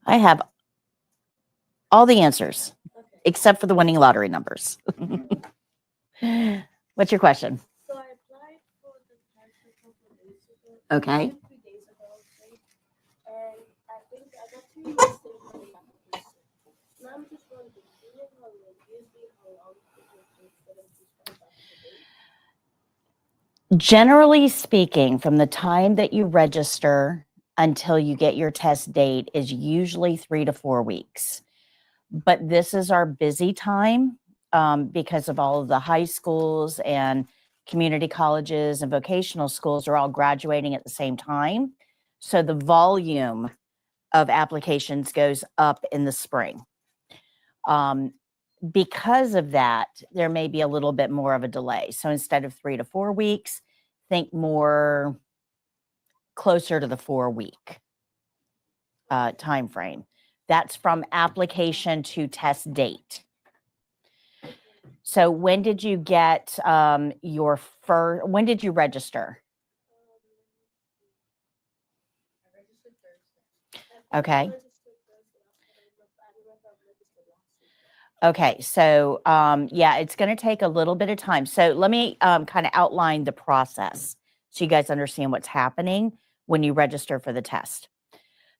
I have all the answers except for the winning lottery numbers. What's your question? So I applied for the test a couple of days ago. Okay. 2 days ago, right? And I think I got 2 mistakes on the application. Now I'm just wondering, do you know how long usually how long it takes for them to start back to date? Generally speaking, from the time that you register until you get your test date is usually 3 to 4 weeks. But this is our busy time because of all of the high schools and community colleges and vocational schools are all graduating at the same time. So the volume of applications goes up in the spring. Because of that, there may be a little bit more of a delay. So instead of 3 to 4 weeks, think more closer to the 4-week time frame. That's from application to test date. So when did you get your first, when did you register? I registered Thursday. Okay. Okay, so yeah, it's going to take a little bit of time. So let me kind of outline the process so you guys understand what's happening when you register for the test.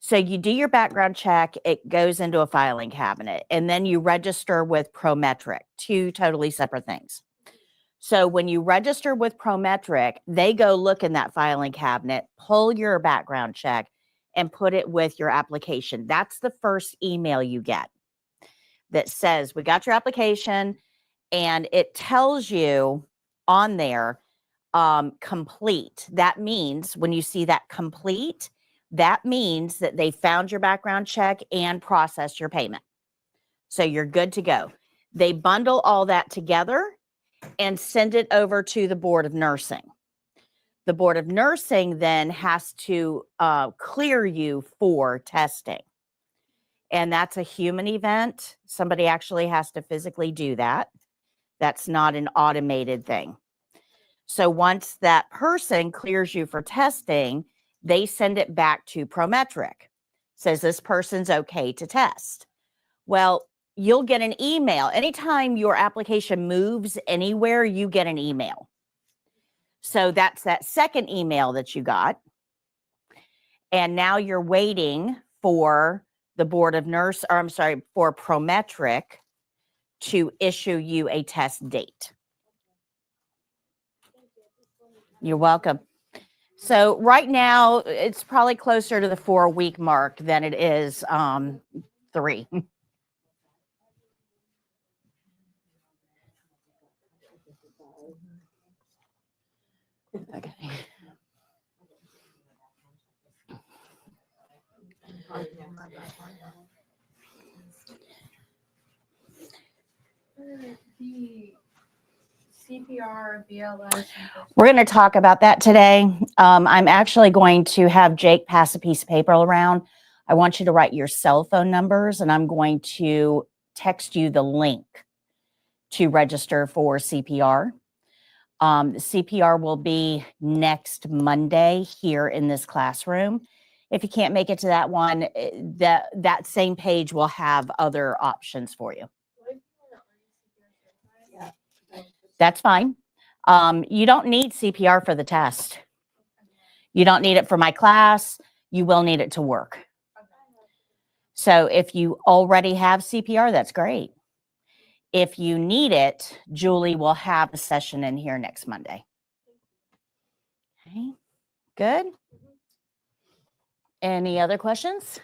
So you do your background check, it goes into a filing cabinet, and then you register with Prometric, 2 totally separate things. So when you register with Prometric, they go look in that filing cabinet, pull your background check, and put it with your application. That's the first email you get that says, we got your application, and it tells you on there, complete. That means when you see that complete, that means that they found your background check and processed your payment. So you're good to go. They bundle all that together and send it over to the Board of Nursing. The Board of Nursing then has to clear you for testing. And that's a human event. Somebody actually has to physically do that. That's not an automated thing. So once that person clears you for testing, they send it back to Prometric. Says this person's okay to test. Well, you'll get an email. Anytime your application moves anywhere, you get an email. So that's that second email that you got. And now you're waiting for the Board of Nurse, or I'm sorry, for Prometric to issue you a test date. You're welcome. So right now, it's probably closer to the 4-week mark than it is 3. Okay. The CPR, BLS. We're going to talk about that today. I'm actually going to have Jake pass a piece of paper around. I want you to write your cell phone numbers, and I'm going to text you the link to register for CPR. CPR will be next Monday here in this classroom. If you can't make it to that one, that same page will have other options for you. That's fine. You don't need CPR for the test. You don't need it for my class. You will need it to work. So if you already have CPR, that's great. If you need it, Julie will have a session in here next Monday. Okay, good. Any other questions?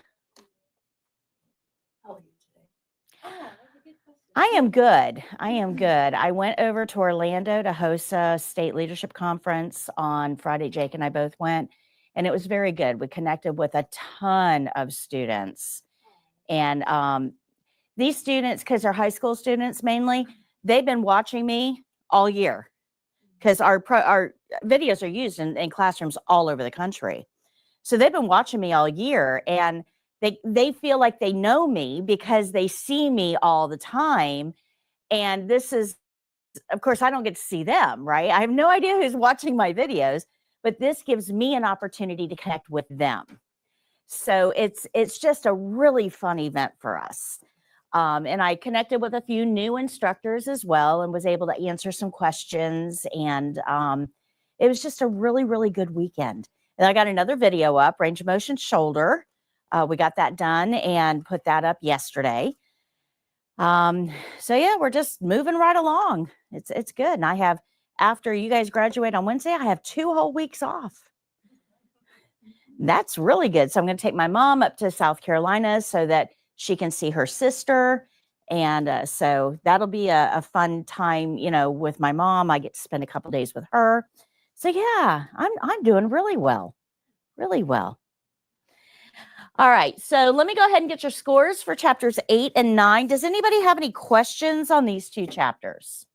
I am good. I am good. I went over to Orlando to host a state leadership conference on Friday. Jake and I both went, and it was very good. We connected with a ton of students. And these students, because they're high school students mainly, they've been watching me all year because our videos are used in classrooms all over the country. So they've been watching me all year, and they feel like they know me because they see me all the time. And this is, of course, I don't get to see them, right? I have no idea who's watching my videos, but this gives me an opportunity to connect with them. So it's just a really fun event for us. And I connected with a few new instructors as well and was able to answer some questions. And it was just a really, really good weekend. And I got another video up, range of motion shoulder. We got that done and put that up yesterday. So yeah, we're just moving right along. It's good. And I have, after you guys graduate on Wednesday, I have 2 whole weeks off. That's really good. So I'm going to take my mom up to South Carolina so that she can see her sister. And so that'll be a fun time, you know, with my mom. I get to spend a couple days with her. So yeah, I'm doing really well, really well. All right, so let me go ahead and get your scores for chapters 8 and 9. Does anybody have any questions on these 2 chapters?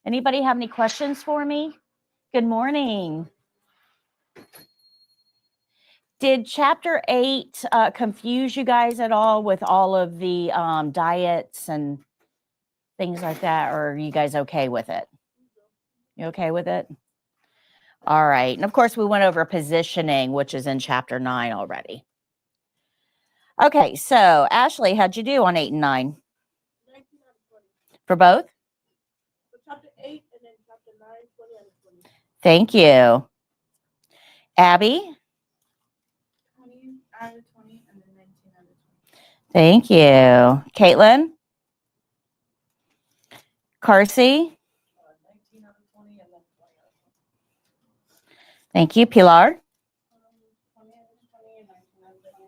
Anybody have any questions for me? Good morning. Did chapter 8 confuse you guys at all with all of the diets and things like that? Or are you guys okay with it? You okay with it? All right. And of course, we went over positioning, which is in chapter 9 already. Okay, so Ashley, how'd you do on 8 and 9? 19 out of 20. For both? For chapter 8 and then chapter 9, 20 out of 20. Thank you. Abby? 20 out of 20 and then 19 out of 20. Thank you. Caitlin? Carsey? 19 out of 20 and then 20 out of 20. Thank you. Pilar? 20 out of 20 and 19 out of 20.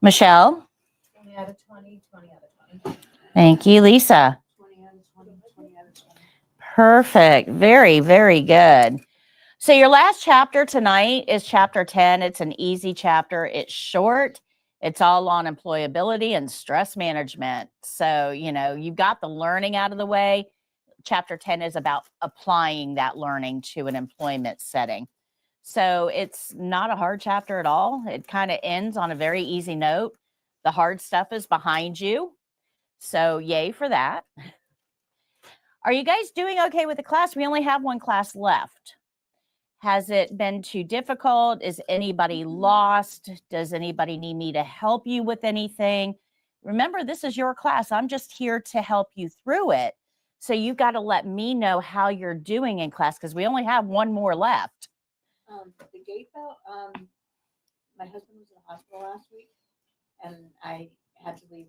Michelle? 20 out of 20, 20 out of 20. Thank you. Lisa? 20 out of 20, 20 out of 20. Perfect. Very, very good. So your last chapter tonight is chapter 10. It's an easy chapter. It's short. It's all on employability and stress management. So, you know, you've got the learning out of the way. Chapter 10 is about applying that learning to an employment setting. So it's not a hard chapter at all. It kind of ends on a very easy note. The hard stuff is behind you. So yay for that. Are you guys doing okay with the class? We only have 1 class left. Has it been too difficult? Is anybody lost? Does anybody need me to help you with anything? Remember, this is your class. I'm just here to help you through it. So you've got to let me know how you're doing in class because we only have 1 more left. The gait belt, my husband was in the hospital last week and I had to leave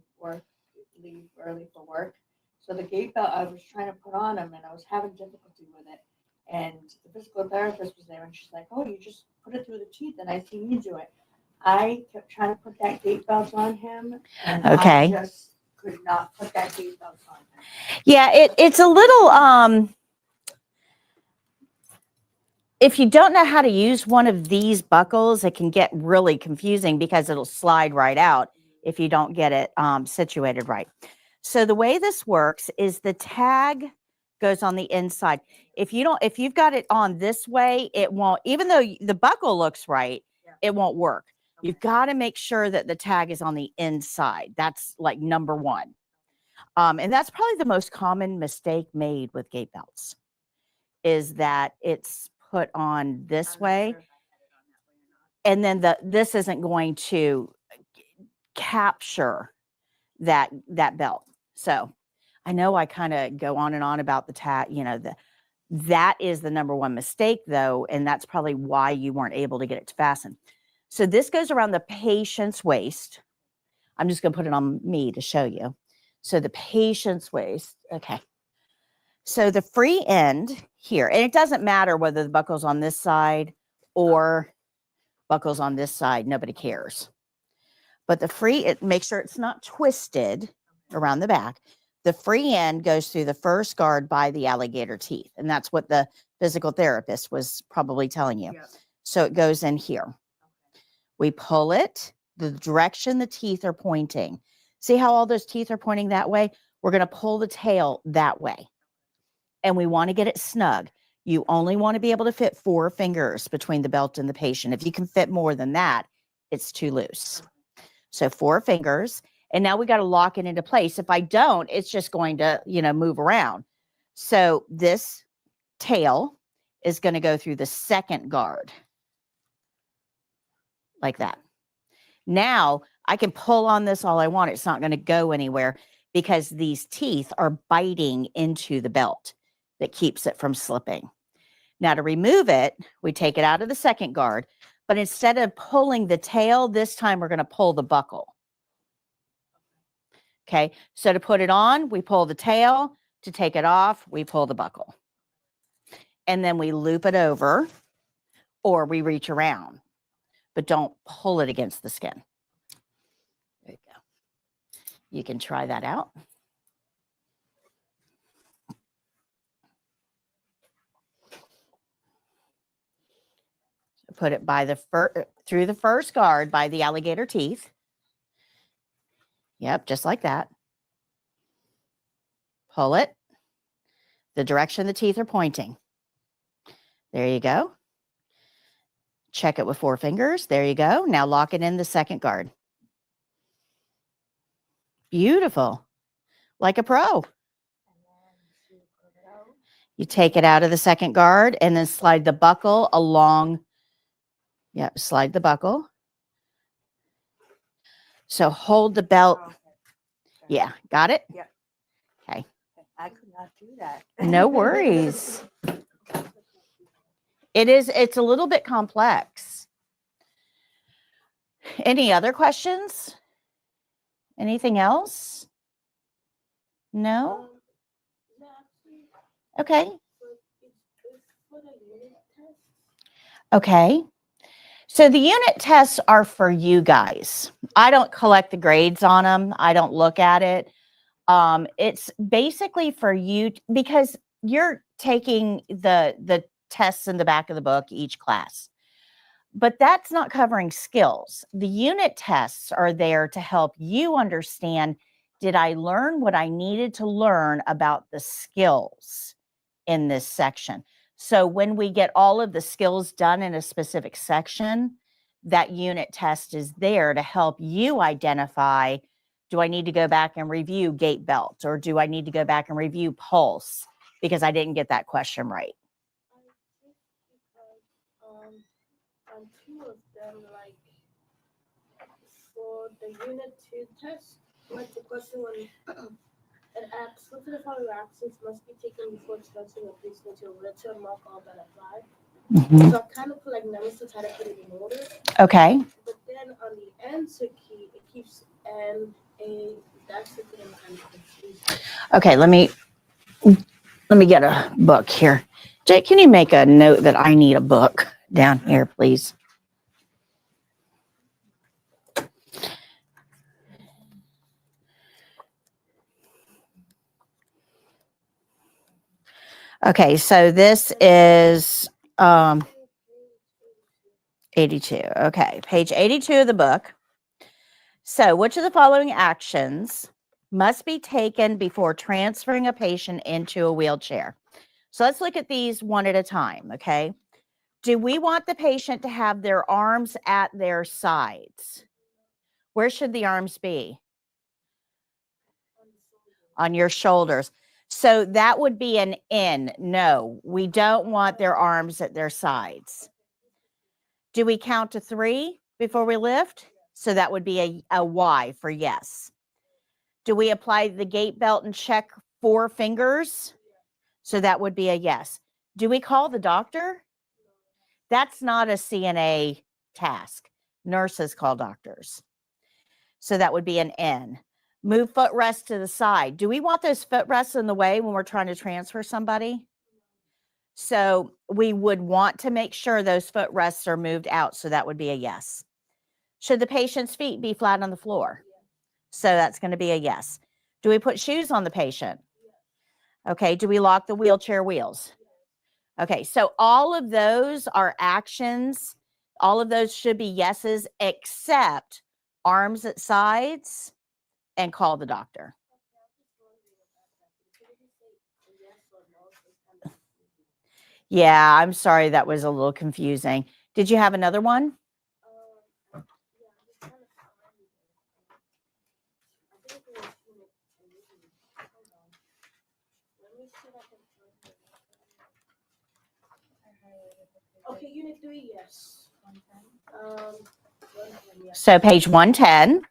early for work. So the gait belt I was trying to put on him and I was having difficulty with it. And the physical therapist was there and she's like, oh, you just put it through the teeth and I seen you do it. I kept trying to put that gait belt on him and Okay. I just could not put that gait belt on him. Yeah, it's a little, if you don't know how to use one of these buckles, it can get really confusing because it'll slide right out if you don't get it situated right. So the way this works is the tag goes on the inside. If you've got it on this way, it won't, even though the buckle looks right, it won't work. Okay. You've got to make sure that the tag is on the inside. That's like number 1. And that's probably the most common mistake made with gait belts is that it's put on this way. And then this isn't going to capture that belt. So I know I kind of go on and on about the tag, you know, that is the number 1 mistake though. And that's probably why you weren't able to get it to fasten. So this goes around the patient's waist. I'm just going to put it on me to show you. So the patient's waist. Okay. So the free end here, and it doesn't matter whether the buckle's on this side or buckle's on this side. Nobody cares. But the free, make sure it's not twisted around the back. The free end goes through the first guard by the alligator teeth. And that's what the physical therapist was probably telling you. Yep. So it goes in here. We pull it the direction the teeth are pointing. See how all those teeth are pointing that way? We're going to pull the tail that way. And we want to get it snug. You only want to be able to fit 4 fingers between the belt and the patient. If you can fit more than that, it's too loose. So 4 fingers. And now we got to lock it into place. If I don't, it's just going to, you know, move around. So this tail is going to go through the second guard. like that. Now I can pull on this all I want. It's not going to go anywhere because these teeth are biting into the belt that keeps it from slipping. Now to remove it, we take it out of the second guard, but instead of pulling the tail, this time we're going to pull the buckle. Okay, so to put it on, we pull the tail. To take it off, we pull the buckle. And then we loop it over or we reach around, but don't pull it against the skin. There you go. You can try that out. Put it by the through the first guard by the alligator teeth. Yep, just like that. Pull it the direction the teeth are pointing. There you go. Check it with 4 fingers. There you go. Now lock it in the second guard. Beautiful. Like a pro. You take it out of the second guard and then slide the buckle along. Yep, slide the buckle. So hold the belt. Oh, okay. Yeah, got it? Yeah. Okay. I could not do that. No worries. It's a little bit complex. Any other questions? Anything else? No? No, actually, Okay. it's for the unit test. Okay. So the unit tests are for you guys. I don't collect the grades on them. I don't look at it. It's basically for you because you're taking the tests in the back of the book each class. But that's not covering skills. The unit tests are there to help you understand, did I learn what I needed to learn about the skills in this section? So when we get all of the skills done in a specific section, that unit test is there to help you identify, do I need to go back and review gait belt, or do I need to go back and review pulse because I didn't get that question right? I think because on 2 of them, like for the unit 2 test, like the question when it asks, which of the following actions must be taken before dispensing a patient into a wheelchair, mark all that apply. So I kind of put like numbers to try to put it in order. Okay. But then on the answer key, it keeps N, A, that's the thing I'm kind of confused. Okay, let me get a book here. Jake, can you make a note that I need a book down here, please? Okay, so this is 82. Okay, page 82 of the book. So, which of the following actions must be taken before transferring a patient into a wheelchair? So, let's look at these one at a time, okay? Do we want the patient to have their arms at their sides? Where should the arms be? On your shoulders. So that would be an N. No, we don't want their arms at their sides. Do we count to 3 before we lift? So that would be a Y for yes. Do we apply the gait belt and check 4 fingers? So that would be a yes. Do we call the doctor? That's not a CNA task. Nurses call doctors. So that would be an N. Move footrest to the side. Do we want those footrests in the way when we're trying to transfer somebody? So we would want to make sure those footrests are moved out. So that would be a yes. Should the patient's feet be flat on the floor? So that's going to be a yes. Do we put shoes on the patient? Okay. Do we lock the wheelchair wheels? Okay. So all of those are actions. All of those should be yeses, except arms at sides and call the doctor. Yeah, I'm sorry. That was a little confusing. Did you have another one? Okay, unit 3, yes. Yeah. So page 110.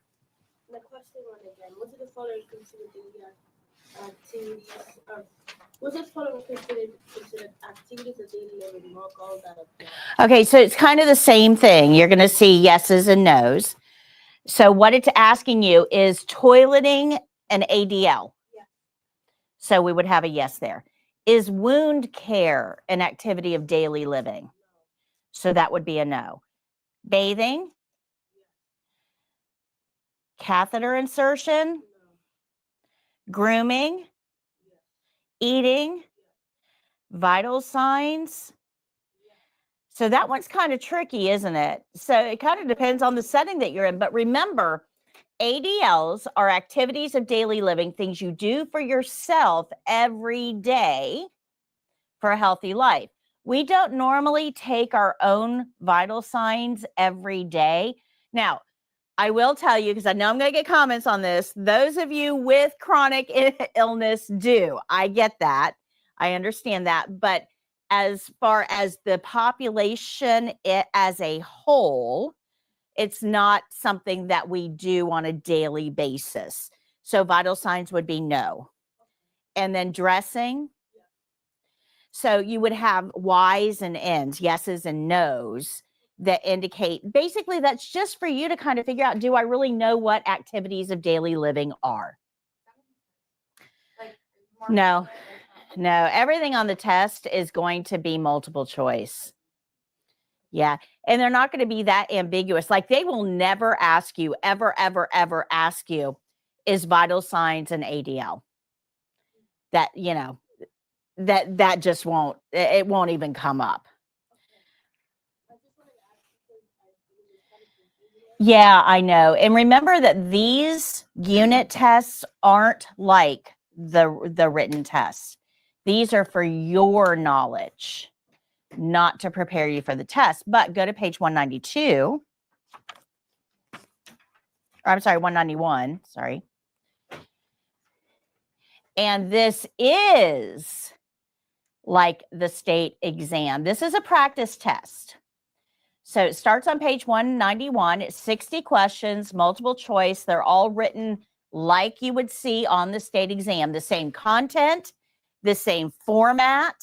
The question one again. What are the following considered activities of was it following considered activities of daily living, mark all that apply? Okay, so it's kind of the same thing. You're going to see yeses and nos. So what it's asking you is toileting an ADL. Yeah. So we would have a yes there. Is wound care an activity of daily living? So that would be a no. Bathing? Catheter insertion? No. Grooming? Eating? Vital signs? So that one's kind of tricky, isn't it? So it kind of depends on the setting that you're in. But remember, ADLs are activities of daily living, things you do for yourself every day for a healthy life. We don't normally take our own vital signs every day. Now, I will tell you, because I know I'm going to get comments on this, those of you with chronic illness do. I get that. I understand that. But as far as the population as a whole, it's not something that we do on a daily basis. So vital signs would be no. And then dressing. So you would have Y's and N's, yeses and nos, that indicate basically that's just for you to kind of figure out, do I really know what activities of daily living are? No, everything on the test is going to be multiple choice. Yeah. And they're not going to be that ambiguous. Like they will never ask you, ever ask you, is vital signs an ADL? That, you know, that just won't, it won't even come up. Yeah, I know. And remember that these unit tests aren't like the written tests. These are for your knowledge, not to prepare you for the test. But go to page 192. Or I'm sorry, 191. Sorry. And this is like the state exam. This is a practice test. So it starts on page 191. It's 60 questions, multiple choice. They're all written like you would see on the state exam. The same content, the same format,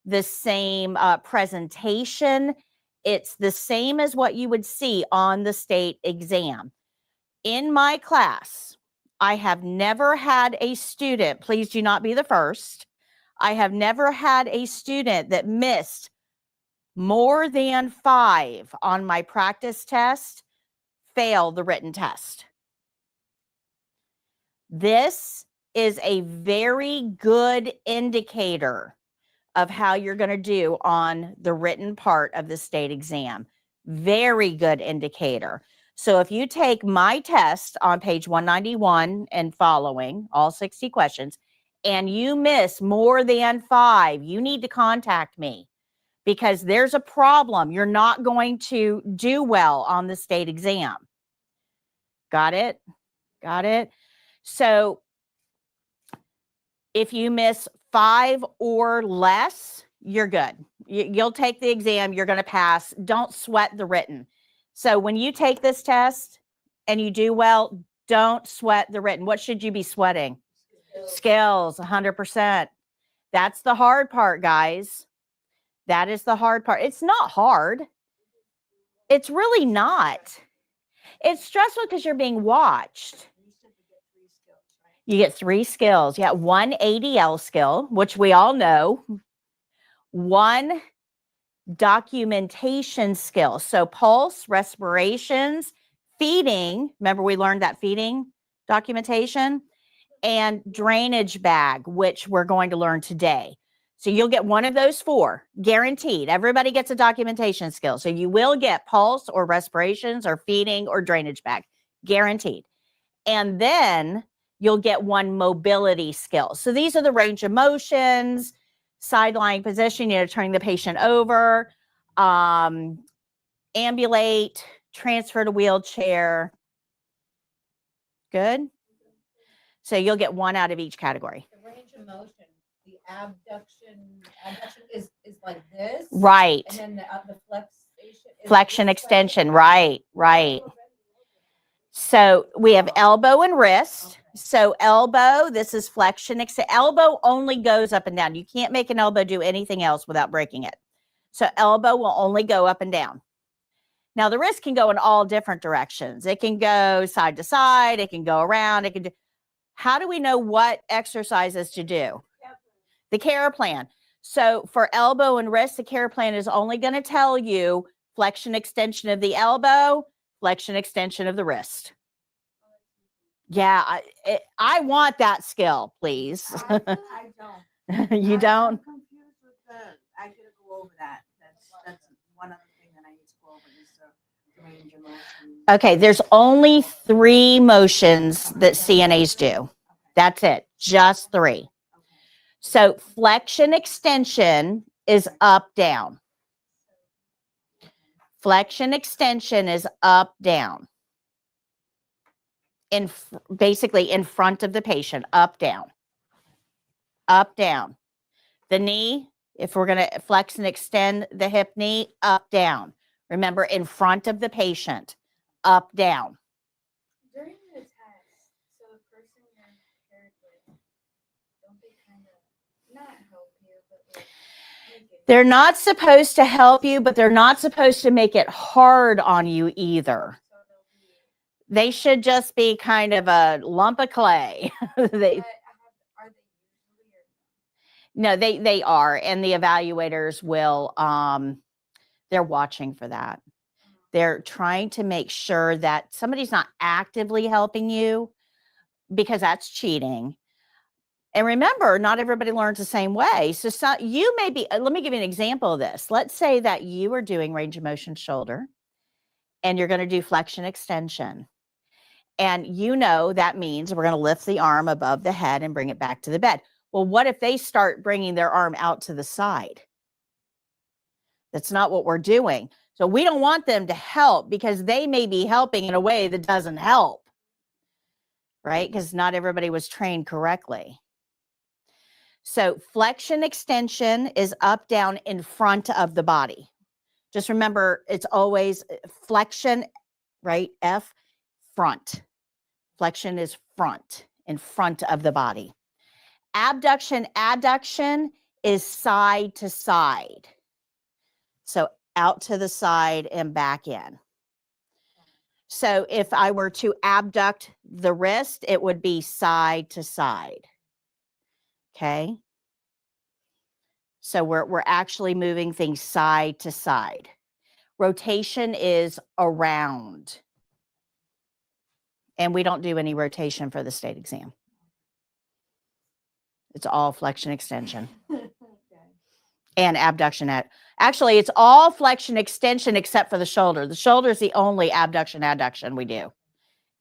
the same presentation. It's the same as what you would see on the state exam. In my class, I have never had a student, please do not be the first. I have never had a student that missed more than 5 on my practice test fail the written test. This is a very good indicator of how you're going to do on the written part of the state exam. Very good indicator. So if you take my test on page 191 and following, all 60 questions, and you miss more than 5, you need to contact me, because there's a problem. You're not going to do well on the state exam. Got it? Got it? So if you miss 5 or less, you're good. You'll take the exam. You're going to pass. Don't sweat the written. So when you take this test and you do well, don't sweat the written. What should you be sweating? Skills, 100%. That's the hard part, guys. That is the hard part. It's not hard. It's really not. It's stressful because you're being watched. You get 3 skills. Yeah, 1 ADL skill, which we all know. 1 documentation skill. So pulse, respirations, feeding. Remember we learned that feeding documentation, and drainage bag, which we're going to learn today. So you'll get one of those 4, guaranteed. Everybody gets a documentation skill. So you will get pulse or respirations or feeding or drainage bag, guaranteed. And then you'll get 1 mobility skill. So these are the range of motions, side lying position, turning the patient over, ambulate, transfer to wheelchair. Good. So you'll get 1 out of each category. The range of motion, the abduction is like this. Right. And then the flex Flexion, extension, right. So we have elbow and wrist. So elbow, this is flexion. Elbow only goes up and down. You can't make an elbow do anything else without breaking it. So elbow will only go up and down. Now the wrist can go in all different directions. It can go side to side. It can go around. It can do. How do we know what exercises to do? The care plan. So for elbow and wrist, the care plan is only going to tell you flexion, extension of the elbow, flexion, extension of the wrist. Yeah, I want that skill, please. I don't. You don't? I'm confused with I gotta go over that. That's one other thing that I need to go over is the range of motion. Okay, there's only 3 motions that CNAs do. That's it, just 3. So flexion, extension is up, down. Flexion, extension is up, down. Basically in front of the patient, up, down. Up, down. The knee, if we're going to flex and extend the hip knee, up, down. Remember, in front of the patient, up, down. During the test, so the person you're paired with, don't they kind of not help you, but like make it They're not supposed to help you, but they're not supposed to make it hard on you either. so they'll be. They should just be kind of a lump of clay. But are they usually or No, they are, and the evaluators will they're watching for that. They're trying to make sure that somebody's not actively helping you, because that's cheating. And remember, not everybody learns the same way. So you may be, let me give you an example of this. Let's say that you are doing range of motion shoulder and you're going to do flexion extension. And you know that means we're going to lift the arm above the head and bring it back to the bed. Well, what if they start bringing their arm out to the side? That's not what we're doing. So we don't want them to help, because they may be helping in a way that doesn't help, right? Because not everybody was trained correctly. So flexion extension is up, down, in front of the body. Just remember, it's always flexion, right? F, front. Flexion is front, in front of the body. Abduction, adduction is side to side. So out to the side and back in. So if I were to abduct the wrist, it would be side to side. Okay. So we're actually moving things side to side. Rotation is around. And we don't do any rotation for the state exam. It's all flexion extension. And abduction. Actually, it's all flexion extension except for the shoulder. The shoulder is the only abduction adduction we do.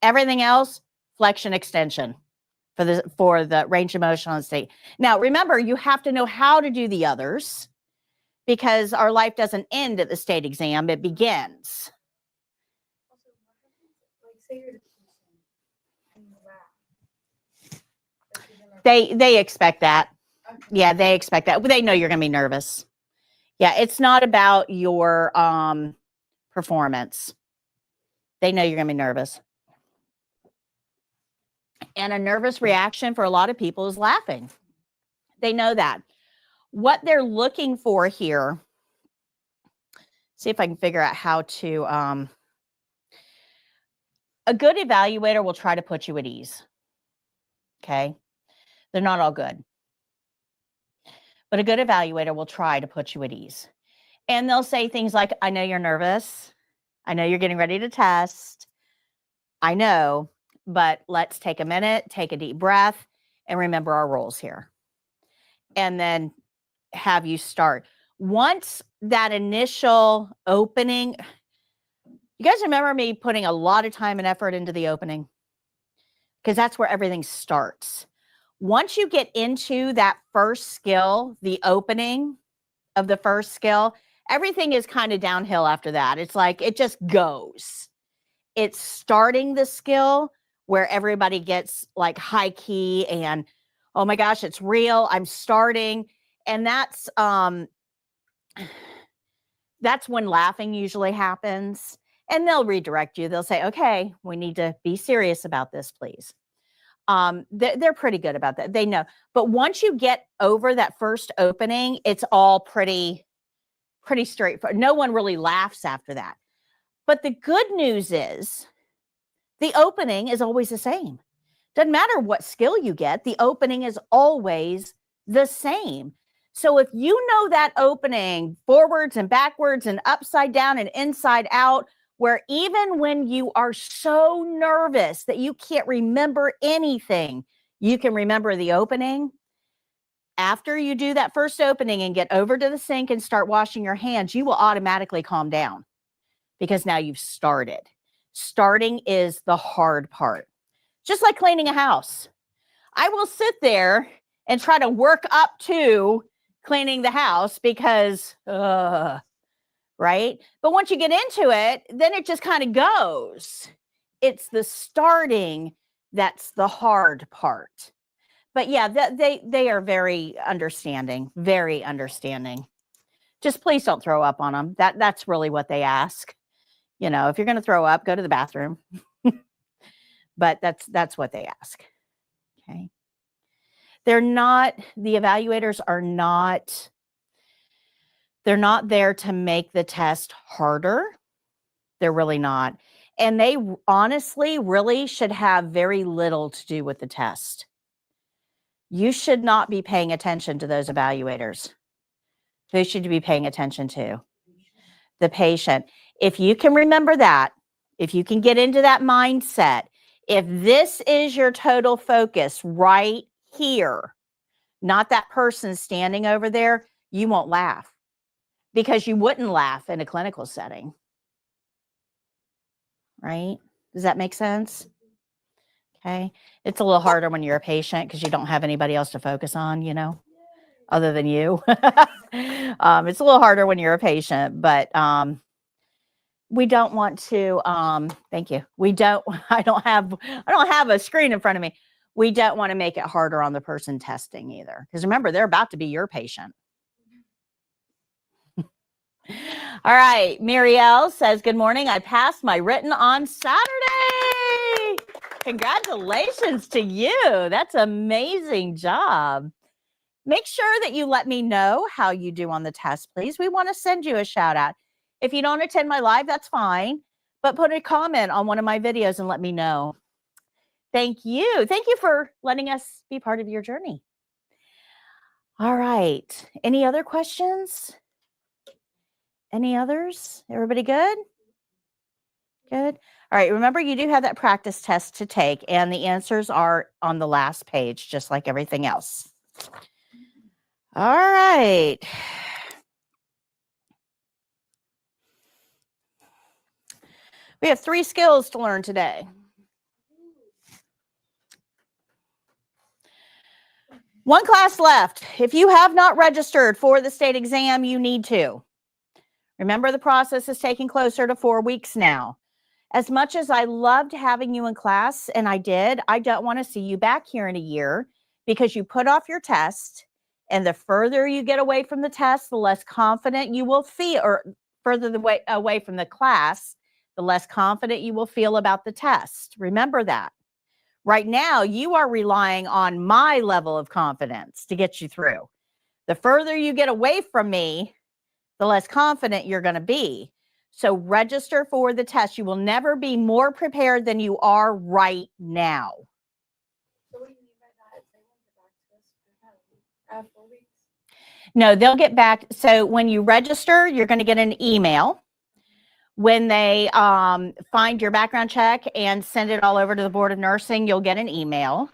Everything else, flexion extension for the range of motion on the state. Now, remember, you have to know how to do the others, because our life doesn't end at the state exam. It begins. Also, what happens, like, say you're the person and you laugh. Like, you're gonna- They expect that. Okay. Yeah, they expect that. They know you're going to be nervous. Yeah, it's not about your performance. They know you're going to be nervous. And a nervous reaction for a lot of people is laughing. They know that. What they're looking for here, see if I can figure out how to, a good evaluator will try to put you at ease. Okay. They're not all good. But a good evaluator will try to put you at ease. And they'll say things like, I know you're nervous. I know you're getting ready to test. I know, but let's take a minute, take a deep breath, and remember our rules here. And then have you start. Once that initial opening, you guys remember me putting a lot of time and effort into the opening? Because that's where everything starts. Once you get into that first skill, the opening of the first skill, everything is kind of downhill after that. It's like, it just goes. It's starting the skill where everybody gets like high key and, oh my gosh, it's real. I'm starting. And that's that's when laughing usually happens. And they'll redirect you. They'll say, okay, we need to be serious about this, please. They're pretty good about that. They know. But once you get over that first opening, it's all pretty straightforward. No one really laughs after that. But the good news is the opening is always the same. Doesn't matter what skill you get, the opening is always the same. So if you know that opening forwards and backwards and upside down and inside out, where even when you are so nervous that you can't remember anything, you can remember the opening. After you do that first opening and get over to the sink and start washing your hands, you will automatically calm down because now you've started. Starting is the hard part. Just like cleaning a house. I will sit there and try to work up to cleaning the house because, right? But once you get into it, then it just kind of goes. It's the starting that's the hard part. But yeah, they are very understanding, very understanding. Just please don't throw up on them. That's really what they ask. You know, if you're going to throw up, go to the bathroom. But that's what they ask. Okay. The evaluators are not, they're not there to make the test harder. They're really not. And they honestly really should have very little to do with the test. You should not be paying attention to those evaluators. Who should you be paying attention to? The patient. If you can remember that, if you can get into that mindset, if this is your total focus right here, not that person standing over there, you won't laugh because you wouldn't laugh in a clinical setting. Right? Does that make sense? Okay. It's a little harder when you're a patient because you don't have anybody else to focus on, you know, other than you. It's a little harder when you're a patient, but we don't want to, thank you. I don't have a screen in front of me. We don't want to make it harder on the person testing either. Because remember, they're about to be your patient. All right. Muriel says, good morning. I passed my written on Saturday. Congratulations to you. That's an amazing job. Make sure that you let me know how you do on the test, please. We want to send you a shout out. If you don't attend my live, that's fine. But put a comment on one of my videos and let me know. Thank you. Thank you for letting us be part of your journey. All right. Any other questions? Any others? Everybody good? Good. All right. Remember, you do have that practice test to take, and the answers are on the last page, just like everything else. All right. We have 3 skills to learn today. One class left. If you have not registered for the state exam, you need to. Remember, the process is taking closer to 4 weeks now. As much as I loved having you in class, and I did, I don't want to see you back here in a year because you put off your test, and the further you get away from the test, the less confident you will feel, or further away from the class, the less confident you will feel about the test. Remember that. Right now, you are relying on my level of confidence to get you through. The further you get away from me, the less confident you're going to be. So register for the test. You will never be more prepared than you are right now. So what do you mean by that? They won't get back to us for 4 weeks? No, they'll get back. So when you register, you're going to get an email. When they find your background check and send it all over to the Board of Nursing, you'll get an email.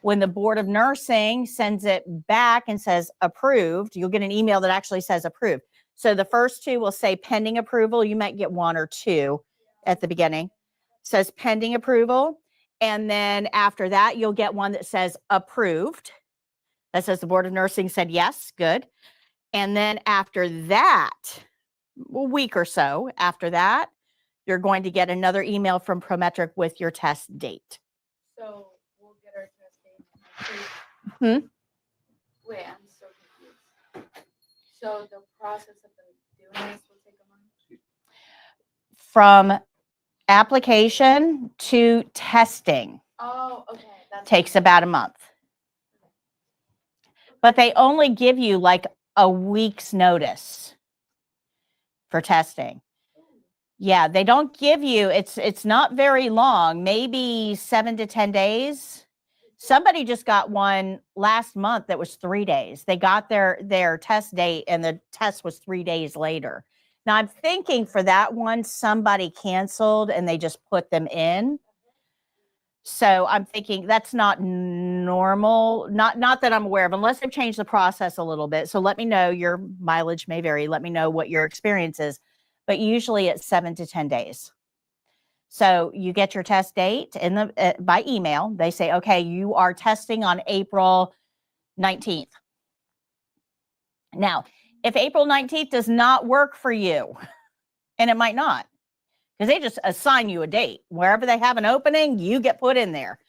When the Board of Nursing sends it back and says approved, you'll get an email that actually says approved. So the first 2 will say pending approval. You might get 1 or 2 at the beginning. It says pending approval. And then after that, you'll get one that says approved. That says the Board of Nursing said yes, good. And then after that, a week or so after that, you're going to get another email from Prometric with your test date. So we'll get our test date. Wait, I'm so confused. So the process of them doing this will take a month? from application to testing Oh, okay. That's takes about a month. But they only give you like a week's notice for testing. Yeah, they don't give you, it's not very long, maybe 7 to 10 days. Somebody just got one last month that was 3 days. They got their test date and the test was 3 days later. Now I'm thinking for that one, somebody canceled and they just put them in. So I'm thinking that's not normal, not that I'm aware of, unless they've changed the process a little bit. So let me know, your mileage may vary. Let me know what your experience is, but usually it's 7 to 10 days. So you get your test date in the by email. They say, okay, you are testing on April 19th. Now, if April 19th does not work for you, and it might not, because they just assign you a date. Wherever they have an opening, you get put in there.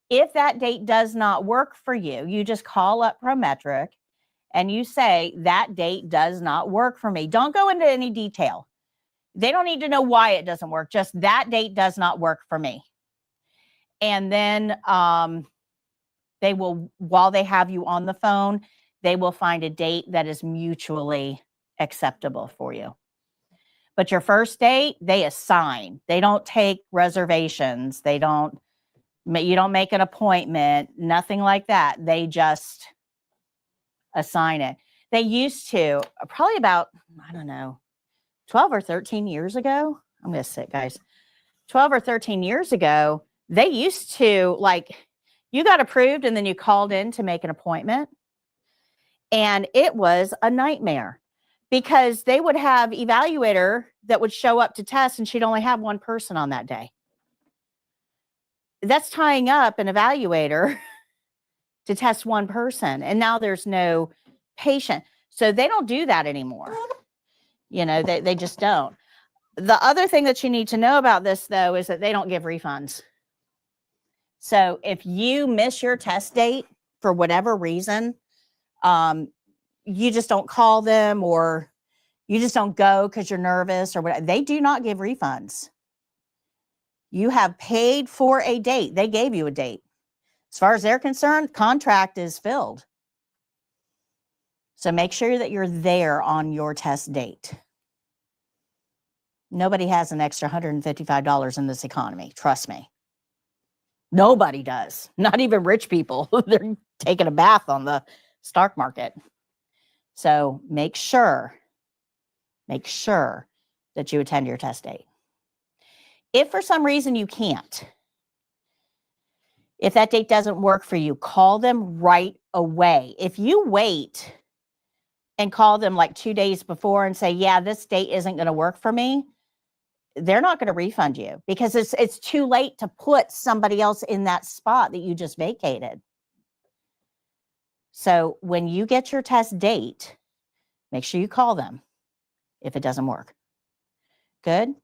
If that date does not work for you, you just call up Prometric and you say, that date does not work for me. Don't go into any detail. They don't need to know why it doesn't work. Just that date does not work for me. And then they will, while they have you on the phone, they will find a date that is mutually acceptable for you. But your first date, they assign. They don't take reservations. You don't make an appointment, nothing like that. They just assign it. They used to, probably about, I don't know, 12 or 13 years ago. I'm going to sit, guys. 12 or 13 years ago, they used to, like, you got approved and then you called in to make an appointment. And it was a nightmare because they would have evaluator that would show up to test and she'd only have one person on that day. That's tying up an evaluator to test one person. And now there's no patient. So they don't do that anymore. You know, they just don't. The other thing that you need to know about this, though, is that they don't give refunds. So if you miss your test date for whatever reason, you just don't call them or you just don't go because you're nervous or whatever. They do not give refunds. You have paid for a date. They gave you a date. As far as they're concerned, contract is filled. So make sure that you're there on your test date. Nobody has an extra $155 in this economy. Trust me. Nobody does. Not even rich people. They're taking a bath on the stock market. So make sure that you attend your test date. If for some reason you can't, if that date doesn't work for you, call them right away. If you wait and call them like 2 days before and say, yeah, this date isn't going to work for me, they're not going to refund you because it's too late to put somebody else in that spot that you just vacated. So when you get your test date, make sure you call them if it doesn't work. Good?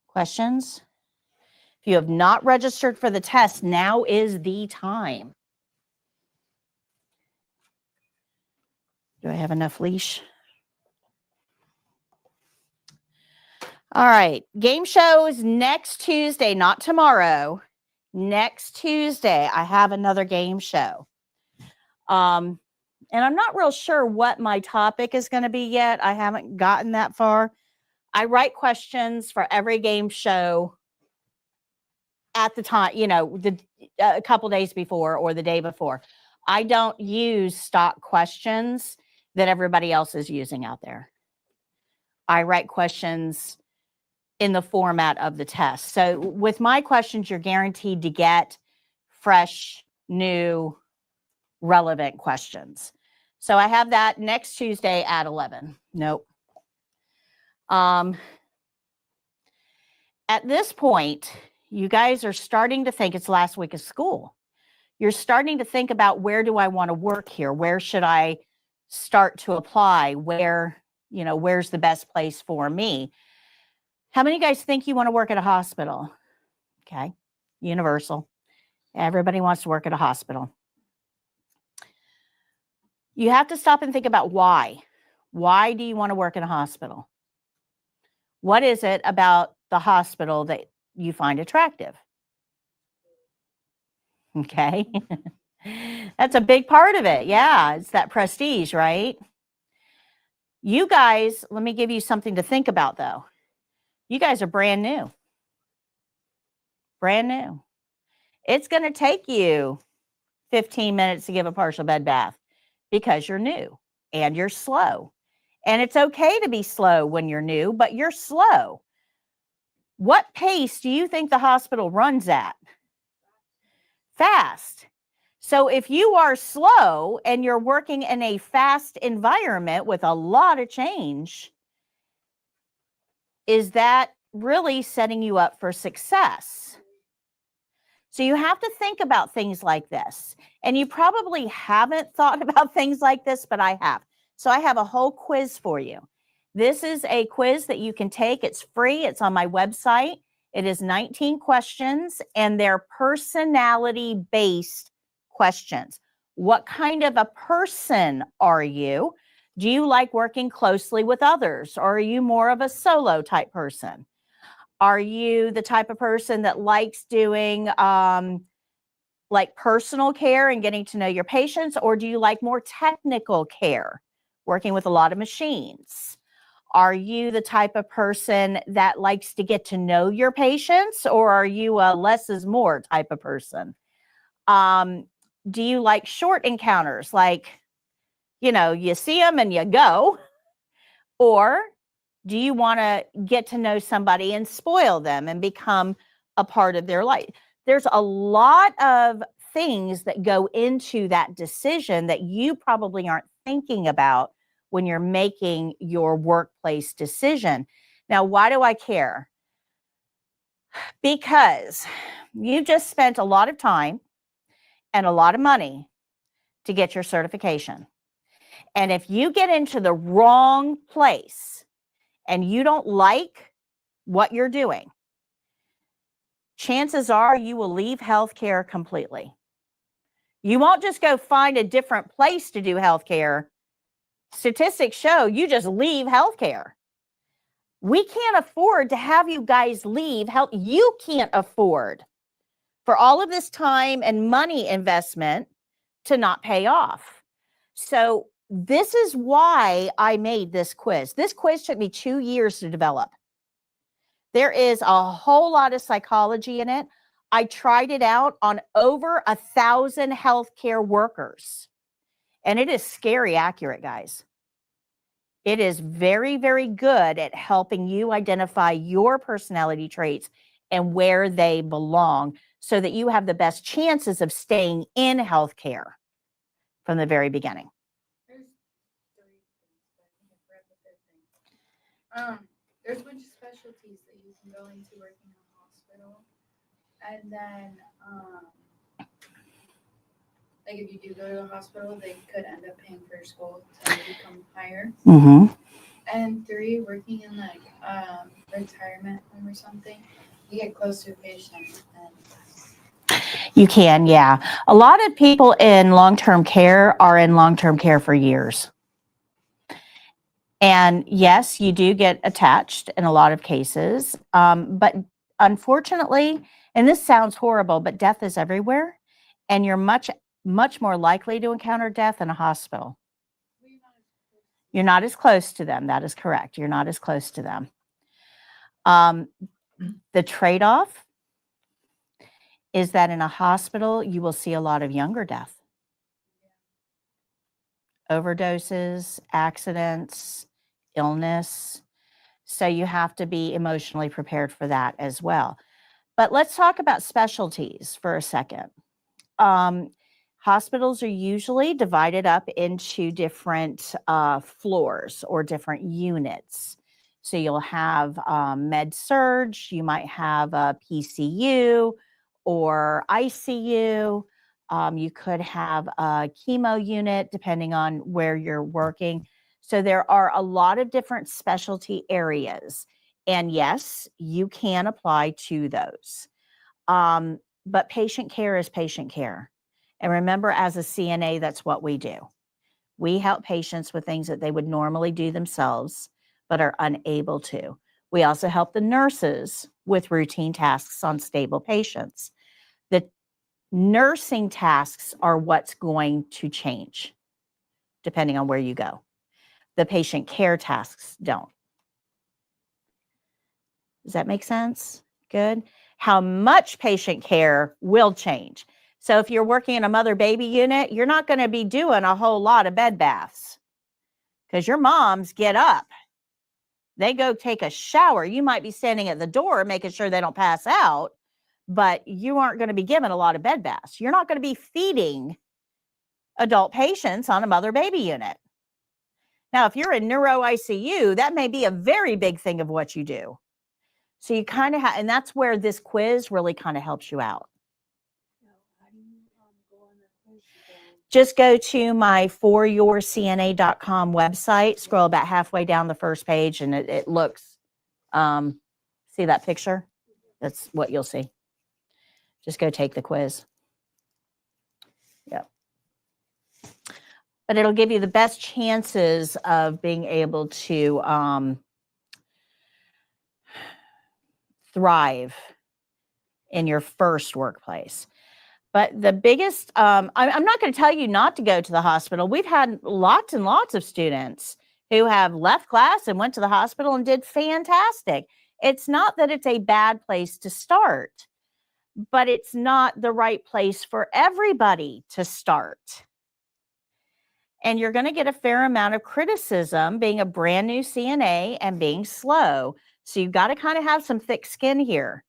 Questions? If you have not registered for the test, now is the time. Do I have enough leash? All right. Game shows next Tuesday, not tomorrow. Next Tuesday, I have another game show. And I'm not real sure what my topic is going to be yet. I haven't gotten that far. I write questions for every game show at the time, you know, a couple days before or the day before. I don't use stock questions that everybody else is using out there. I write questions in the format of the test. So with my questions, you're guaranteed to get fresh, new, relevant questions. So I have that next Tuesday at 11. Nope. At this point, you guys are starting to think it's last week of school. You're starting to think about, where do I want to work here? Where should I start to apply? Where, you know, where's the best place for me? How many of you guys think you want to work at a hospital? Okay, universal. Everybody wants to work at a hospital. You have to stop and think about why. Why do you want to work in a hospital? What is it about the hospital that you find attractive? Okay. That's a big part of it. Yeah, it's that prestige, right? You guys, let me give you something to think about though. You guys are brand new. Brand new. It's going to take you 15 minutes to give a partial bed bath because you're new and you're slow. And it's okay to be slow when you're new, but you're slow. What pace do you think the hospital runs at? Fast. So if you are slow and you're working in a fast environment with a lot of change, is that really setting you up for success? So you have to think about things like this. And you probably haven't thought about things like this, but I have. So I have a whole quiz for you. This is a quiz that you can take. It's free. It's on my website. It is 19 questions, and they're personality-based questions. What kind of a person are you? Do you like working closely with others, or are you more of a solo type person? Are you the type of person that likes doing like personal care and getting to know your patients, or do you like more technical care, working with a lot of machines? Are you the type of person that likes to get to know your patients, or are you a less is more type of person? Do you like short encounters, like, you know, you see them and you go? Or do you want to get to know somebody and spoil them and become a part of their life? There's a lot of things that go into that decision that you probably aren't thinking about when you're making your workplace decision. Now, why do I care? Because you just spent a lot of time and a lot of money to get your certification. And if you get into the wrong place and you don't like what you're doing, chances are you will leave healthcare completely. You won't just go find a different place to do healthcare. Statistics show you just leave healthcare. We can't afford to have you guys leave health. You can't afford for all of this time and money investment to not pay off. So this is why I made this quiz. This quiz took me 2 years to develop. There is a whole lot of psychology in it. I tried it out on over 1,000 healthcare workers, and it is scary accurate, guys. It is very, very good at helping you identify your personality traits and where they belong so that you have the best chances of staying in healthcare from the very beginning. There's 3 things, but I think I forgot the 3rd thing. There's a bunch of specialties that you can go into working in a hospital. And then, like if you do go to a hospital, they could end up paying for your school to become higher. Mm-hmm. And 3, working in like retirement home or something, you get close to a patient. And You can, yeah. A lot of people in long-term care are in long-term care for years. And yes, you do get attached in a lot of cases. But unfortunately, and this sounds horrible, but death is everywhere. And you're much, much more likely to encounter death in a hospital. You're not as close to them. That is correct. You're not as close to them. The trade-off is that in a hospital, you will see a lot of younger death. Overdoses, accidents, illness. So you have to be emotionally prepared for that as well. But let's talk about specialties for a second. Hospitals are usually divided up into different floors or different units. So you'll have med surg, you might have a PCU or ICU. You could have a chemo unit depending on where you're working. So there are a lot of different specialty areas. And yes, you can apply to those. But patient care is patient care. And remember, as a CNA, that's what we do. We help patients with things that they would normally do themselves, but are unable to. We also help the nurses with routine tasks on stable patients. The nursing tasks are what's going to change depending on where you go. The patient care tasks don't. Does that make sense? Good. How much patient care will change. So if you're working in a mother-baby unit, you're not going to be doing a whole lot of bed baths because your moms get up. They go take a shower. You might be standing at the door making sure they don't pass out, but you aren't going to be given a lot of bed baths. You're not going to be feeding adult patients on a mother-baby unit. Now, if you're in neuro ICU, that may be a very big thing of what you do. So you kind of have, and that's where this quiz really kind of helps you out. How do you go on the quiz again? Just go to my 4YourCNA.com website, scroll about halfway down the first page, and it looks, see that picture? That's what you'll see. Just go take the quiz. Yep. But it'll give you the best chances of being able to thrive in your first workplace. But the biggest, I'm not going to tell you not to go to the hospital. We've had lots and lots of students who have left class and went to the hospital and did fantastic. It's not that it's a bad place to start, but it's not the right place for everybody to start. And you're going to get a fair amount of criticism being a brand new CNA and being slow. So you've got to kind of have some thick skin here.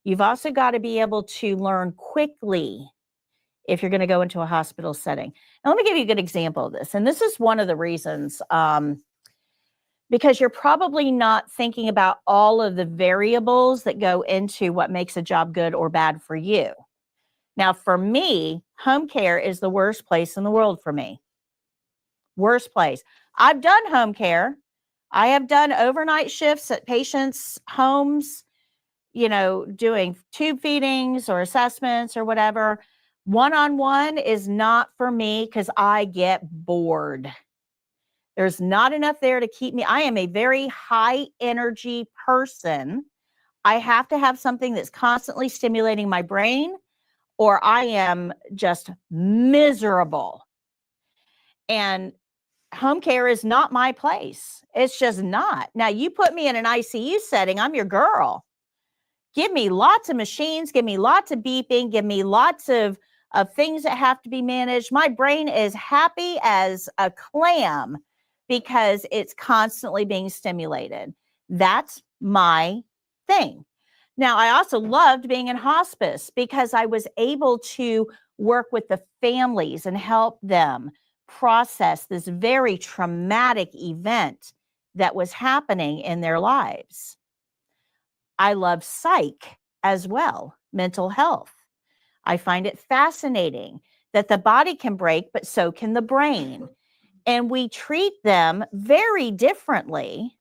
You've also got to be able to learn quickly if you're going to go into a hospital setting. Now, let me give you a good example of this. And this is one of the reasons, because you're probably not thinking about all of the variables that go into what makes a job good or bad for you. Now, for me, home care is the worst place in the world for me. Worst place. I've done home care. I have done overnight shifts at patients' homes, you know, doing tube feedings or assessments or whatever. One-on-one is not for me because I get bored. There's not enough there to keep me. I am a very high energy person. I have to have something that's constantly stimulating my brain or I am just miserable. And home care is not my place. It's just not. Now, you put me in an ICU setting, I'm your girl. Give me lots of machines, give me lots of beeping, give me lots of things that have to be managed. My brain is happy as a clam because it's constantly being stimulated. That's my thing. Now, I also loved being in hospice because I was able to work with the families and help them process this very traumatic event that was happening in their lives. I love psych as well, mental health. I find it fascinating that the body can break, but so can the brain. And we treat them very differently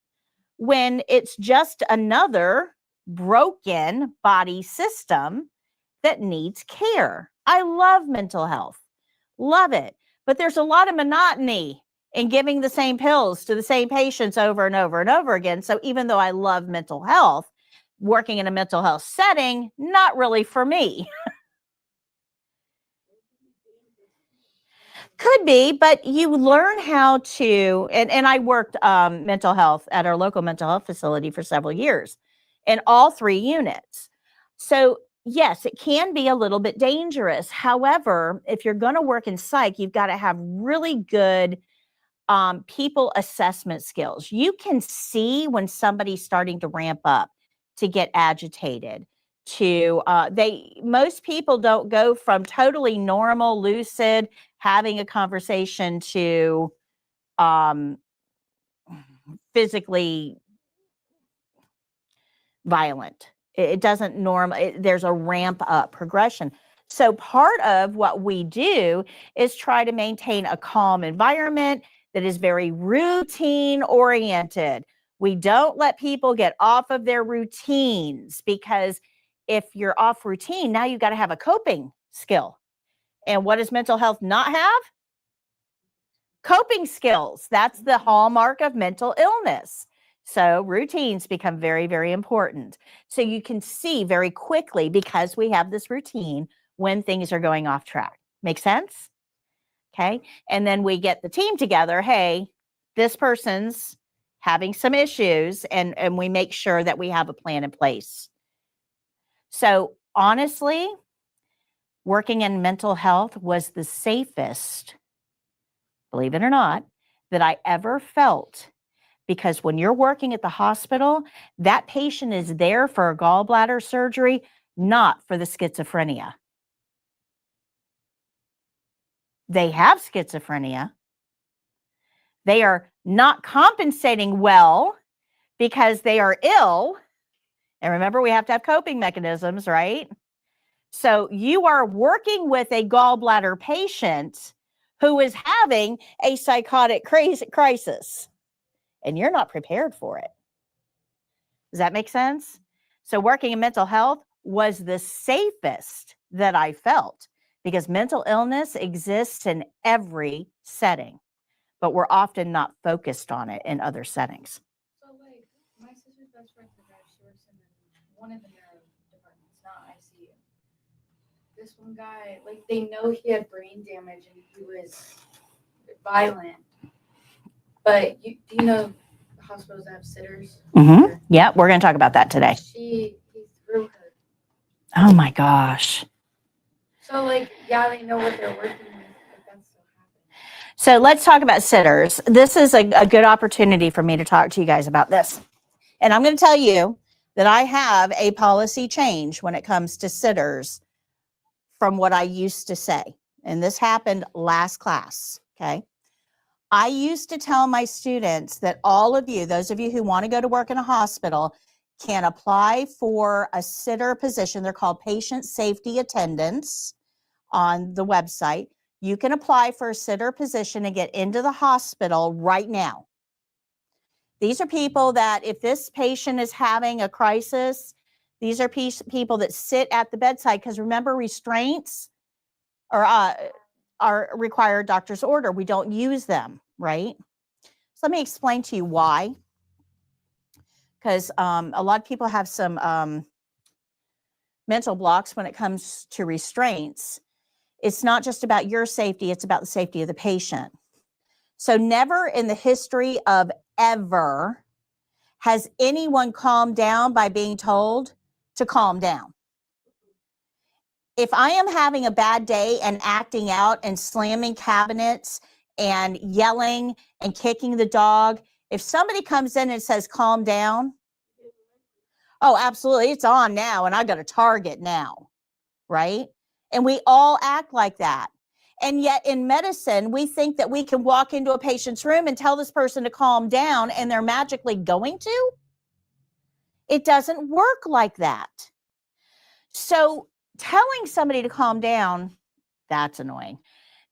when it's just another broken body system that needs care. I love mental health, love it. But there's a lot of monotony in giving the same pills to the same patients over and over and over again. So even though I love mental health, working in a mental health setting, not really for me. Could be, but you learn how to, and I worked mental health at our local mental health facility for several years in all 3 units. So yes, it can be a little bit dangerous. However, if you're going to work in psych, you've got to have really good people assessment skills. You can see when somebody's starting to ramp up, to get agitated, to most people don't go from totally normal, lucid, having a conversation to physically violent. It doesn't there's a ramp up progression. So part of what we do is try to maintain a calm environment that is very routine oriented. We don't let people get off of their routines because if you're off routine, now you've got to have a coping skill. And what does mental health not have? Coping skills. That's the hallmark of mental illness. So routines become very, very important. So you can see very quickly, because we have this routine, when things are going off track. Make sense? Okay. And then we get the team together. Hey, this person's having some issues, and we make sure that we have a plan in place. So honestly, working in mental health was the safest, believe it or not, that I ever felt. Because when you're working at the hospital, that patient is there for a gallbladder surgery, not for the schizophrenia. They have schizophrenia. They are not compensating well because they are ill. And remember, we have to have coping mechanisms, right? So you are working with a gallbladder patient who is having a psychotic crisis, and you're not prepared for it. Does that make sense? So working in mental health was the safest that I felt, because mental illness exists in every setting, but we're often not focused on it in other settings. So, like, my sister's best friend, she works in one of the neuro departments, not ICU. This one guy, like, they know he had brain damage and he was violent. But do you know hospitals that have sitters? Mm-hmm. Yeah, we're going to talk about that today. He threw her. Oh my gosh. So, like, yeah, they know what they're working with, but that's still happening. So let's talk about sitters. This is a good opportunity for me to talk to you guys about this. And I'm going to tell you that I have a policy change when it comes to sitters from what I used to say. And this happened last class, okay? I used to tell my students that all of you, those of you who want to go to work in a hospital, can apply for a sitter position. They're called patient safety attendants on the website. You can apply for a sitter position and get into the hospital right now. These are people that, if this patient is having a crisis, these are people that sit at the bedside, because remember, restraints are required doctor's order. We don't use them, right? So let me explain to you why. Because a lot of people have some mental blocks when it comes to restraints. It's not just about your safety, it's about the safety of the patient. So never in the history of ever has anyone calmed down by being told to calm down. If I am having a bad day and acting out and slamming cabinets and yelling and kicking the dog, if somebody comes in and says, calm down, oh, absolutely, it's on now, and I got a target now, right? And we all act like that. And yet in medicine, we think that we can walk into a patient's room and tell this person to calm down, and they're magically going to. It doesn't work like that. So telling somebody to calm down, that's annoying.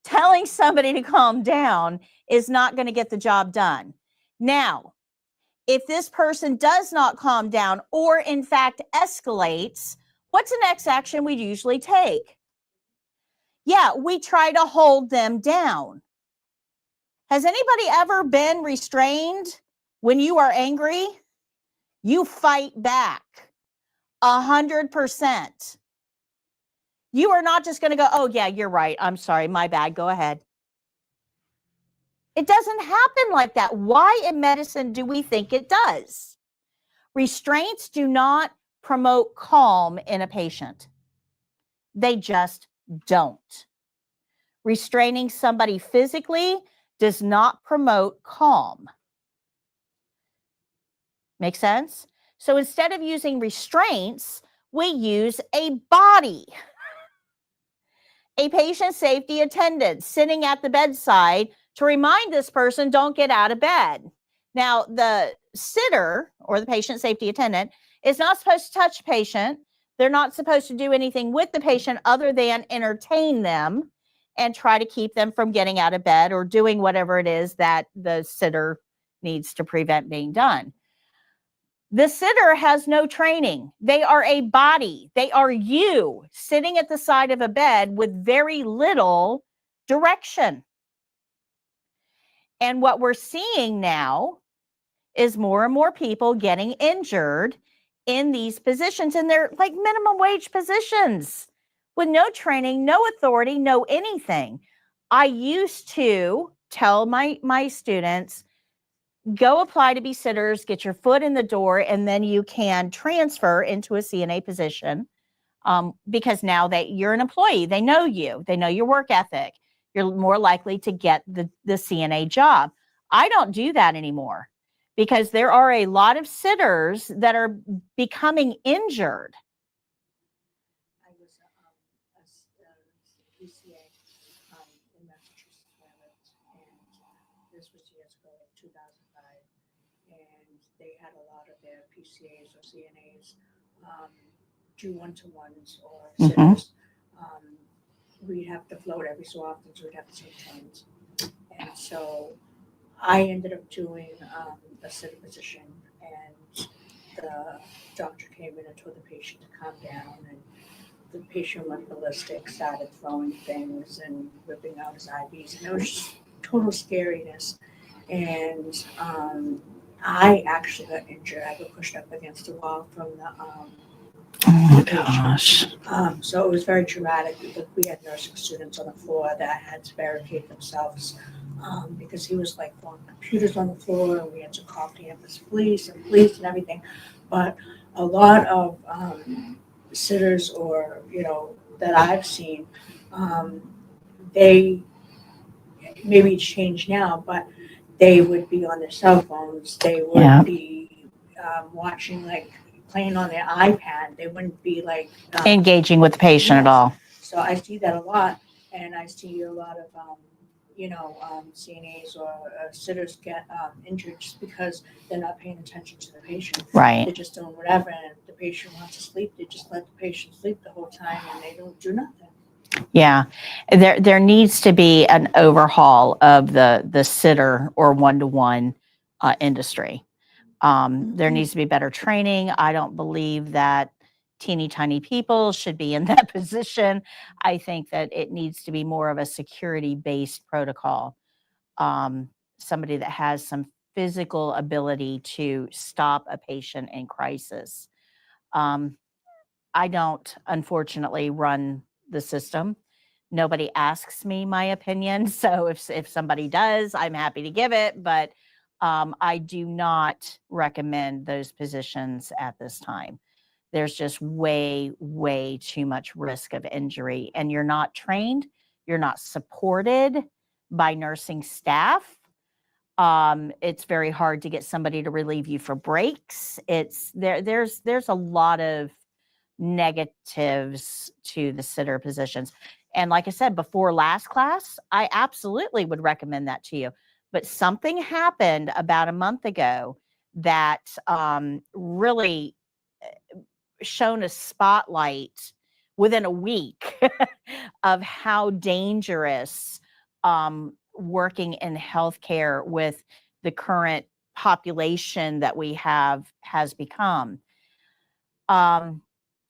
Telling somebody to calm down is not going to get the job done. Now, if this person does not calm down, or in fact escalates, what's the next action we usually take? Yeah, we try to hold them down. Has anybody ever been restrained when you are angry? You fight back 100%. You are not just going to go, oh yeah, you're right, I'm sorry, my bad, go ahead. It doesn't happen like that. Why in medicine do we think it does? Restraints do not promote calm in a patient. They just don't. Restraining somebody physically does not promote calm. Make sense? So instead of using restraints, we use a body. A patient safety attendant sitting at the bedside to remind this person, don't get out of bed. Now, the sitter or the patient safety attendant is not supposed to touch the patient. They're not supposed to do anything with the patient other than entertain them and try to keep them from getting out of bed or doing whatever it is that the sitter needs to prevent being done. The sitter has no training. They are a body. They are you sitting at the side of a bed with very little direction. And what we're seeing now is more and more people getting injured in these positions, and they're like minimum wage positions with no training, no authority, no anything. I used to tell my students, go apply to be sitters, get your foot in the door, and then you can transfer into a CNA position, because now that you're an employee, they know you, they know your work ethic. You're more likely to get the CNA job. I don't do that anymore because there are a lot of sitters that are becoming injured. I was a PCA in Massachusetts where I lived, and this was years ago, like 2005, and they had a lot of their PCAs or CNAs do one-to-ones or sitters. We'd have to float every so often, so we'd have to take turns. And so I ended up doing a sitter position, and the doctor came in and told the patient to calm down, and the patient went ballistic, started throwing things and ripping out his IVs, and it was just total scariness. And I actually got injured. I got pushed up against the wall from the Oh my gosh. so it was very dramatic because we had nursing students on the floor that had to barricade themselves because he was like throwing computers on the floor, and we had to call campus police and everything. But a lot of sitters, or that I've seen, they maybe it's changed now, but they would be on their cell phones. They would be watching, like playing on their iPad. They wouldn't be like Engaging with the patient at all. So I see that a lot, and I see a lot of CNAs or sitters get injured just because they're not paying attention to the patient. Right. They're just doing whatever, and if the patient wants to sleep, they just let the patient sleep the whole time, and they don't do nothing. Yeah, there needs to be an overhaul of the sitter or one-to-one industry. There needs to be better training. I don't believe that teeny tiny people should be in that position. I think that it needs to be more of a security-based protocol. Somebody that has some physical ability to stop a patient in crisis. I don't, unfortunately, run the system. Nobody asks me my opinion. So if somebody does, I'm happy to give it. But I do not recommend those positions at this time. There's just way, way too much risk of injury. And you're not trained. You're not supported by nursing staff. It's very hard to get somebody to relieve you for breaks. There's a lot of negatives to the sitter positions. And like I said, before last class, I absolutely would recommend that to you. But something happened about a month ago that really shone a spotlight within a week of how dangerous working in healthcare with the current population that we have has become.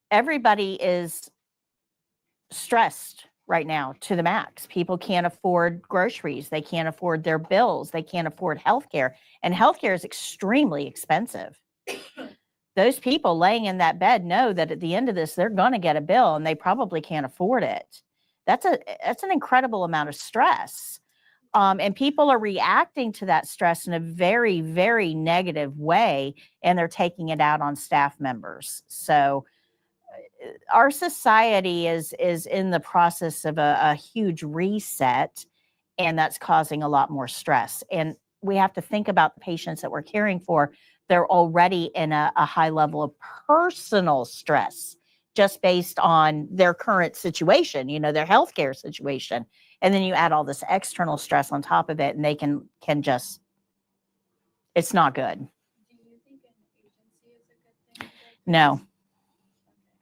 Everybody is stressed right now to the max. People can't afford groceries. They can't afford their bills. They can't afford healthcare. And healthcare is extremely expensive. Those people laying in that bed know that at the end of this, they're going to get a bill and they probably can't afford it. That's an incredible amount of stress. And people are reacting to that stress in a very, very negative way, and they're taking it out on staff members. So our society is in the process of a huge reset, and that's causing a lot more stress. And we have to think about the patients that we're caring for. They're already in a high level of personal stress just based on their current situation, their healthcare situation. And then you add all this external stress on top of it, and they can just, it's not good. Do you think an agency is a good thing? No.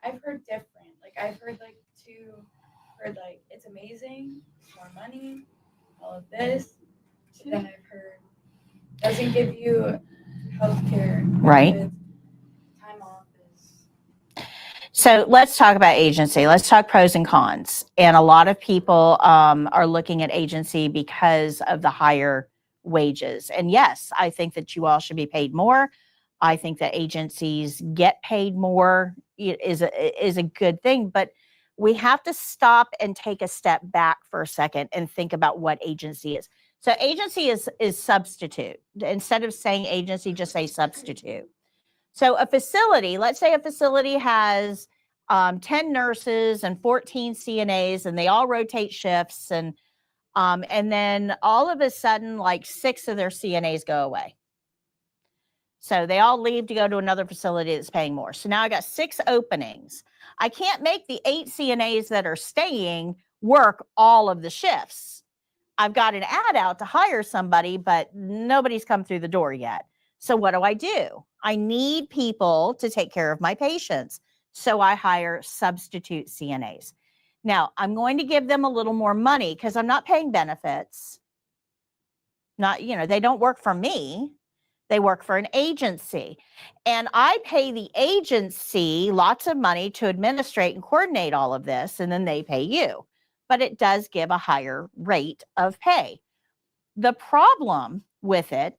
I've heard different. I've heard it's amazing, more money, all of this. But then I've heard doesn't give you healthcare. Right. Time off is. So let's talk about agency. Let's talk pros and cons. And a lot of people are looking at agency because of the higher wages. And yes, I think that you all should be paid more. I think that agencies get paid more is a good thing, but we have to stop and take a step back for a second and think about what agency is. So agency is substitute. Instead of saying agency, just say substitute. So a facility, let's say a facility has 10 nurses and 14 CNAs, and they all rotate shifts, and then all of a sudden, like 6 of their CNAs go away. So they all leave to go to another facility that's paying more. So now I got 6 openings. I can't make the 8 CNAs that are staying work all of the shifts. I've got an ad out to hire somebody, but nobody's come through the door yet. So what do? I need people to take care of my patients. So I hire substitute CNAs. Now, I'm going to give them a little more money because I'm not paying benefits. Not, they don't work for me. They work for an agency. And I pay the agency lots of money to administrate and coordinate all of this, and then they pay you. But it does give a higher rate of pay. The problem with it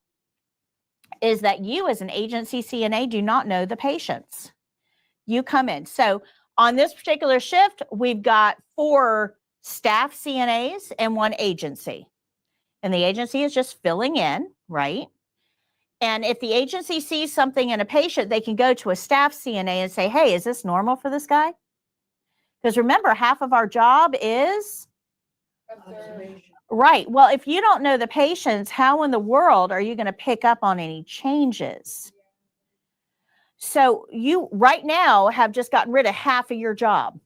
is that you as an agency CNA do not know the patients. You come in. So on this particular shift, we've got 4 staff CNAs and 1 agency. And the agency is just filling in, right? And if the agency sees something in a patient, they can go to a staff CNA and say, hey, is this normal for this guy? Because remember, half of our job is Observation. right. Well, if you don't know the patients, how in the world are you going to pick up on any changes? So you right now have just gotten rid of half of your job.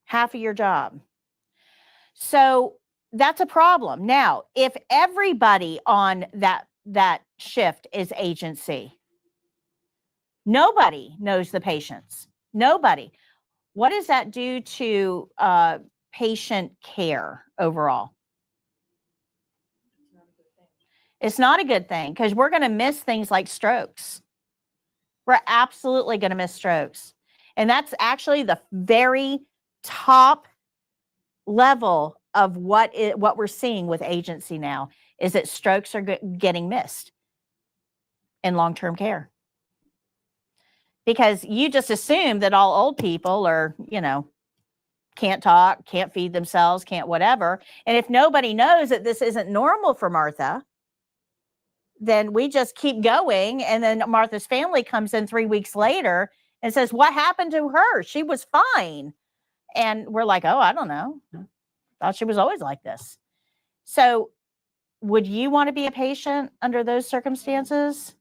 Half of your job. So that's a problem. Now, if everybody on that shift is agency, nobody knows the patients. Nobody. What does that do to patient care overall? It's not a good thing because we're going to miss things like strokes. We're absolutely going to miss strokes. And that's actually the very top level of what we're seeing with agency now is that strokes are getting missed in long-term care. Because you just assume that all old people are, can't talk, can't feed themselves, can't whatever. And if nobody knows that this isn't normal for Martha, then we just keep going. And then Martha's family comes in 3 weeks later and says, what happened to her? She was fine. And we're like, oh, I don't know. Thought she was always like this. So would you want to be a patient under those circumstances?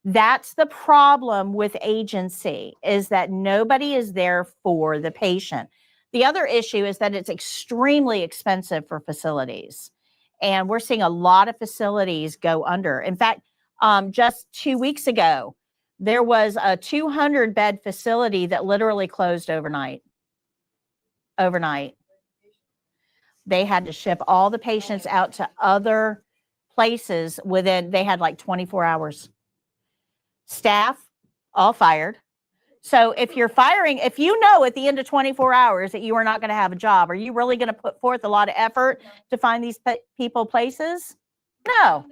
That's the problem with agency, is that nobody is there for the patient. The other issue is that it's extremely expensive for facilities. And we're seeing a lot of facilities go under. In fact, just 2 weeks ago, there was a 200-bed facility that literally closed overnight. They had to ship all the patients out to other places they had like 24 hours. Staff, all fired. So if you know at the end of 24 hours that you are not going to have a job, are you really going to put forth a lot of effort to find these people places? No.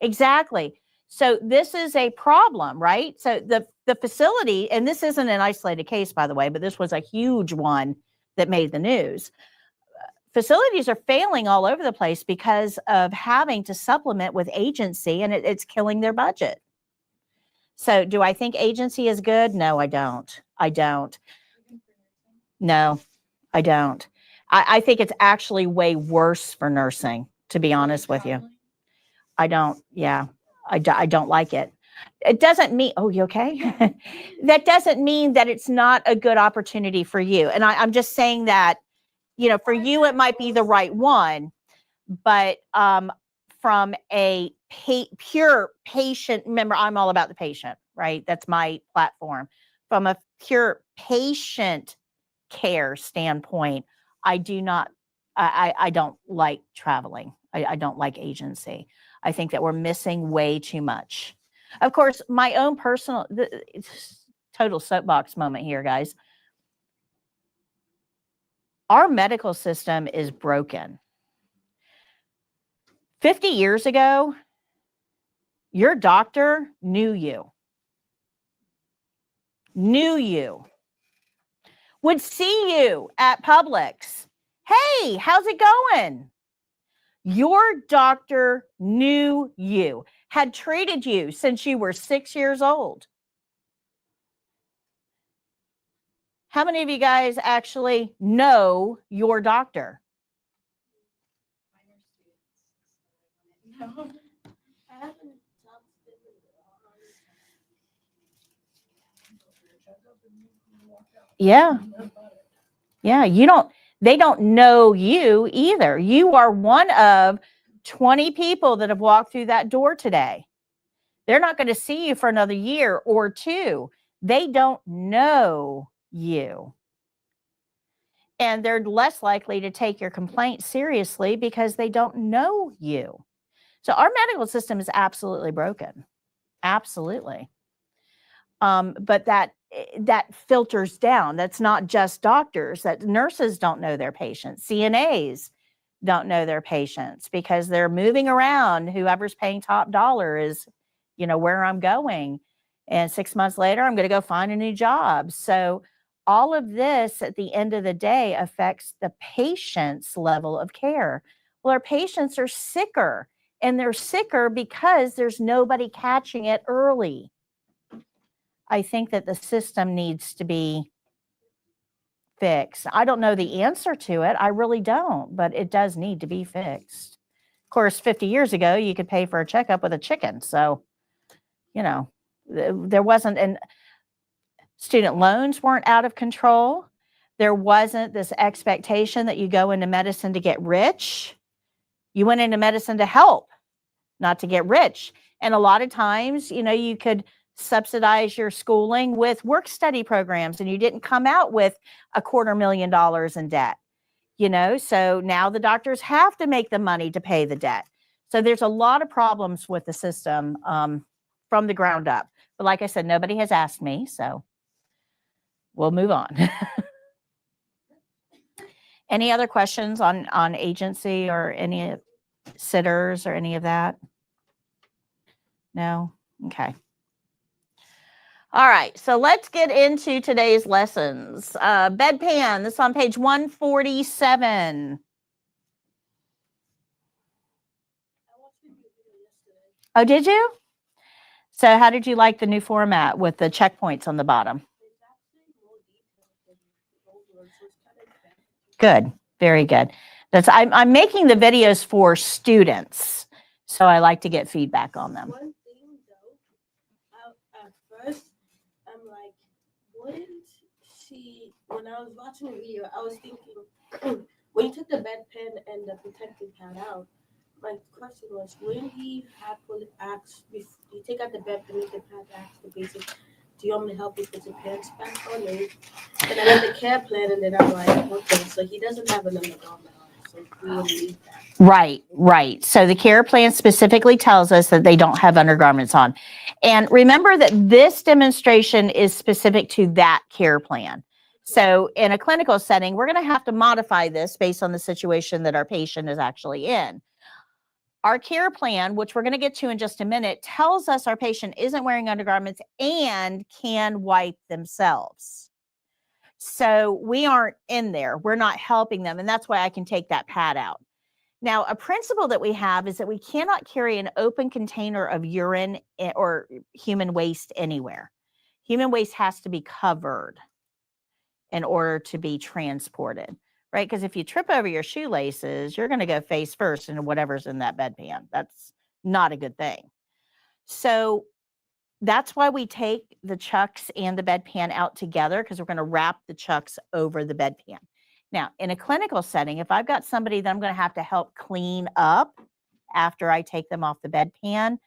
Exactly. So this is a problem, right? So the facility, and this isn't an isolated case, by the way, but this was a huge one that made the news. Facilities are failing all over the place because of having to supplement with agency, and it's killing their budget. So do I think agency is good? No, I don't. No, I don't. I think it's actually way worse for nursing, to be honest with you. I don't. Yeah, I don't like it. It doesn't mean, oh, you okay? That doesn't mean that it's not a good opportunity for you. And I'm just saying that, for you, it might be the right one, but from a pure patient, remember, I'm all about the patient, right? That's my platform. From a pure patient care standpoint, I don't like traveling. I don't like agency. I think that we're missing way too much. Of course, my own personal, total soapbox moment here, guys. Our medical system is broken. 50 years ago, your doctor knew you, would see you at Publix. Hey, how's it going? Your doctor knew you, had treated you since you were 6 years old. How many of you guys actually know your doctor? No. I haven't talked to them in a long time. Yeah. Yeah, they don't know you either. You are one of 20 people that have walked through that door today. They're not going to see you for another year or two. They don't know you. And they're less likely to take your complaint seriously because they don't know you. So our medical system is absolutely broken. Absolutely. But that filters down. That's not just doctors. That nurses don't know their patients. CNAs don't know their patients because they're moving around. Whoever's paying top dollar is, where I'm going. And 6 months later, I'm going to go find a new job. So all of this at the end of the day affects the patient's level of care. Well, our patients are sicker, and they're sicker because there's nobody catching it early. I think that the system needs to be fixed. I don't know the answer to it. I really don't, but it does need to be fixed. Of course, 50 years ago, you could pay for a checkup with a chicken. So, there wasn't, and student loans weren't out of control. There wasn't this expectation that you go into medicine to get rich. You went into medicine to help, not to get rich. And a lot of times, you could subsidize your schooling with work study programs, and you didn't come out with $250,000 in debt. So now the doctors have to make the money to pay the debt. So there's a lot of problems with the system from the ground up. But like I said, nobody has asked me, so we'll move on. Any other questions on agency or any sitters or any of that? No? Okay. All right, so let's get into today's lessons. Bedpan, this is on page 147. I watched your video yesterday. Oh, did you? So how did you like the new format with the checkpoints on the bottom? It's actually more detailed than the old one, so it's kind of Good, very good. I'm making the videos for students, so I like to get feedback on them. One thing though, at first, I'm like, wouldn't she, when I was watching the video, I was thinking, when you took the bedpan and the protective pad out, my question was, wouldn't he have to ask, you take out the bedpan, make the pad ask the basic, do you want me to help you put your pants back on? And I read the care plan, and then I'm like, okay, so he doesn't have an undergarment on, so we will leave that. Right. So the care plan specifically tells us that they don't have undergarments on. And remember that this demonstration is specific to that care plan. So in a clinical setting, we're going to have to modify this based on the situation that our patient is actually in. Our care plan, which we're going to get to in just a minute, tells us our patient isn't wearing undergarments and can wipe themselves. So we aren't in there. We're not helping them. And that's why I can take that pad out. Now, a principle that we have is that we cannot carry an open container of urine or human waste anywhere. Human waste has to be covered in order to be transported, right? Because if you trip over your shoelaces, you're going to go face first into whatever's in that bedpan. That's not a good thing. So that's why we take the chucks and the bedpan out together, because we're going to wrap the chucks over the bedpan. Now, in a clinical setting, if I've got somebody that I'm going to have to help clean up after I take them off the bedpan,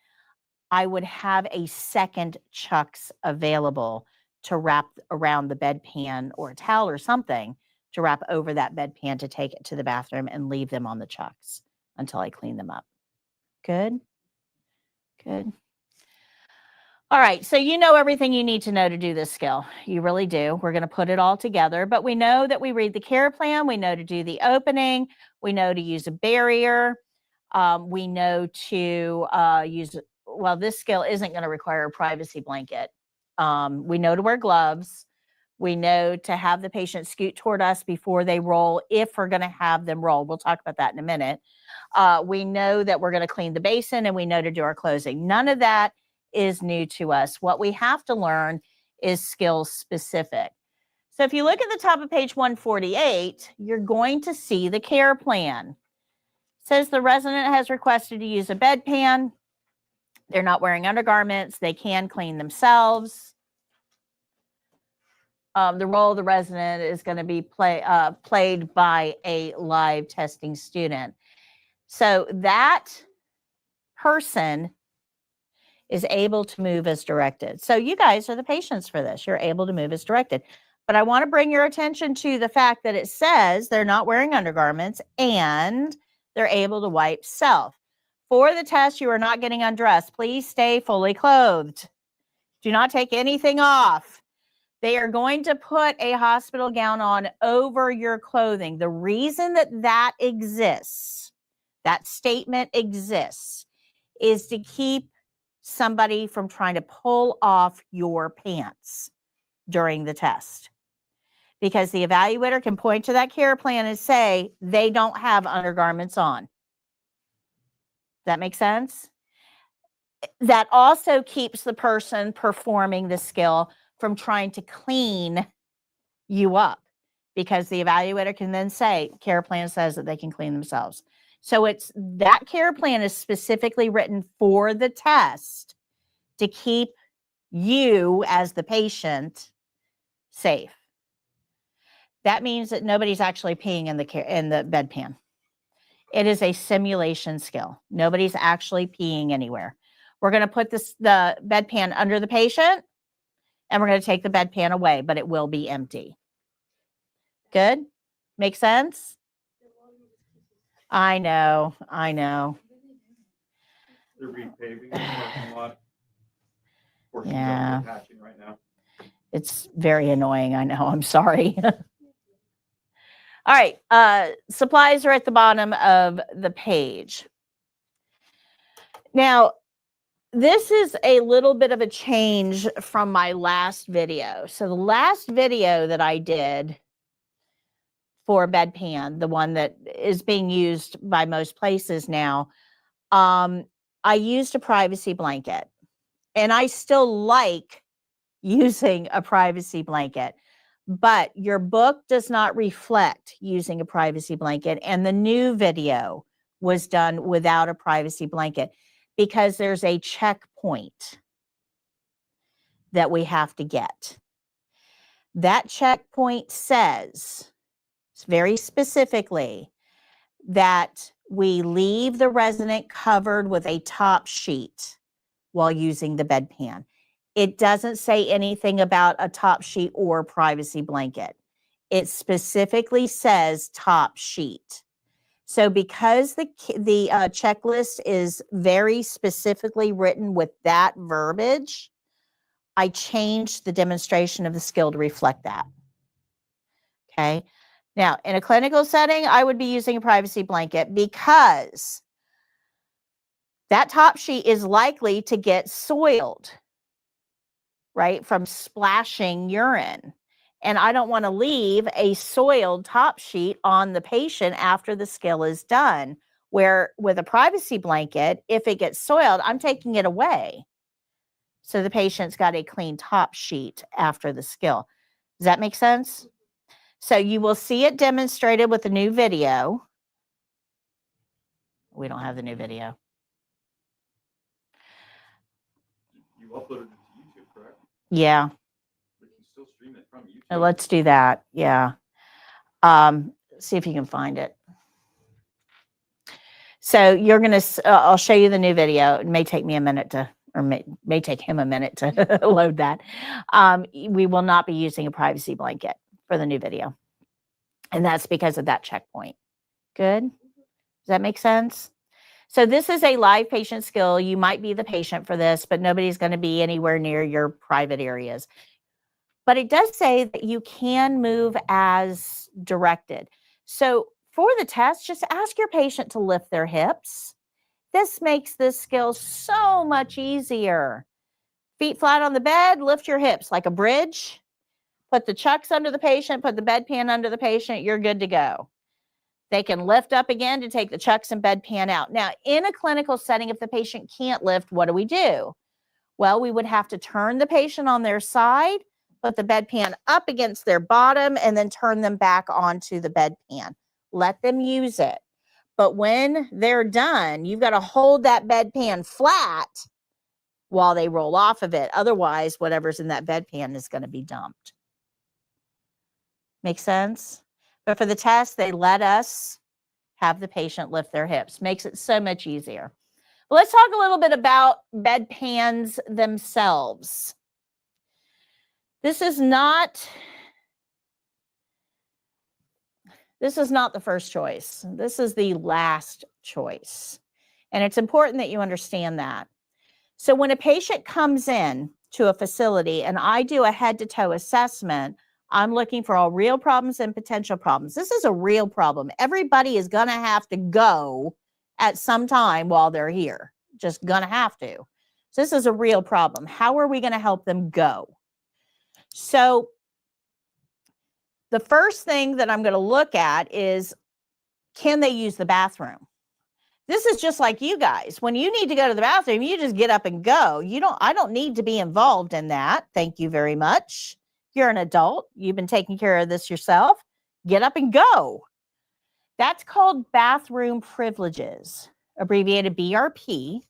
I would have a second chucks available to wrap around the bedpan, or a towel or something to wrap over that bedpan to take it to the bathroom and leave them on the chucks until I clean them up. Good? Good. All right, so you know everything you need to know to do this skill. You really do. We're going to put it all together, but we know that we read the care plan. We know to do the opening. We know to use a barrier. We know to use, well, this skill isn't going to require a privacy blanket. We know to wear gloves. We know to have the patient scoot toward us before they roll, if we're going to have them roll. We'll talk about that in a minute. We know that we're going to clean the basin, and we know to do our closing. None of that is new to us. What we have to learn is skill specific. So if you look at the top of page 148, you're going to see the care plan. It says the resident has requested to use a bedpan. They're not wearing undergarments. They can clean themselves. The role of the resident is going to be played by a live testing student. So that person is able to move as directed. So you guys are the patients for this. You're able to move as directed. But I want to bring your attention to the fact that it says they're not wearing undergarments and they're able to wipe self. For the test, you are not getting undressed. Please stay fully clothed. Do not take anything off. They are going to put a hospital gown on over your clothing. The reason that that exists, that statement exists, is to keep somebody from trying to pull off your pants during the test. Because the evaluator can point to that care plan and say they don't have undergarments on. That makes sense? That also keeps the person performing the skill from trying to clean you up, because the evaluator can then say, care plan says that they can clean themselves. So it's that care plan is specifically written for the test to keep you as the patient safe. That means that nobody's actually peeing in the bedpan. It is a simulation skill. Nobody's actually peeing anywhere. We're going to put the bedpan under the patient, and we're going to take the bedpan away, but it will be empty. Good? Make sense? I know. They're repaving the parking lot. Portions Yeah. of it are patching right now. It's very annoying. I know. I'm sorry. All right. Supplies are at the bottom of the page. Now, this is a little bit of a change from my last video. So the last video that I did for bedpan, the one that is being used by most places now, I used a privacy blanket, and I still like using a privacy blanket, but your book does not reflect using a privacy blanket. And the new video was done without a privacy blanket because there's a checkpoint that we have to get. That checkpoint says very specifically that we leave the resident covered with a top sheet while using the bedpan. It doesn't say anything about a top sheet or privacy blanket. It specifically says top sheet. So because the checklist is very specifically written with that verbiage, I changed the demonstration of the skill to reflect that. Okay. Now, in a clinical setting, I would be using a privacy blanket because that top sheet is likely to get soiled, right, from splashing urine. And I don't want to leave a soiled top sheet on the patient after the skill is done, where with a privacy blanket, if it gets soiled, I'm taking it away. So the patient's got a clean top sheet after the skill. Does that make sense? So you will see it demonstrated with the new video. We don't have the new video. You uploaded it to YouTube, correct? Yeah. We can still stream it from YouTube. Let's do that. Yeah. See if you can find it. So you're going to, I'll show you the new video. It may take me a minute to, or may take him a minute to load that. We will not be using a privacy blanket for the new video. And that's because of that checkpoint. Good. Does that make sense? So this is a live patient skill. You might be the patient for this, but nobody's going to be anywhere near your private areas. But it does say that you can move as directed. So for the test, just ask your patient to lift their hips This makes this skill so much easier. Feet flat on the bed, lift your hips like a bridge. Put the chucks under the patient, put the bedpan under the patient, you're good to go. They can lift up again to take the chucks and bedpan out. Now, in a clinical setting, if the patient can't lift, what do? Well, we would have to turn the patient on their side, put the bedpan up against their bottom, and then turn them back onto the bedpan. Let them use it. But when they're done, you've got to hold that bedpan flat while they roll off of it. Otherwise, whatever's in that bedpan is going to be dumped. Make sense? But for the test, they let us have the patient lift their hips. Makes it so much easier. But let's talk a little bit about bedpans themselves. This is not the first choice. This is the last choice. And it's important that you understand that. So when a patient comes in to a facility and I do a head-to-toe assessment, I'm looking for all real problems and potential problems. This is a real problem. Everybody is going to have to go at some time while they're here. Just going to have to. So this is a real problem. How are we going to help them go? So the first thing that I'm going to look at is, can they use the bathroom? This is just like you guys. When you need to go to the bathroom, you just get up and go. I don't need to be involved in that. Thank you very much. You're an adult. You've been taking care of this yourself. Get up and go. That's called bathroom privileges, abbreviated BRP.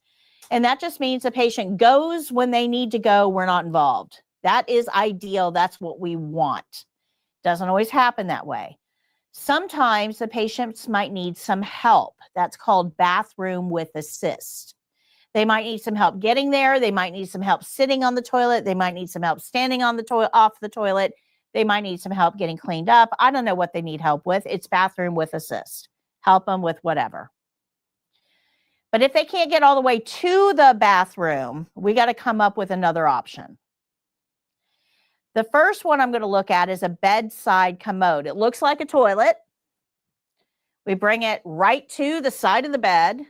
And that just means the patient goes when they need to go. We're not involved. That is ideal. That's what we want. Doesn't always happen that way. Sometimes the patients might need some help. That's called bathroom with assist. They might need some help getting there. They might need some help sitting on the toilet. They might need some help standing on the toilet, off the toilet. They might need some help getting cleaned up. I don't know what they need help with. It's bathroom with assist. Help them with whatever. But if they can't get all the way to the bathroom, we got to come up with another option. The first one I'm going to look at is a bedside commode. It looks like a toilet. We bring it right to the side of the bed,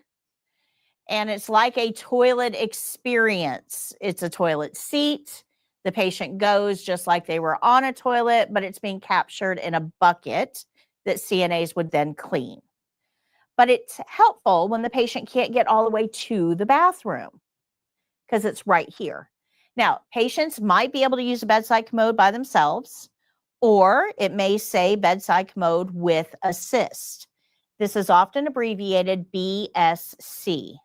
and it's like a toilet experience. It's a toilet seat. The patient goes just like they were on a toilet, but it's being captured in a bucket that CNAs would then clean. But it's helpful when the patient can't get all the way to the bathroom because it's right here. Now, patients might be able to use a bedside commode by themselves, or it may say bedside commode with assist. This is often abbreviated BSC.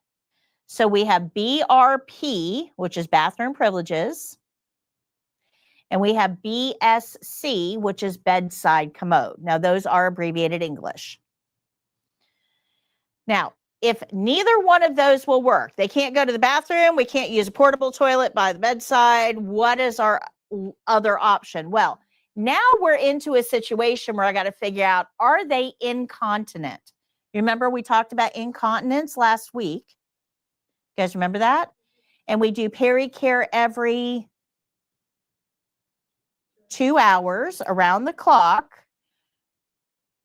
So we have BRP, which is bathroom privileges, and we have BSC, which is bedside commode. Now, those are abbreviated English. Now, if neither one of those will work, they can't go to the bathroom, we can't use a portable toilet by the bedside, what is our other option? Well, now we're into a situation where I got to figure out, are they incontinent? Remember we talked about incontinence last week? You guys remember that? And we do peri-care every 2 hours around the clock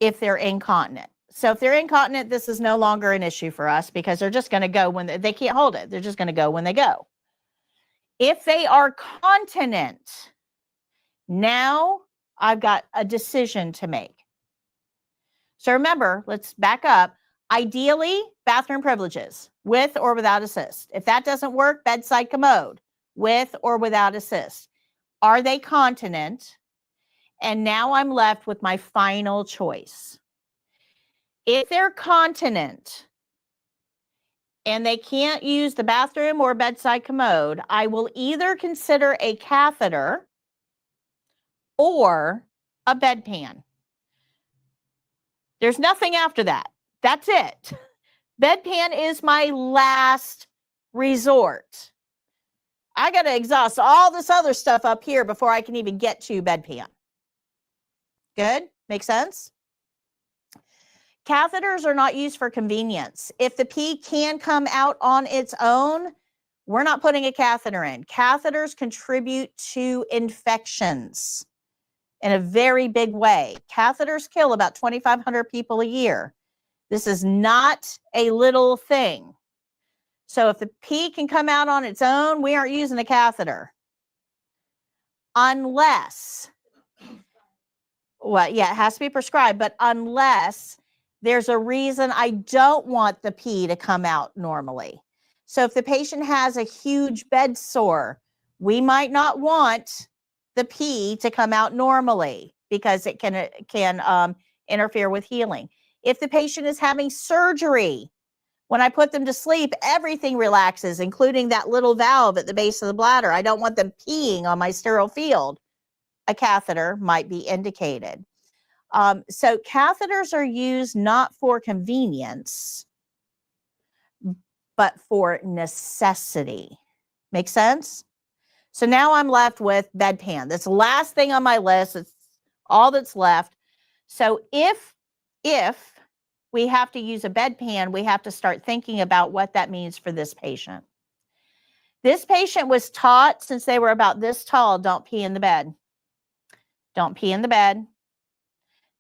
if they're incontinent. So if they're incontinent, this is no longer an issue for us because they're just going to go when they can't hold it. They're just going to go when they go. If they are continent, now I've got a decision to make. So remember, let's back up. Ideally, bathroom privileges with or without assist. If that doesn't work, bedside commode with or without assist. Are they continent? And now I'm left with my final choice. If they're continent and they can't use the bathroom or bedside commode, I will either consider a catheter or a bedpan. There's nothing after that. That's it. Bedpan is my last resort. I got to exhaust all this other stuff up here before I can even get to bedpan. Good? Make sense? Catheters are not used for convenience. If the pee can come out on its own, we're not putting a catheter in. Catheters contribute to infections in a very big way. Catheters kill about 2,500 people a year. This is not a little thing. So if the pee can come out on its own, we aren't using a catheter. Unless, well, yeah, it has to be prescribed, but unless there's a reason I don't want the pee to come out normally. So if the patient has a huge bed sore, we might not want the pee to come out normally because it can interfere with healing. If the patient is having surgery, when I put them to sleep, everything relaxes, including that little valve at the base of the bladder. I don't want them peeing on my sterile field. A catheter might be indicated. So catheters are used not for convenience, but for necessity. Make sense? So now I'm left with bedpan. That's the last thing on my list. It's all that's left. So if we have to use a bedpan, we have to start thinking about what that means for this patient. This patient was taught since they were about this tall, don't pee in the bed. Don't pee in the bed.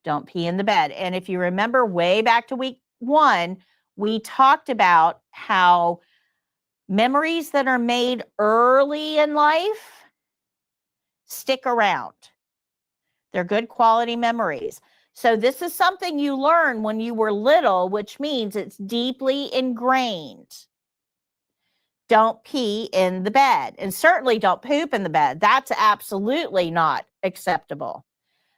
Don't pee in the bed. And if you remember way back to week 1, we talked about how memories that are made early in life stick around. They're good quality memories. So this is something you learned when you were little, which means it's deeply ingrained. Don't pee in the bed, and certainly don't poop in the bed. That's absolutely not acceptable.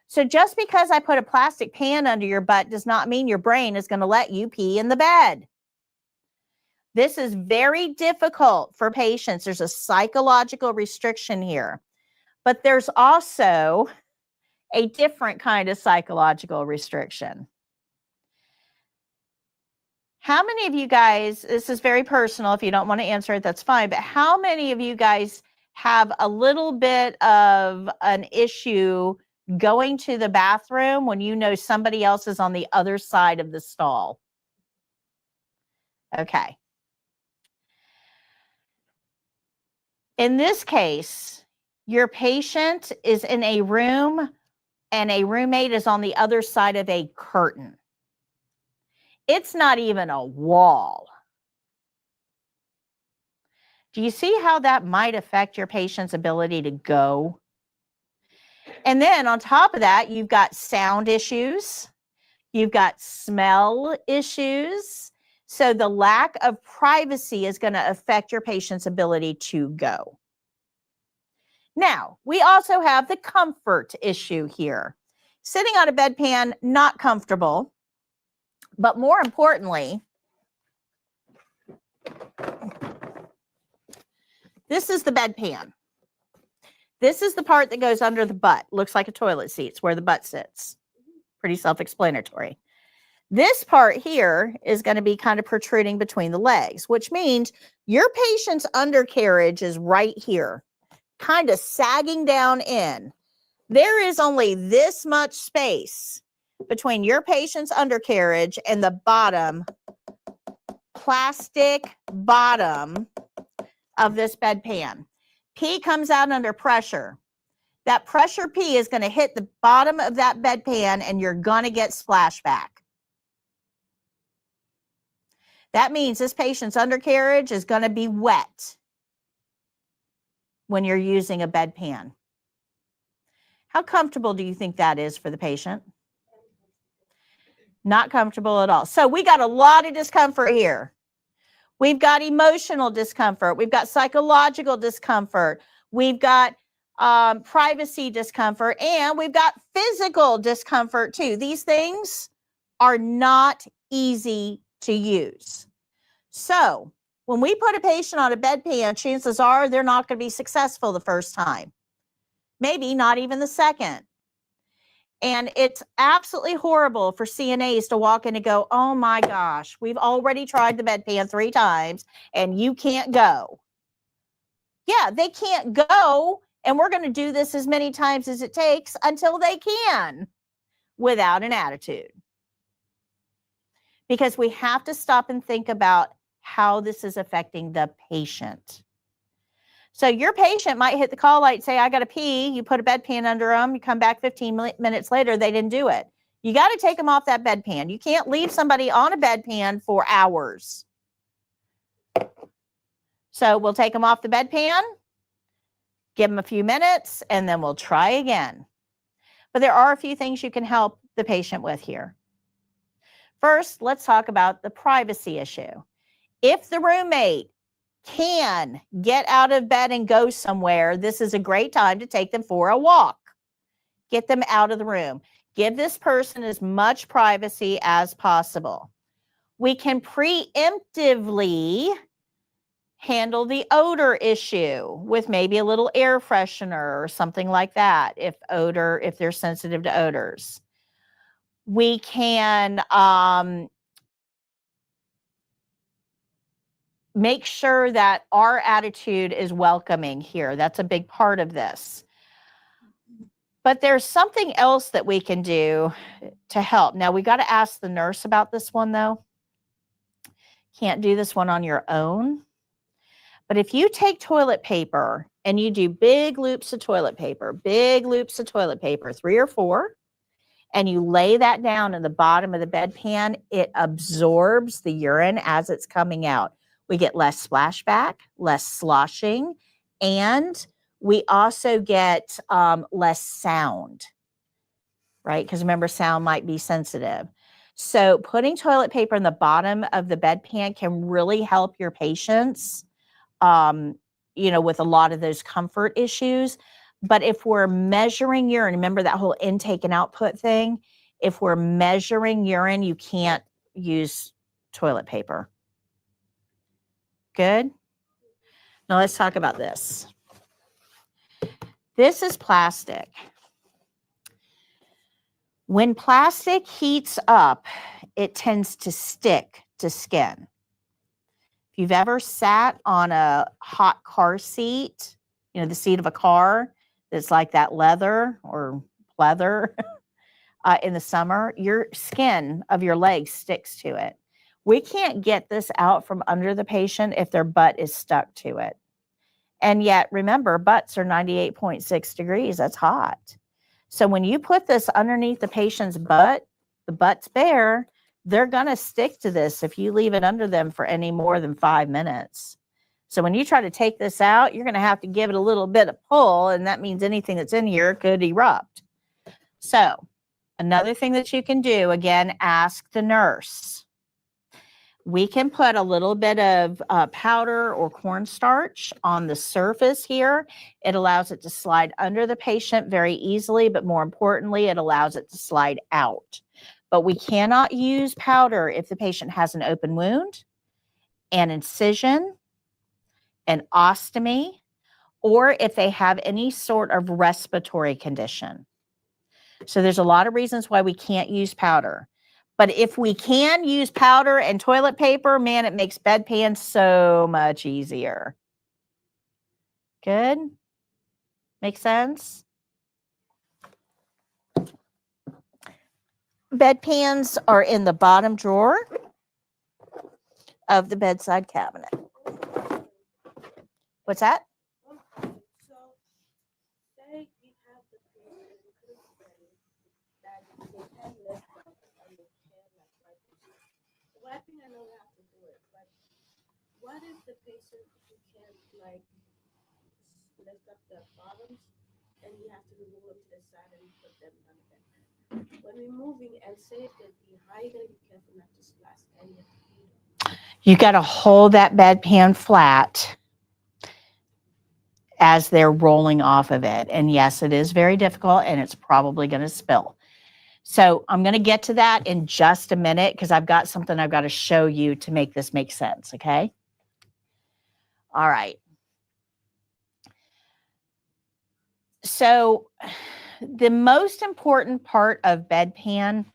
So just because I put a plastic pan under your butt does not mean your brain is going to let you pee in the bed. This is very difficult for patients. There's a psychological restriction here, but there's also a different kind of psychological restriction. How many of you guys, this is very personal, if you don't want to answer it, that's fine, but how many of you guys have a little bit of an issue going to the bathroom when you know somebody else is on the other side of the stall? Okay. In this case, your patient is in a room and a roommate is on the other side of a curtain. It's not even a wall. Do you see how that might affect your patient's ability to go? And then on top of that, you've got sound issues. You've got smell issues. So the lack of privacy is going to affect your patient's ability to go. Now, we also have the comfort issue here. Sitting on a bedpan, not comfortable, but more importantly, this is the bedpan. This is the part that goes under the butt. Looks like a toilet seat. It's where the butt sits. Pretty self-explanatory. This part here is going to be kind of protruding between the legs, which means your patient's undercarriage is right here, kind of sagging down in. There is only this much space between your patient's undercarriage and the bottom, plastic bottom of this bedpan. Pee comes out under pressure. That pressure pee is going to hit the bottom of that bedpan and you're going to get splashback. That means this patient's undercarriage is going to be wet when you're using a bedpan. How comfortable do you think that is for the patient? Not comfortable at all. So we got a lot of discomfort here. We've got emotional discomfort. We've got psychological discomfort. We've got privacy discomfort, and we've got physical discomfort too. These things are not easy to use. So when we put a patient on a bedpan, chances are they're not going to be successful the first time. Maybe not even the second. And it's absolutely horrible for CNAs to walk in and go, oh my gosh, we've already tried the bedpan 3 times and you can't go. Yeah, they can't go, and we're going to do this as many times as it takes until they can without an attitude. Because we have to stop and think about how this is affecting the patient. So your patient might hit the call light, say, I got to pee. You put a bedpan under them. You come back 15 minutes later, they didn't do it. You got to take them off that bedpan. You can't leave somebody on a bedpan for hours. So we'll take them off the bedpan, give them a few minutes, and then we'll try again. But there are a few things you can help the patient with here. First, let's talk about the privacy issue. If the roommate can get out of bed and go somewhere, this is a great time to take them for a walk. Get them out of the room. Give this person as much privacy as possible. We can preemptively handle the odor issue with maybe a little air freshener or something like that if they're sensitive to odors. We can make sure that our attitude is welcoming here. That's a big part of this. But there's something else that we can do to help. Now, we got to ask the nurse about this one, though. Can't do this one on your own. But if you take toilet paper and you do big loops of toilet paper, 3 or 4, and you lay that down in the bottom of the bedpan, it absorbs the urine as it's coming out. We get less splashback, less sloshing, and we also get less sound, right? Because remember, sound might be sensitive. So putting toilet paper in the bottom of the bedpan can really help your patients, with a lot of those comfort issues. But if we're measuring urine, remember that whole intake and output thing? If we're measuring urine, you can't use toilet paper. Good? Now let's talk about this. This is plastic. When plastic heats up, it tends to stick to skin. If you've ever sat on a hot car seat, the seat of a car that's like that leather or pleather in the summer, your skin of your leg sticks to it. We can't get this out from under the patient if their butt is stuck to it. And yet, remember, butts are 98.6 degrees. That's hot. So when you put this underneath the patient's butt, the butt's bare, they're going to stick to this if you leave it under them for any more than 5 minutes. So when you try to take this out, you're going to have to give it a little bit of pull, and that means anything that's in here could erupt. So another thing that you can do, again, ask the nurse. We can put a little bit of powder or cornstarch on the surface here. It allows it to slide under the patient very easily, but more importantly, it allows it to slide out. But we cannot use powder if the patient has an open wound, an incision, an ostomy, or if they have any sort of respiratory condition. So there's a lot of reasons why we can't use powder. But if we can use powder and toilet paper, man, it makes bedpans so much easier. Good? Make sense? Bedpans are in the bottom drawer of the bedside cabinet. What's that? So, say you have the patient that they can lift up and they can wipe it. Wiping, I know we have to do it, but what if the patient who can't lift up the bottoms and you have to remove them to the side and put them on the bed? When removing and say if they're deep, how are you going to be careful not to splash any of the food? You got to hold that bedpan flat as they're rolling off of it. And yes, it is very difficult and it's probably going to spill. So I'm going to get to that in just a minute because I've got something I've got to show you to make this make sense, okay? All right. So the most important part of bedpan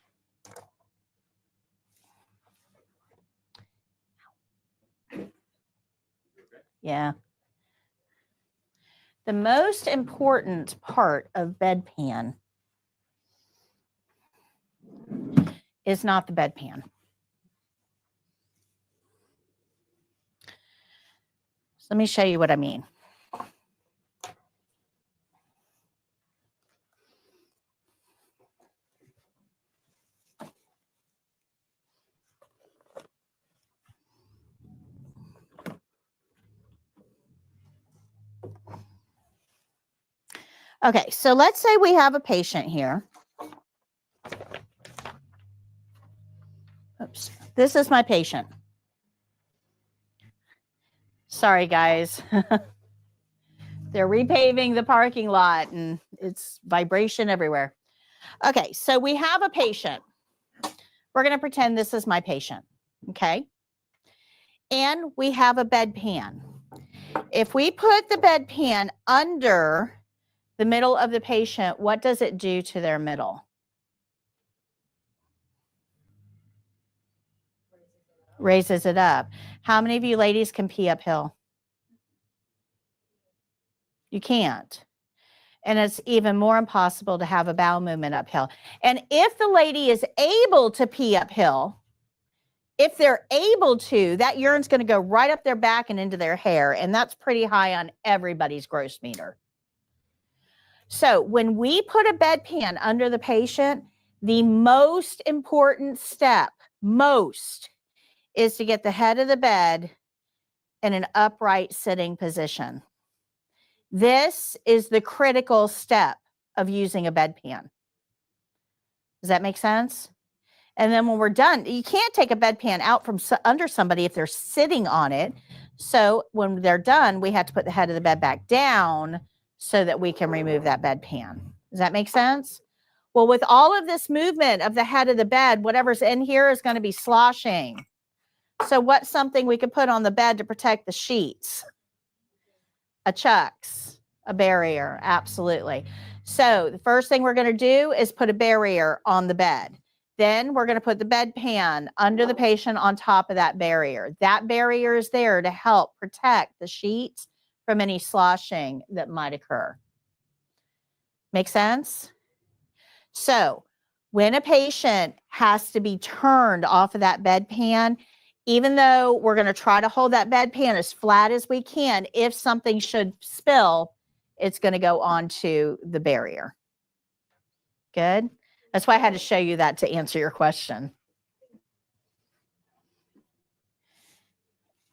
the most important part of bedpan is not the bedpan. So let me show you what I mean. Okay, so let's say we have a patient here. Oops, this is my patient. Sorry, guys. They're repaving the parking lot and it's vibration everywhere. Okay, so we have a patient. We're going to pretend this is my patient, okay? And we have a bedpan. If we put the bedpan under the middle of the patient, what does it do to their middle? Raises it up. How many of you ladies can pee uphill? You can't. And it's even more impossible to have a bowel movement uphill. And if the lady is able to pee uphill, if they're able to, that urine's going to go right up their back and into their hair. And that's pretty high on everybody's gross meter. So when we put a bedpan under the patient, the most important step, is to get the head of the bed in an upright sitting position. This is the critical step of using a bedpan. Does that make sense? And then when we're done, you can't take a bedpan out from under somebody if they're sitting on it. So when they're done, we have to put the head of the bed back down so that we can remove that bedpan. Does that make sense? Well, with all of this movement of the head of the bed, whatever's in here is going to be sloshing. So what's something we could put on the bed to protect the sheets? A chucks, a barrier, absolutely. So the first thing we're going to do is put a barrier on the bed. Then we're going to put the bedpan under the patient on top of that barrier. That barrier is there to help protect the sheets from any sloshing that might occur. Make sense? So when a patient has to be turned off of that bedpan, even though we're going to try to hold that bedpan as flat as we can, if something should spill, it's going to go onto the barrier. Good? That's why I had to show you that to answer your question.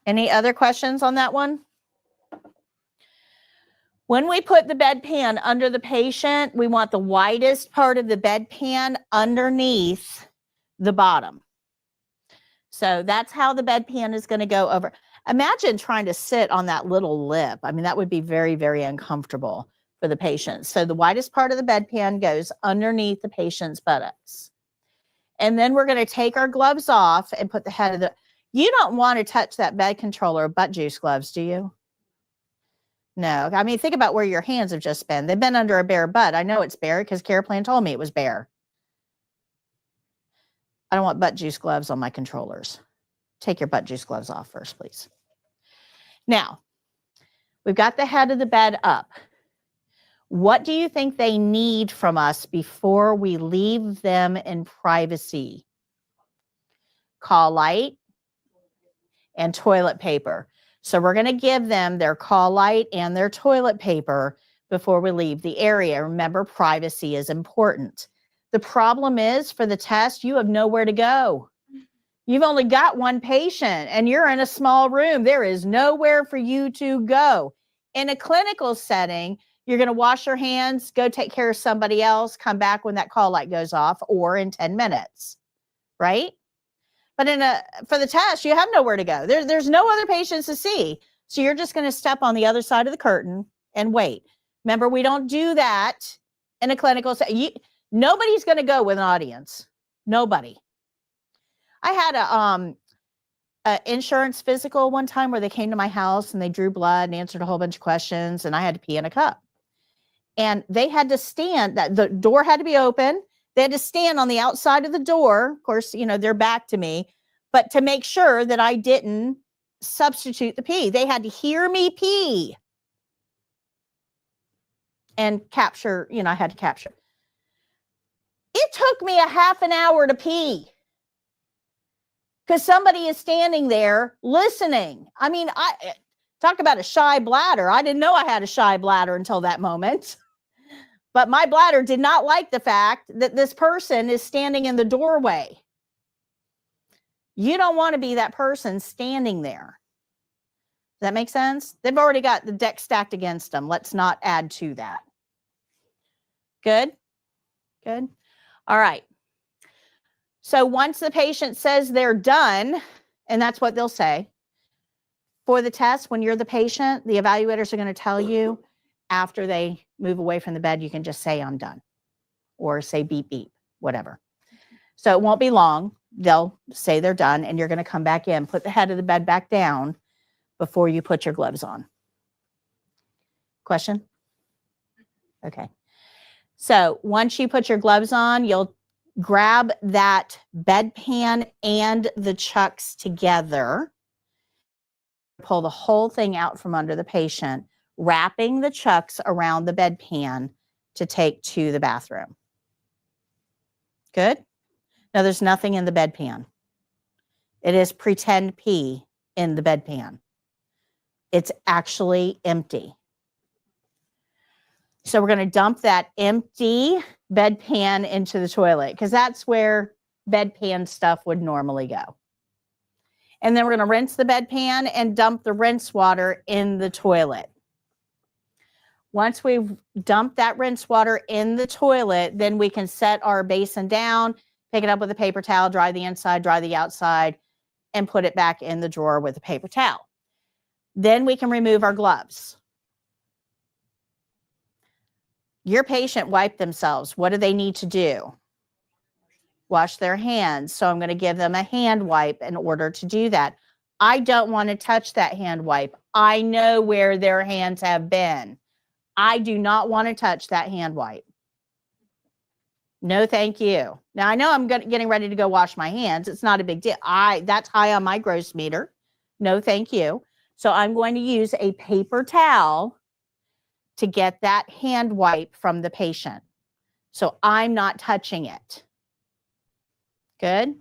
Any other questions on that one? When we put the bedpan under the patient, we want the widest part of the bedpan underneath the bottom. So that's how the bedpan is going to go over. Imagine trying to sit on that little lip. I mean, that would be very, very uncomfortable for the patient. So the widest part of the bedpan goes underneath the patient's buttocks. And then we're going to take our gloves off and put the head of the, you don't want to touch that bed controller with butt juice gloves, do you? No. I mean, think about where your hands have just been. They've been under a bare butt. I know it's bare because care plan told me it was bare. I don't want butt juice gloves on my controllers. Take your butt juice gloves off first, please. Now, we've got the head of the bed up. What do you think they need from us before we leave them in privacy? Call light and toilet paper. So we're going to give them their call light and their toilet paper before we leave the area. Remember, privacy is important. The problem is for the test, you have nowhere to go. You've only got one patient and you're in a small room. There is nowhere for you to go. In a clinical setting, you're going to wash your hands, go take care of somebody else, come back when that call light goes off or in 10 minutes, right? But for the test, you have nowhere to go. There's no other patients to see. So you're just going to step on the other side of the curtain and wait. Remember, we don't do that in a clinical setting. Nobody's going to go with an audience. Nobody. I had a insurance physical one time where they came to my house and they drew blood and answered a whole bunch of questions and I had to pee in a cup. And they had to stand, that the door had to be open. They had to stand on the outside of the door. Of course, you know, they're back to me, but to make sure that I didn't substitute the pee. They had to hear me pee and capture, you know, I had to capture. It took me a half an hour to pee because somebody is standing there listening. I mean, talk about a shy bladder. I didn't know I had a shy bladder until that moment. But my bladder did not like the fact that this person is standing in the doorway. You don't want to be that person standing there. Does that make sense? They've already got the deck stacked against them. Let's not add to that. Good? Good. All right. So once the patient says they're done, and that's what they'll say, for the test, when you're the patient, the evaluators are going to tell you after they move away from the bed, you can just say, I'm done, or say beep, beep, whatever. So it won't be long. They'll say they're done, and you're going to come back in, put the head of the bed back down before you put your gloves on. Question? Okay. So once you put your gloves on, you'll grab that bedpan and the chucks together, pull the whole thing out from under the patient, wrapping the chucks around the bedpan to take to the bathroom. Good? Now there's nothing in the bedpan. It is pretend pee in the bedpan. It's actually empty. So we're going to dump that empty bedpan into the toilet because that's where bedpan stuff would normally go. And then we're going to rinse the bedpan and dump the rinse water in the toilet. Once we've dumped that rinse water in the toilet, then we can set our basin down, pick it up with a paper towel, dry the inside, dry the outside, and put it back in the drawer with a paper towel. Then we can remove our gloves. Your patient wiped themselves. What do they need to do? Wash their hands. So I'm going to give them a hand wipe in order to do that. I don't want to touch that hand wipe. I know where their hands have been. I do not want to touch that hand wipe. No, thank you. Now I know I'm getting ready to go wash my hands. It's not a big deal. That's high on my gross meter. No, thank you. So I'm going to use a paper towel to get that hand wipe from the patient. So I'm not touching it. Good.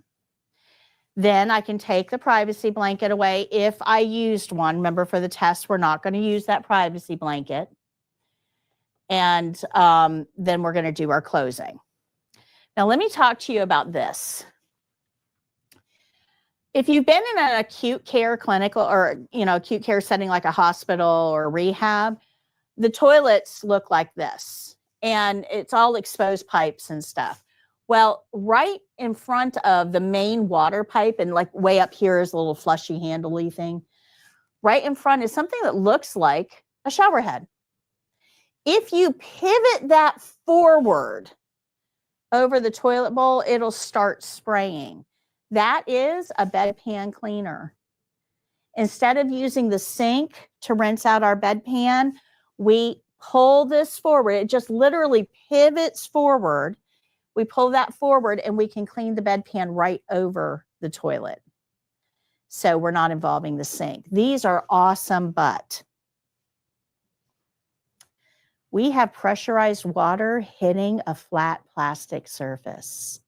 Then I can take the privacy blanket away if I used one. Remember, for the test, we're not going to use that privacy blanket. And then we're going to do our closing. Now, let me talk to you about this. If you've been in an acute care clinical or, acute care setting like a hospital or rehab, the toilets look like this, and it's all exposed pipes and stuff. Well, right in front of the main water pipe, and like way up here is a little flushy handly thing. Right in front is something that looks like a shower head. If you pivot that forward over the toilet bowl, it'll start spraying. That is a bedpan cleaner. Instead of using the sink to rinse out our bedpan, we pull this forward. It just literally pivots forward. We pull that forward and we can clean the bedpan right over the toilet. So we're not involving the sink. These are awesome, but we have pressurized water hitting a flat plastic surface.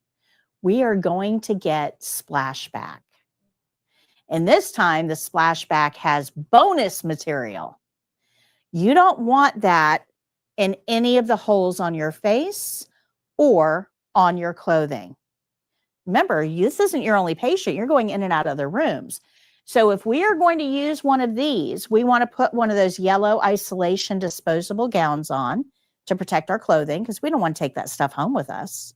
We are going to get splashback. And this time the splashback has bonus material. You don't want that in any of the holes on your face or on your clothing. Remember, this isn't your only patient. You're going in and out of their rooms. So if we are going to use one of these, we want to put one of those yellow isolation disposable gowns on to protect our clothing because we don't want to take that stuff home with us.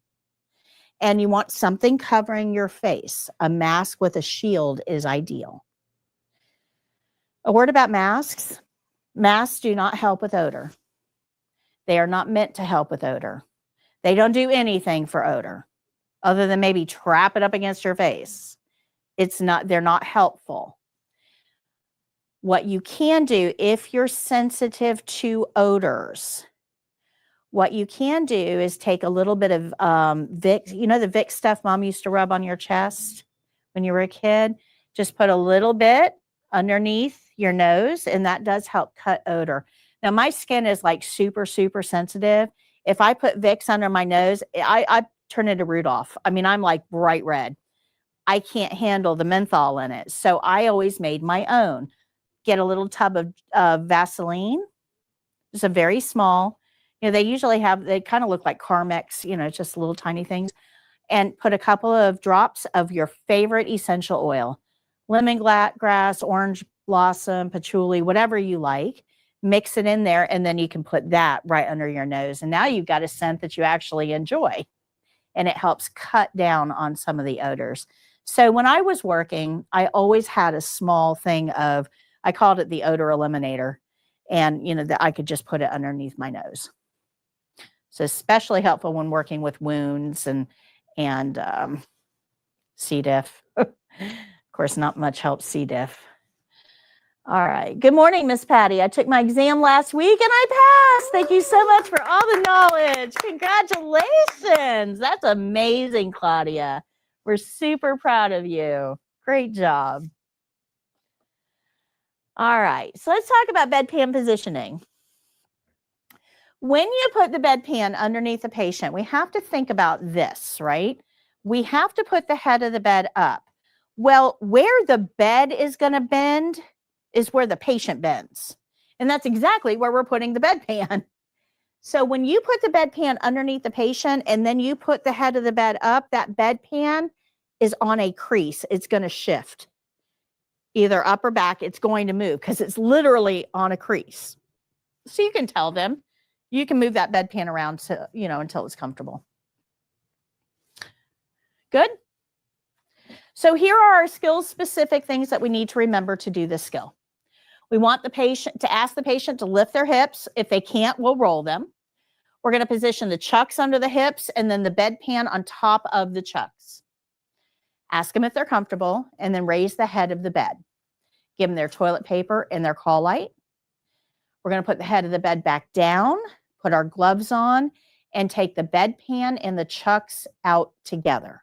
And you want something covering your face. A mask with a shield is ideal. A word about masks. Masks do not help with odor. They are not meant to help with odor. They don't do anything for odor other than maybe trap it up against your face. They're not helpful. What you can do if you're sensitive to odors, what you can do is take a little bit of Vicks, the Vicks stuff Mom used to rub on your chest when you were a kid. Just put a little bit underneath your nose, and that does help cut odor. Now, my skin is like super, super sensitive. If I put Vicks under my nose, I turn into Rudolph. I mean, I'm like bright red. I can't handle the menthol in it. So I always made my own. Get a little tub of Vaseline, just a very small. They usually they kind of look like Carmex, just little tiny things. And put a couple of drops of your favorite essential oil. Lemongrass, orange blossom, patchouli, whatever you like. mix it in there, and then you can put that right under your nose. And now you've got a scent that you actually enjoy, and it helps cut down on some of the odors. So when I was working, I always had a small thing of, I called it the odor eliminator, and that I could just put it underneath my nose. So especially helpful when working with wounds and C. diff. Of course, not much helps C. diff. All right. Good morning, Miss Patty. I took my exam last week and I passed. Thank you so much for all the knowledge. Congratulations. That's amazing, Claudia. We're super proud of you. Great job. All right. So let's talk about bedpan positioning. When you put the bedpan underneath the patient, we have to think about this, right? We have to put the head of the bed up. Well, where the bed is going to bend is where the patient bends. And that's exactly where we're putting the bedpan. So when you put the bedpan underneath the patient and then you put the head of the bed up, that bedpan is on a crease. It's going to shift either up or back. It's going to move because it's literally on a crease. So you can tell them, you can move that bedpan around to, until it's comfortable. Good. So here are our skill-specific things that we need to remember to do this skill. We want the patient to ask the patient to lift their hips. If they can't, we'll roll them. We're going to position the chucks under the hips and then the bedpan on top of the chucks. Ask them if they're comfortable and then raise the head of the bed. Give them their toilet paper and their call light. We're going to put the head of the bed back down, put our gloves on, and take the bedpan and the chucks out together.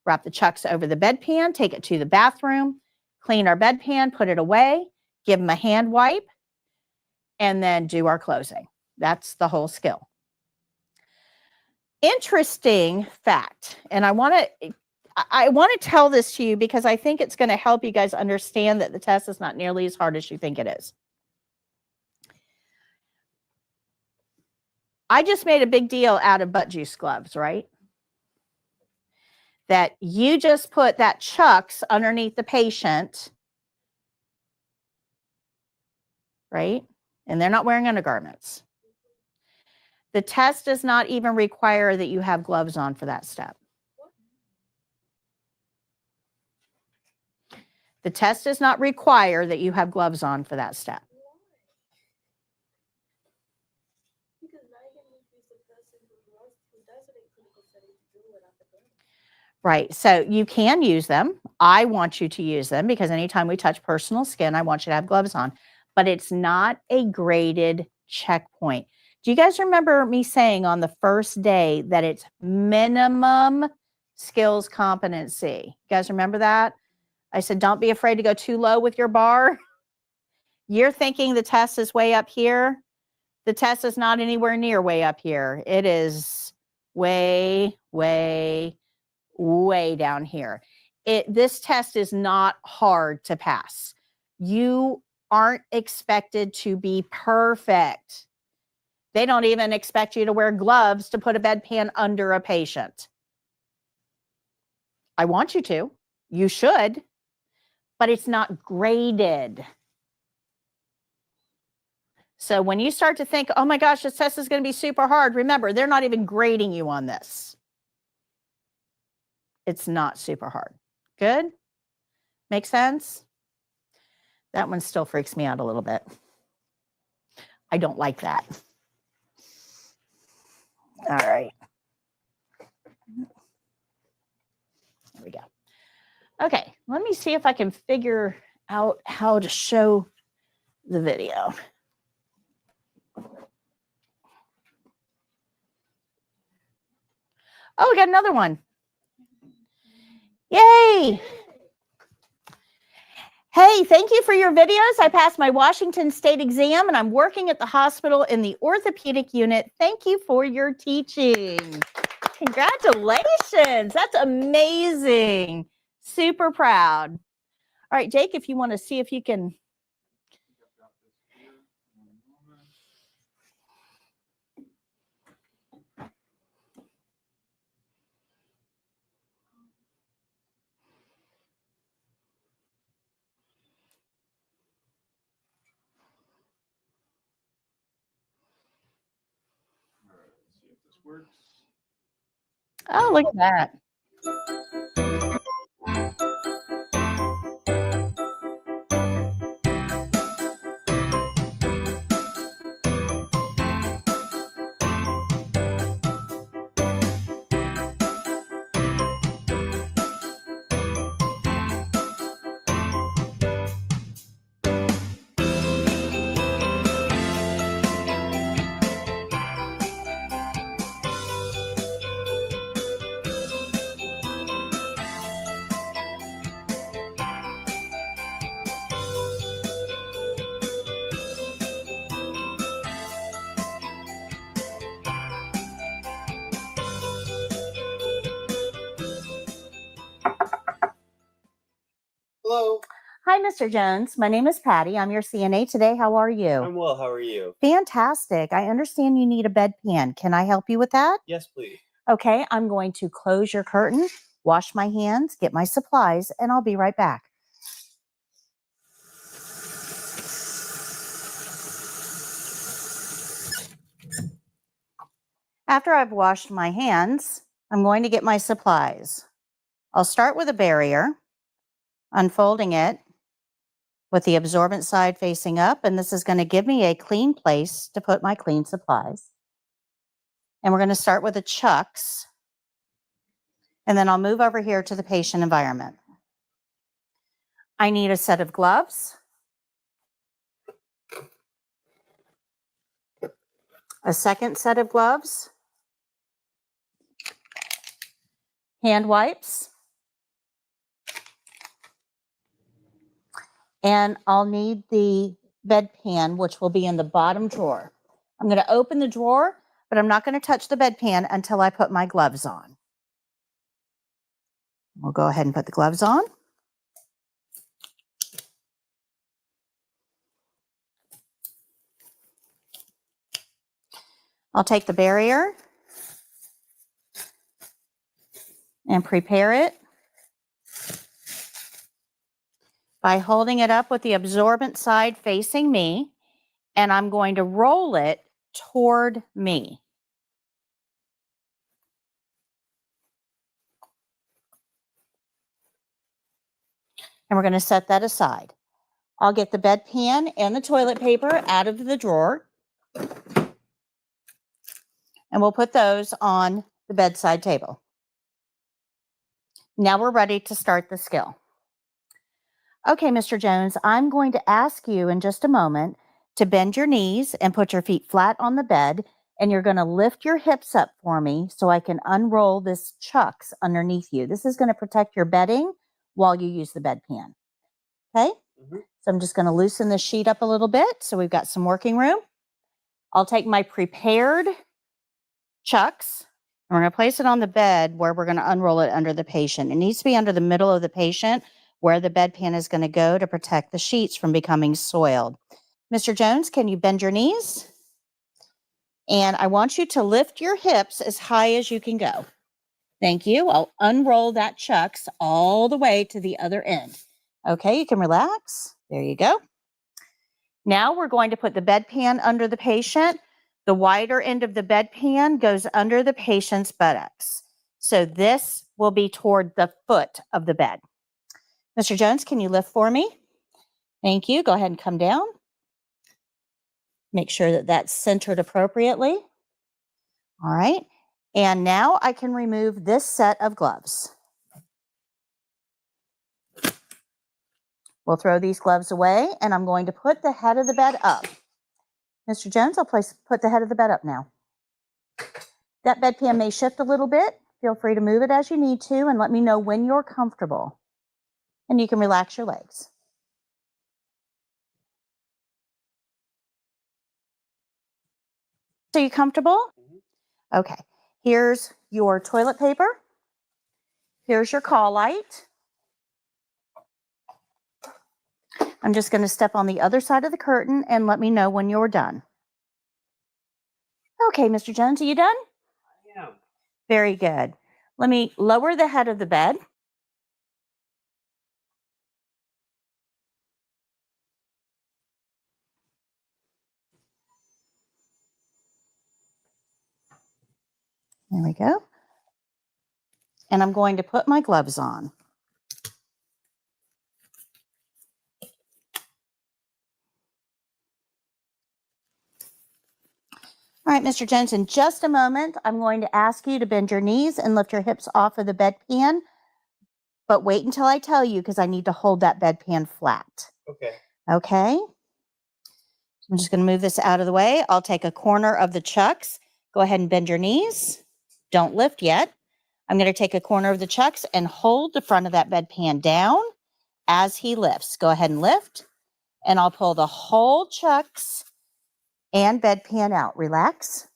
Wrap the chucks over the bedpan, take it to the bathroom, clean our bedpan, put it away, give them a hand wipe, and then do our closing. That's the whole skill. Interesting fact, and I want to tell this to you because I think it's going to help you guys understand that the test is not nearly as hard as you think it is. I just made a big deal out of butt juice gloves, right? That you just put that chucks underneath the patient, right? And they're not wearing undergarments. The test does not even require that you have gloves on for that step. The test does not require that you have gloves on for that step. Because now you're going to use the person who does it in clinical setting to do it after that. Right. So you can use them. I want you to use them because anytime we touch personal skin, I want you to have gloves on. But it's not a graded checkpoint. Do you guys remember me saying on the first day that it's minimum skills competency? You guys remember that? I said, don't be afraid to go too low with your bar. You're thinking the test is way up here. The test is not anywhere near way up here. It is way, way, way down here. This test is not hard to pass. You aren't expected to be perfect. They don't even expect you to wear gloves to put a bedpan under a patient. I want you to. You should. But it's not graded. So when you start to think, oh my gosh, this test is going to be super hard, remember, they're not even grading you on this. It's not super hard. Good? Make sense? That one still freaks me out a little bit. I don't like that. All right. There we go. Okay, let me see if I can figure out how to show the video. Oh, we got another one. Yay! Hey, thank you for your videos. I passed my Washington State exam and I'm working at the hospital in the orthopedic unit. Thank you for your teaching. Congratulations. That's amazing. Super proud. All right, Jake, if you want to see if you can. works. Oh, look at that. Hello. Hi, Mr. Jones. My name is Patty. I'm your CNA today. How are you? I'm well. How are you? Fantastic. I understand you need a bedpan. Can I help you with that? Yes, please. Okay, I'm going to close your curtain, wash my hands, get my supplies, and I'll be right back. After I've washed my hands, I'm going to get my supplies. I'll start with a barrier, unfolding it with the absorbent side facing up, and this is going to give me a clean place to put my clean supplies. And we're going to start with the chucks, and then I'll move over here to the patient environment. I need a set of gloves, a second set of gloves, hand wipes, and I'll need the bedpan, which will be in the bottom drawer. I'm going to open the drawer, but I'm not going to touch the bedpan until I put my gloves on. We'll go ahead and put the gloves on. I'll take the barrier and prepare it by holding it up with the absorbent side facing me, and I'm going to roll it toward me. And we're going to set that aside. I'll get the bedpan and the toilet paper out of the drawer, and we'll put those on the bedside table. Now we're ready to start the skill. Okay, Mr. Jones, I'm going to ask you in just a moment to bend your knees and put your feet flat on the bed, and you're going to lift your hips up for me so I can unroll this chucks underneath you. This is going to protect your bedding while you use the bedpan. Okay? So I'm just going to loosen this sheet up a little bit so we've got some working room. I'll take my prepared chucks and we're going to place it on the bed where we're going to unroll it under the patient. It needs to be under the middle of the patient where the bedpan is going to go to protect the sheets from becoming soiled. Mr. Jones, can you bend your knees? And I want you to lift your hips as high as you can go. Thank you. I'll unroll that chucks all the way to the other end. Okay, you can relax. There you go. Now we're going to put the bedpan under the patient. The wider end of the bedpan goes under the patient's buttocks. So this will be toward the foot of the bed. Mr. Jones, can you lift for me? Thank you. Go ahead and come down. Make sure that that's centered appropriately. All right. And now I can remove this set of gloves. We'll throw these gloves away, and I'm going to put the head of the bed up. Mr. Jones, I'll put the head of the bed up now. That bedpan may shift a little bit. Feel free to move it as you need to and let me know when you're comfortable. And you can relax your legs. So you comfortable? Okay. Here's your toilet paper. Here's your call light. I'm just going to step on the other side of the curtain and let me know when you're done. Okay, Mr. Jones, are you done? I am. Very good. Let me lower the head of the bed. There we go. And I'm going to put my gloves on. All right, Mr. Jones, in just a moment, I'm going to ask you to bend your knees and lift your hips off of the bedpan. But wait until I tell you because I need to hold that bedpan flat. Okay. Okay? I'm just going to move this out of the way. I'll take a corner of the chucks. Go ahead and bend your knees. Don't lift yet. I'm going to take a corner of the chucks and hold the front of that bedpan down as he lifts. Go ahead and lift. And I'll pull the whole chucks and bedpan out. Relax.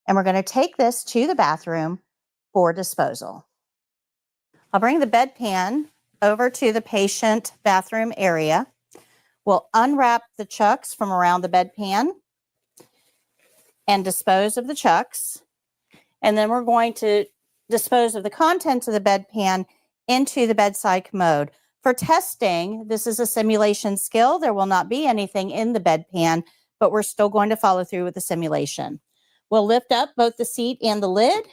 And we're going to take this to the bathroom for disposal. I'll bring the bedpan over to the patient bathroom area. We'll unwrap the chucks from around the bedpan and dispose of the chucks. And then we're going to dispose of the contents of the bedpan into the bedside commode. For testing, this is a simulation skill. There will not be anything in the bedpan, but we're still going to follow through with the simulation. We'll lift up both the seat and the lid.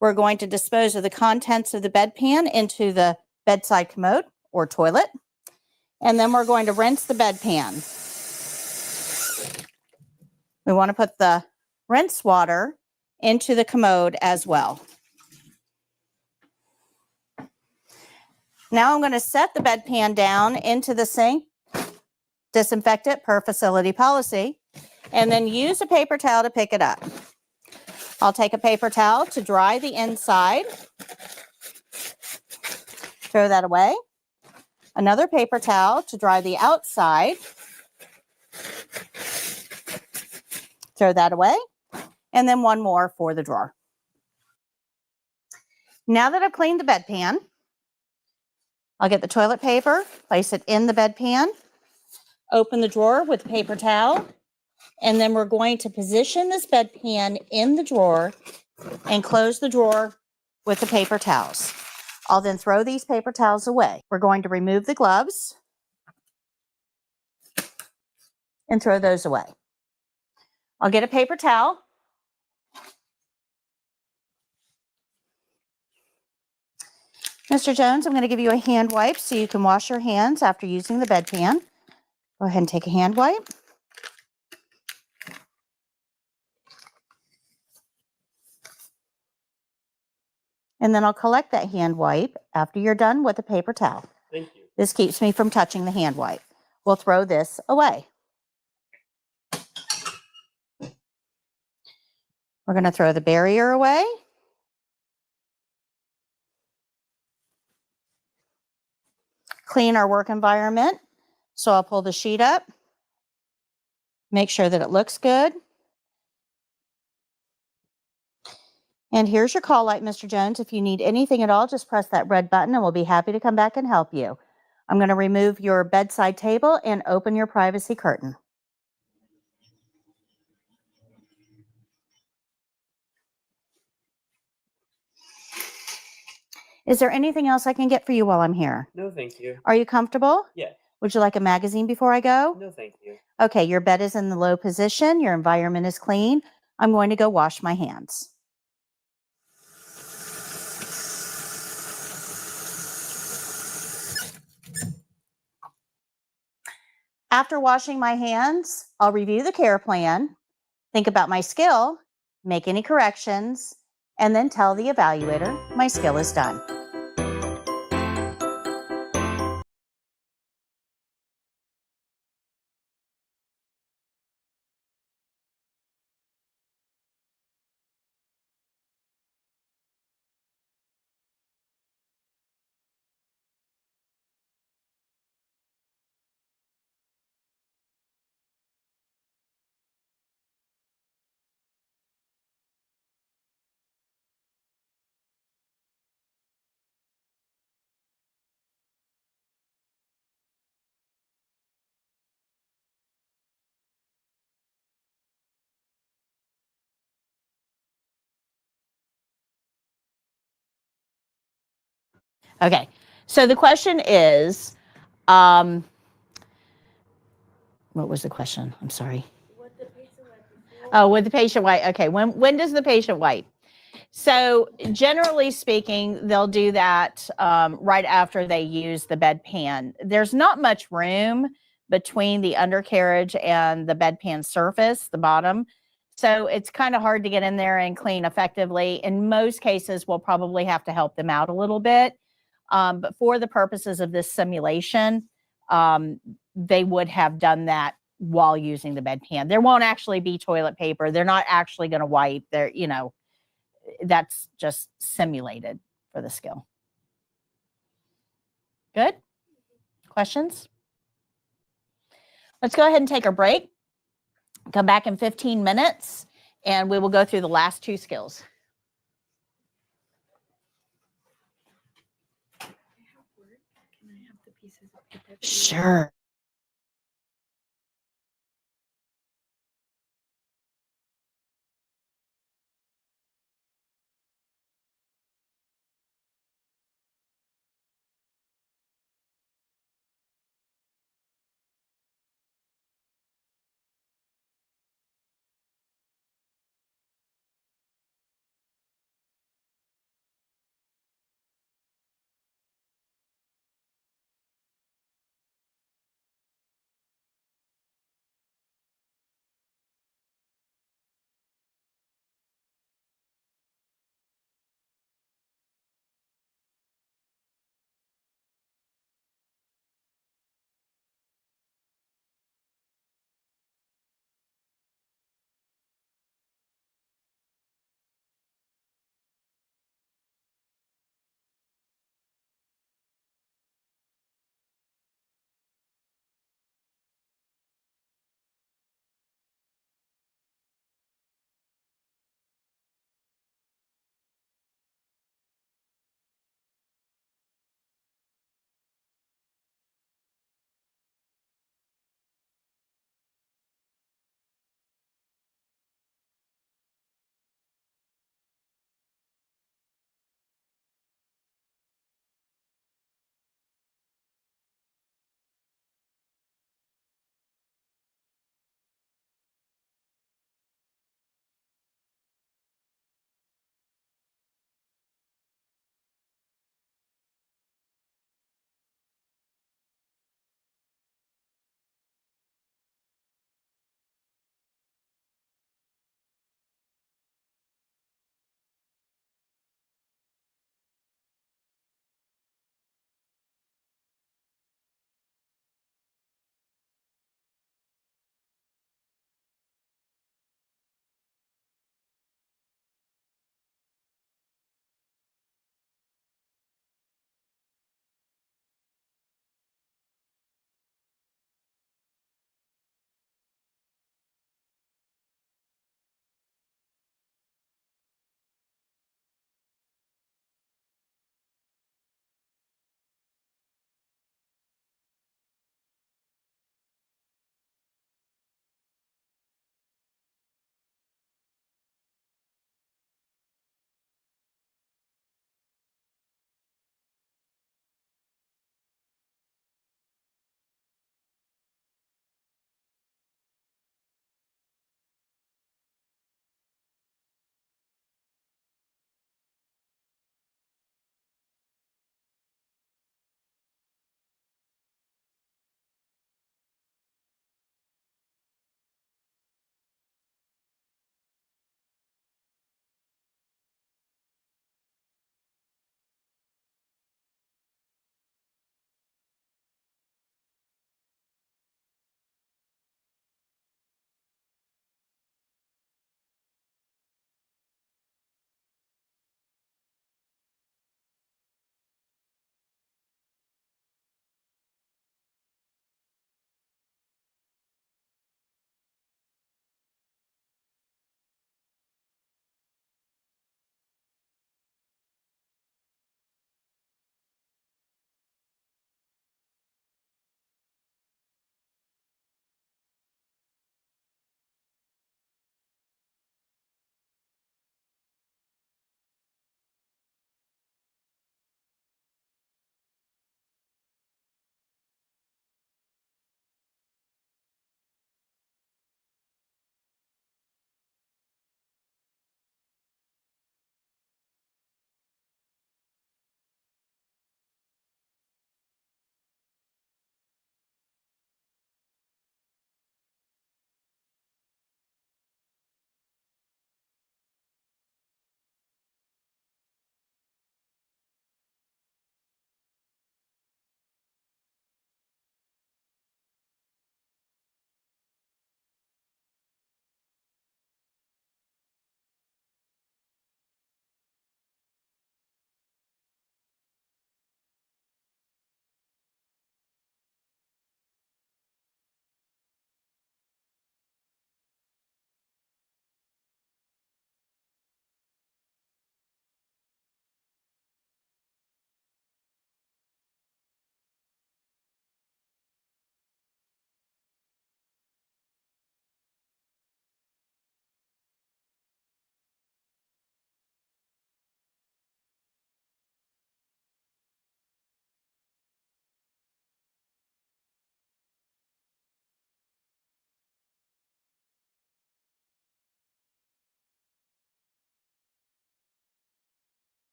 We're going to dispose of the contents of the bedpan into the bedside commode or toilet. And then we're going to rinse the bedpan. We want to put the rinse water into the commode as well. Now I'm going to set the bedpan down into the sink, disinfect it per facility policy, and then use a paper towel to pick it up. I'll take a paper towel to dry the inside. Throw that away. Another paper towel to dry the outside. Throw that away. And then one more for the drawer. Now that I've cleaned the bedpan, I'll get the toilet paper, place it in the bedpan, open the drawer with the paper towel, and then we're going to position this bedpan in the drawer and close the drawer with the paper towels. I'll then throw these paper towels away. We're going to remove the gloves and throw those away. I'll get a paper towel. Mr. Jones, I'm going to give you a hand wipe so you can wash your hands after using the bedpan. Go ahead and take a hand wipe. And then I'll collect that hand wipe after you're done with the paper towel. Thank you. This keeps me from touching the hand wipe. We'll throw this away. We're going to throw the barrier away. Clean our work environment. So I'll pull the sheet up. Make sure that it looks good. And here's your call light, Mr. Jones. If you need anything at all, just press that red button and we'll be happy to come back and help you. I'm going to remove your bedside table and open your privacy curtain. Is there anything else I can get for you while I'm here? No, thank you. Are you comfortable? Yeah. Would you like a magazine before I go? No, thank you. Okay, your bed is in the low position. Your environment is clean. I'm going to go wash my hands. After washing my hands, I'll review the care plan, think about my skill, make any corrections, and then tell the evaluator my skill is done. Okay, so the question is, what was the question? I'm sorry. What the patient went before. Oh, with the patient wipe. Okay, when does the patient wipe? So generally speaking, they'll do that right after they use the bedpan. There's not much room between the undercarriage and the bedpan surface, the bottom. So it's kind of hard to get in there and clean effectively. In most cases, we'll probably have to help them out a little bit. But for the purposes of this simulation, they would have done that while using the bedpan. There won't actually be toilet paper. They're not actually going to wipe. They're, you know, that's just simulated for the skill. Good? Questions? Let's go ahead and take a break. Come back in 15 minutes, and we will go through the last two skills. I have work. Can I have the pieces of paper? Sure.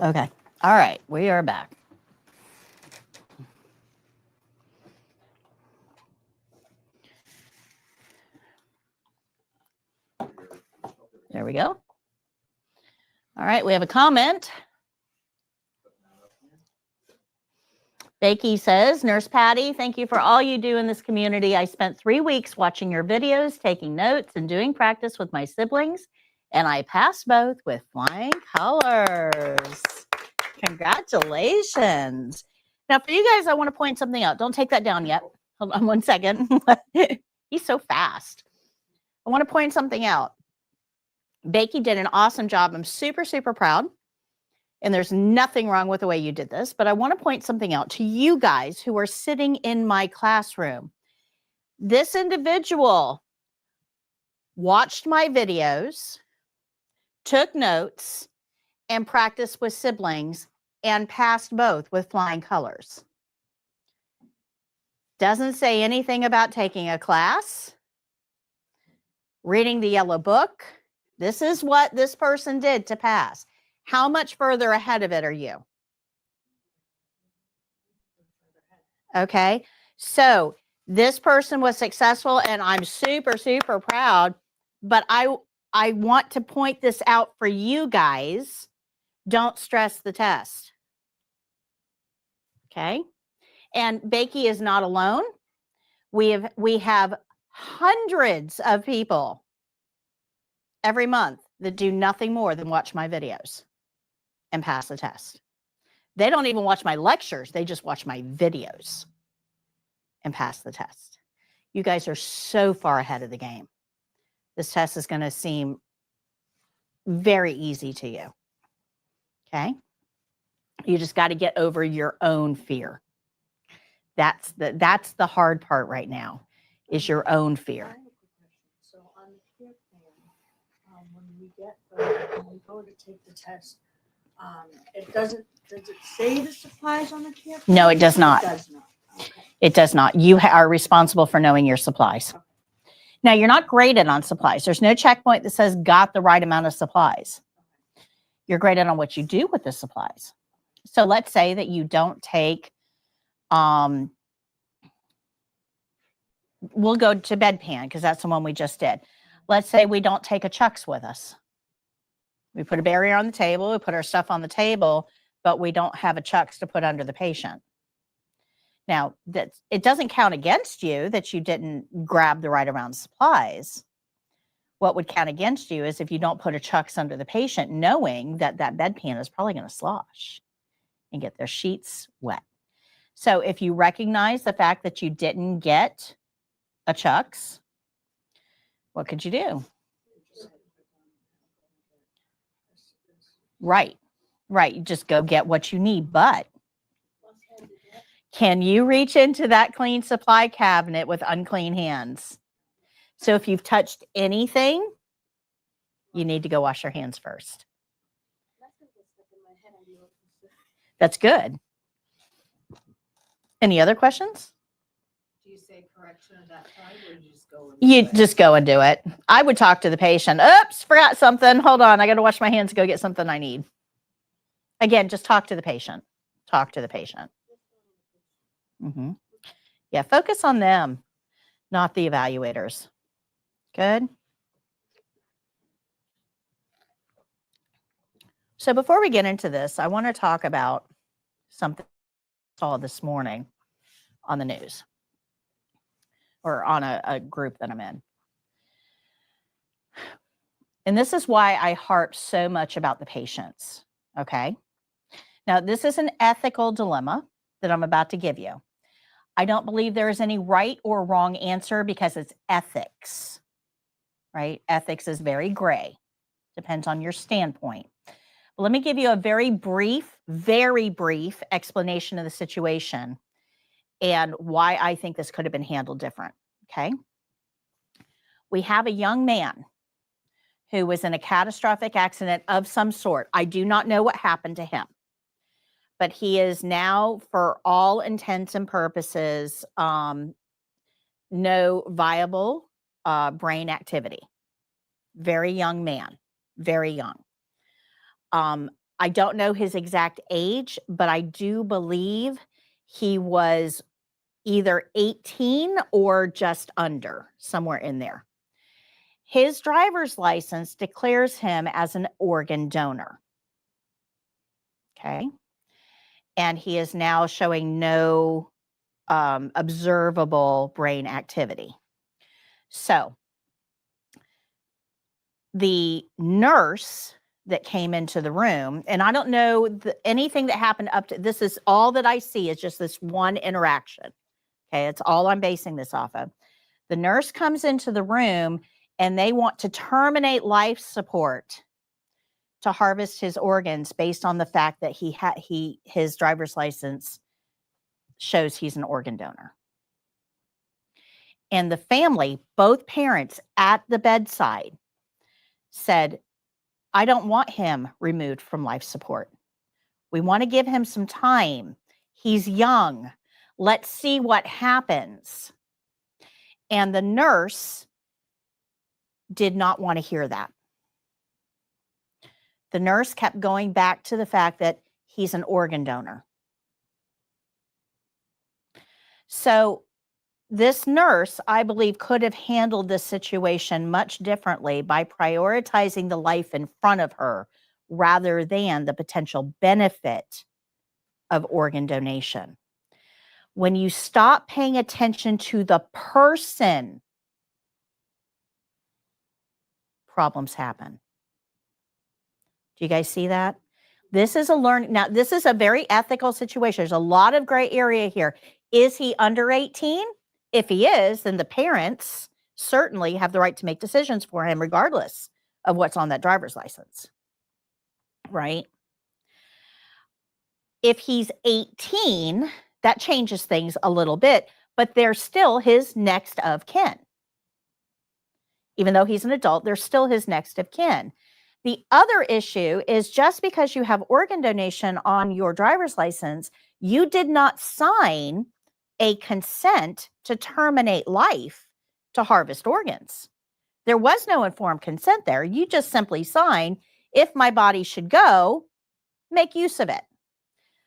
Okay. All right. We are back. There we go. All right. We have a comment. Becky says, Nurse Patty, thank you for all you do in this community. I spent 3 weeks watching your videos, taking notes, and doing practice with my siblings, and I passed both with flying colors. Congratulations. Now, for you guys, I want to point something out. Don't take that down yet. Hold on 1 second. He's so fast. I want to point something out. Becky did an awesome job. I'm super, super proud. And there's nothing wrong with the way you did this, but I want to point something out to you guys who are sitting in my classroom. This individual watched my videos, took notes, and practiced with siblings and passed both with flying colors. Doesn't say anything about taking a class, reading the yellow book. This is what this person did to pass. How much further ahead of it are you? Okay, so this person was successful and I'm super, super proud, but I want to point this out for you guys. Don't stress the test. Okay, and Becky is not alone. We have hundreds of people every month that do nothing more than watch my videos and pass the test. They don't even watch my lectures. They just watch my videos and pass the test. You guys are so far ahead of the game. This test is going to seem very easy to you. Okay? You just got to get over your own fear. That's the hard part right now, is your own fear. I have a quick question. So on the care plan, when we go to take the test, does it say the supplies on the care plan? No, it does not. It does not. Okay. It does not. You are responsible for knowing your supplies. Okay. Now, you're not graded on supplies. There's no checkpoint that says got the right amount of supplies. You're graded on what you do with the supplies. So let's say that you don't take, we'll go to bedpan because that's the one we just did. Let's say we don't take a chucks with us. We put a barrier on the table, we put our stuff on the table, but we don't have a chucks to put under the patient. Now, it doesn't count against you that you didn't grab the right amount of supplies. What would count against you is if you don't put a chucks under the patient, knowing that that bedpan is probably going to slosh and get their sheets wet. So if you recognize the fact that you didn't get a chucks, what could you do? Right. You just go get what you need. But can you reach into that clean supply cabinet with unclean hands? So if you've touched anything, you need to go wash your hands first. That's good. Any other questions? Do you say correction at that time, or you just go? You just go and do it. I would talk to the patient. Oops, forgot something. Hold on. I got to wash my hands to go get something I need. Again, just talk to the patient. Talk to the patient. Yeah, focus on them, not the evaluators. Good. So before we get into this, I want to talk about something I saw this morning on the news or on a group that I'm in. And this is why I harp so much about the patients, okay? Now, this is an ethical dilemma that I'm about to give you. I don't believe there is any right or wrong answer because it's ethics, right? Ethics is very gray, depends on your standpoint. But let me give you a very brief explanation of the situation and why I think this could have been handled different, okay? We have a young man who was in a catastrophic accident of some sort. I do not know what happened to him, but he is now, for all intents and purposes, no viable brain activity. Very young man, very young. I don't know his exact age, but I do believe he was either 18 or just under, somewhere in there. His driver's license declares him as an organ donor. Okay. And he is now showing no observable brain activity. So the nurse that came into the room, and I don't know anything that happened up to this, is all that I see is just this one interaction. Okay, it's all I'm basing this off of. The nurse comes into the room and they want to terminate life support to harvest his organs based on the fact that his driver's license shows he's an organ donor. And the family, both parents at the bedside, said, I don't want him removed from life support. We want to give him some time. He's young. Let's see what happens. And the nurse did not want to hear that. The nurse kept going back to the fact that he's an organ donor. So this nurse, I believe, could have handled this situation much differently by prioritizing the life in front of her rather than the potential benefit of organ donation. When you stop paying attention to the person, problems happen. Do you guys see that? This is now this is a very ethical situation. There's a lot of gray area here. Is he under 18? If he is, then the parents certainly have the right to make decisions for him regardless of what's on that driver's license, right? If he's 18, that changes things a little bit, but they're still his next of kin. Even though he's an adult, they're still his next of kin. The other issue is just because you have organ donation on your driver's license, you did not sign a consent to terminate life to harvest organs. There was no informed consent there. You just simply sign, if my body should go, make use of it.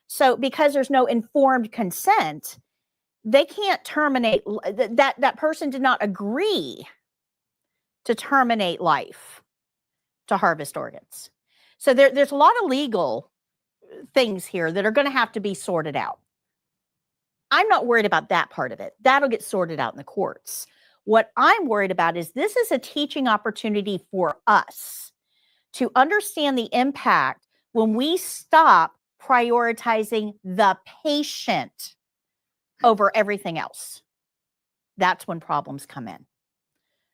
So because there's no informed consent, they can't terminate, that person did not agree to terminate life to harvest organs. So there's a lot of legal things here that are going to have to be sorted out. I'm not worried about that part of it. That'll get sorted out in the courts. What I'm worried about is this is a teaching opportunity for us to understand the impact when we stop prioritizing the patient over everything else. That's when problems come in.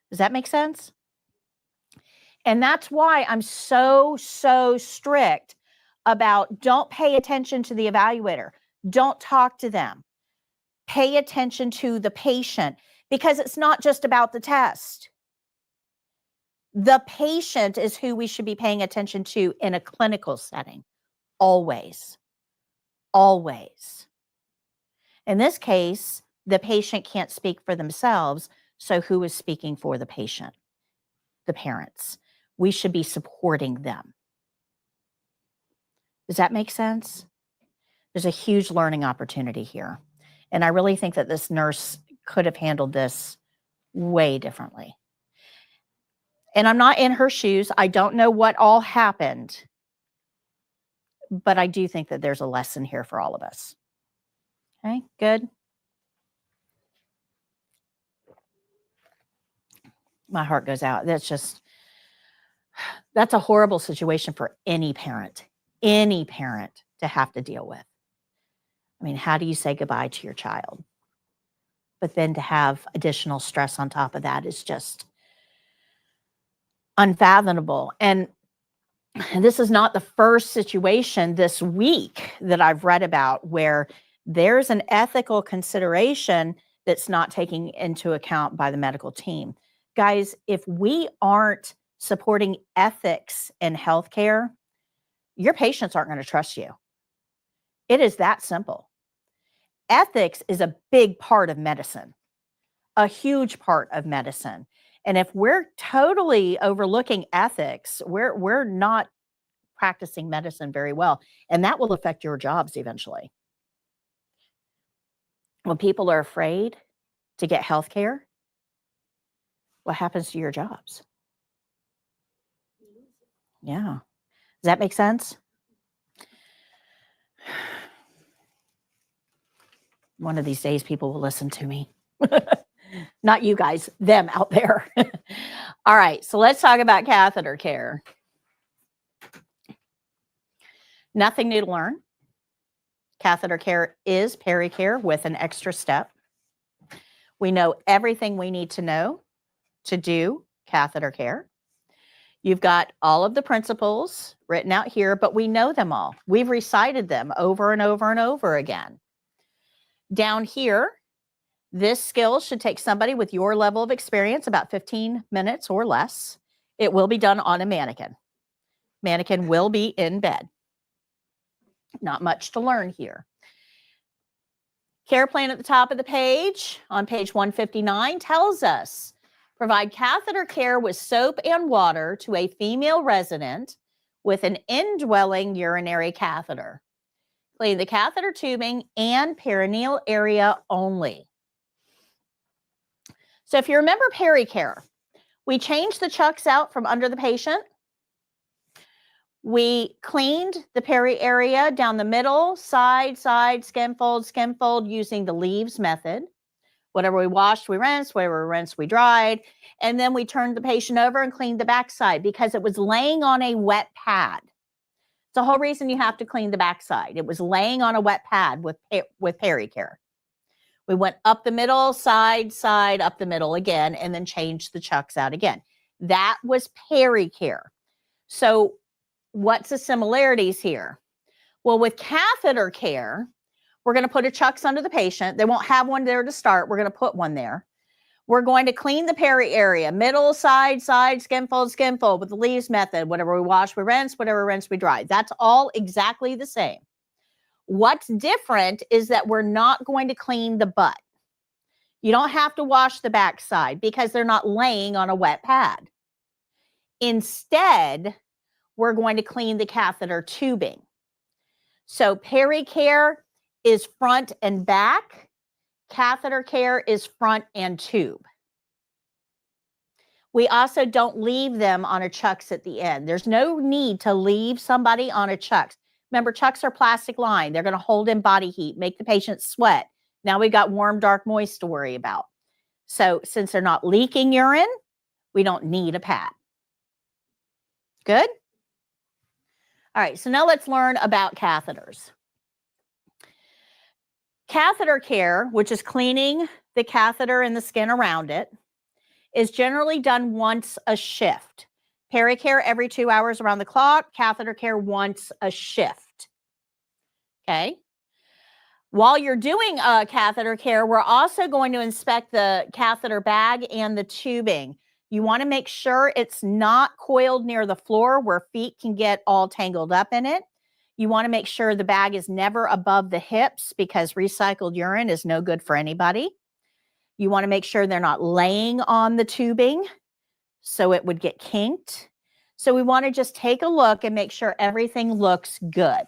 Does that make sense? And that's why I'm so strict about don't pay attention to the evaluator. Don't talk to them. Pay attention to the patient because it's not just about the test. The patient is who we should be paying attention to in a clinical setting. Always. Always. In this case, the patient can't speak for themselves. So who is speaking for the patient? The parents. We should be supporting them. Does that make sense? There's a huge learning opportunity here. And I really think that this nurse could have handled this way differently. And I'm not in her shoes. I don't know what all happened. But I do think that there's a lesson here for all of us. Okay, good. My heart goes out. That's a horrible situation for any parent to have to deal with. I mean, how do you say goodbye to your child? But then to have additional stress on top of that is just unfathomable. And this is not the first situation this week that I've read about where there's an ethical consideration that's not taken into account by the medical team. Guys, if we aren't supporting ethics in healthcare, your patients aren't going to trust you. It is that simple. Ethics is a big part of medicine, a huge part of medicine. And if we're totally overlooking ethics, we're not practicing medicine very well. And that will affect your jobs eventually. When people are afraid to get health care, what happens to your jobs? Yeah. Does that make sense? One of these days, people will listen to me. Not you guys, them out there. All right, so let's talk about catheter care. Nothing new to learn. Catheter care is pericare with an extra step. We know everything we need to know to do catheter care. You've got all of the principles written out here, but we know them all. We've recited them over and over and over again. Down here, this skill should take somebody with your level of experience about 15 minutes or less. It will be done on a mannequin. Mannequin will be in bed. Not much to learn here. Care plan at the top of the page, on page 159, tells us, provide catheter care with soap and water to a female resident with an indwelling urinary catheter. Clean the catheter tubing and perineal area only. So if you remember pericare, we changed the chucks out from under the patient. We cleaned the peri area down the middle, side, skin fold, using the leaves method. Whatever we washed, we rinsed. Whatever we rinsed, we dried. And then we turned the patient over and cleaned the backside because it was laying on a wet pad. It's the whole reason you have to clean the backside. It was laying on a wet pad with pericare. We went up the middle, side, up the middle again, and then changed the chucks out again. That was pericare. So what's the similarities here? Well, with catheter care, we're going to put a chucks under the patient. They won't have one there to start. We're going to put one there. We're going to clean the peri area, middle, side, skin fold with the leaves method. Whatever we wash, we rinse. Whatever we rinse, we dry. That's all exactly the same. What's different is that we're not going to clean the butt. You don't have to wash the backside because they're not laying on a wet pad. Instead, we're going to clean the catheter tubing. So pericare is front and back. Catheter care is front and tube. We also don't leave them on a chucks at the end. There's no need to leave somebody on a chucks. Remember, chucks are plastic lined. They're going to hold in body heat, make the patient sweat. Now we've got warm, dark, moist to worry about. So since they're not leaking urine, we don't need a pad. Good? All right, so now let's learn about catheters. Catheter care, which is cleaning the catheter and the skin around it, is generally done once a shift. Pericare every 2 hours around the clock, catheter care once a shift. Okay? While you're doing catheter care, we're also going to inspect the catheter bag and the tubing. You want to make sure it's not coiled near the floor where feet can get all tangled up in it. You want to make sure the bag is never above the hips because recycled urine is no good for anybody. You want to make sure they're not laying on the tubing so it would get kinked. So we want to just take a look and make sure everything looks good.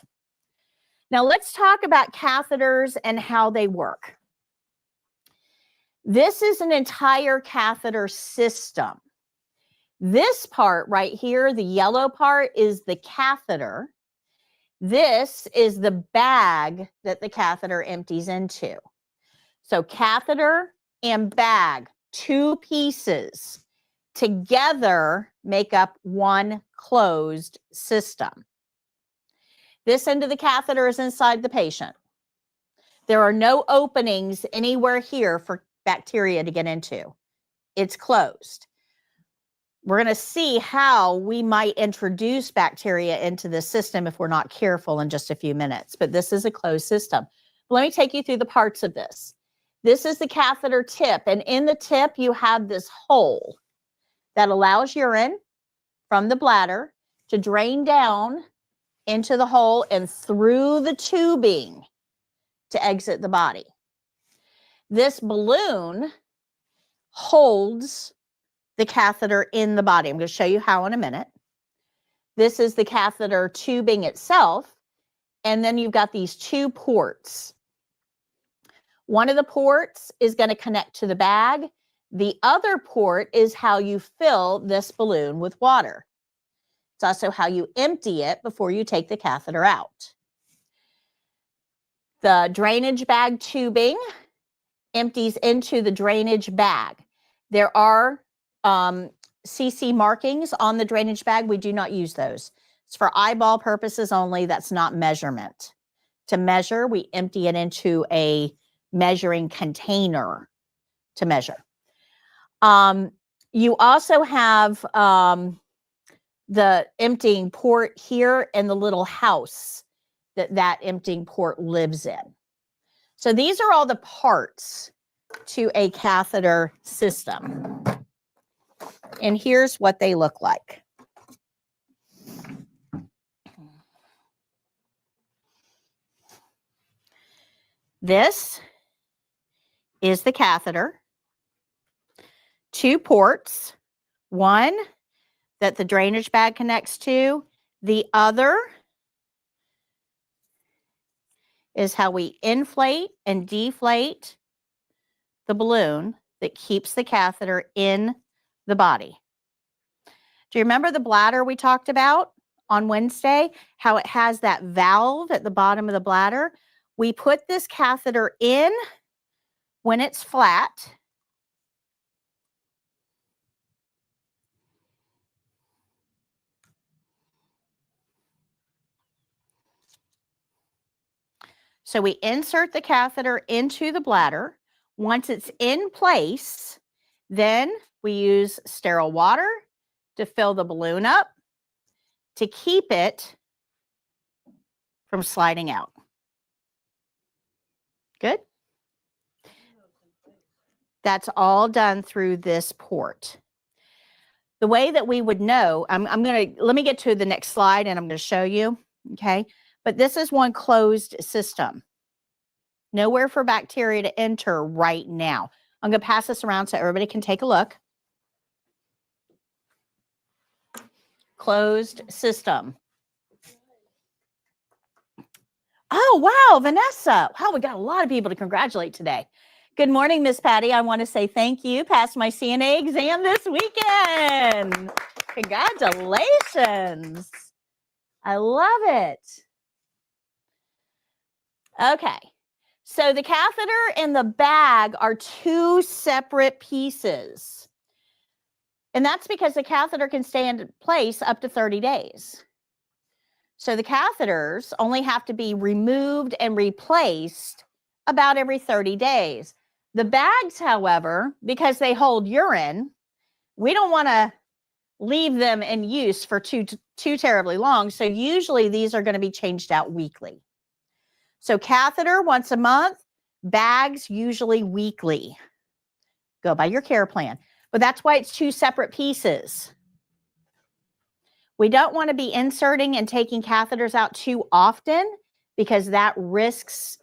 Now let's talk about catheters and how they work. This is an entire catheter system. This part right here, the yellow part, is the catheter. This is the bag that the catheter empties into. So catheter and bag, two pieces together make up one closed system. This end of the catheter is inside the patient. There are no openings anywhere here for bacteria to get into. It's closed. We're going to see how we might introduce bacteria into the system if we're not careful in just a few minutes, but this is a closed system. Let me take you through the parts of this. This is the catheter tip, and in the tip you have this hole that allows urine from the bladder to drain down into the hole and through the tubing to exit the body. This balloon holds the catheter in the body. I'm going to show you how in a minute. This is the catheter tubing itself. And then you've got these two ports. One of the ports is going to connect to the bag. The other port is how you fill this balloon with water. It's also how you empty it before you take the catheter out. The drainage bag tubing empties into the drainage bag. There are CC markings on the drainage bag. We do not use those. It's for eyeball purposes only. That's not measurement. To measure, we empty it into a measuring container to measure. You also have the emptying port here and the little house that emptying port lives in. So these are all the parts to a catheter system. And here's what they look like. This is the catheter. Two ports, one that the drainage bag connects to, the other is how we inflate and deflate the balloon that keeps the catheter in the body. Do you remember the bladder we talked about on Wednesday? How it has that valve at the bottom of the bladder? We put this catheter in when it's flat. So we insert the catheter into the bladder. Once it's in place, then we use sterile water to fill the balloon up to keep it from sliding out. Good? That's all done through this port. The way that we would know, let me get to the next slide and I'm going to show you, okay? But this is one closed system. Nowhere for bacteria to enter right now. I'm going to pass this around so everybody can take a look. Closed system. Oh, wow, Vanessa. Wow, we got a lot of people to congratulate today. Good morning, Miss Patty. I want to say thank you. Passed my CNA exam this weekend. Congratulations. I love it. Okay. So the catheter and the bag are two separate pieces. And that's because the catheter can stay in place up to 30 days. So the catheters only have to be removed and replaced about every 30 days. The bags, however, because they hold urine, we don't want to leave them in use for too terribly long. So usually these are going to be changed out weekly. So catheter once a month, bags usually weekly. Go by your care plan. But that's why it's two separate pieces. We don't want to be inserting and taking catheters out too often because that risks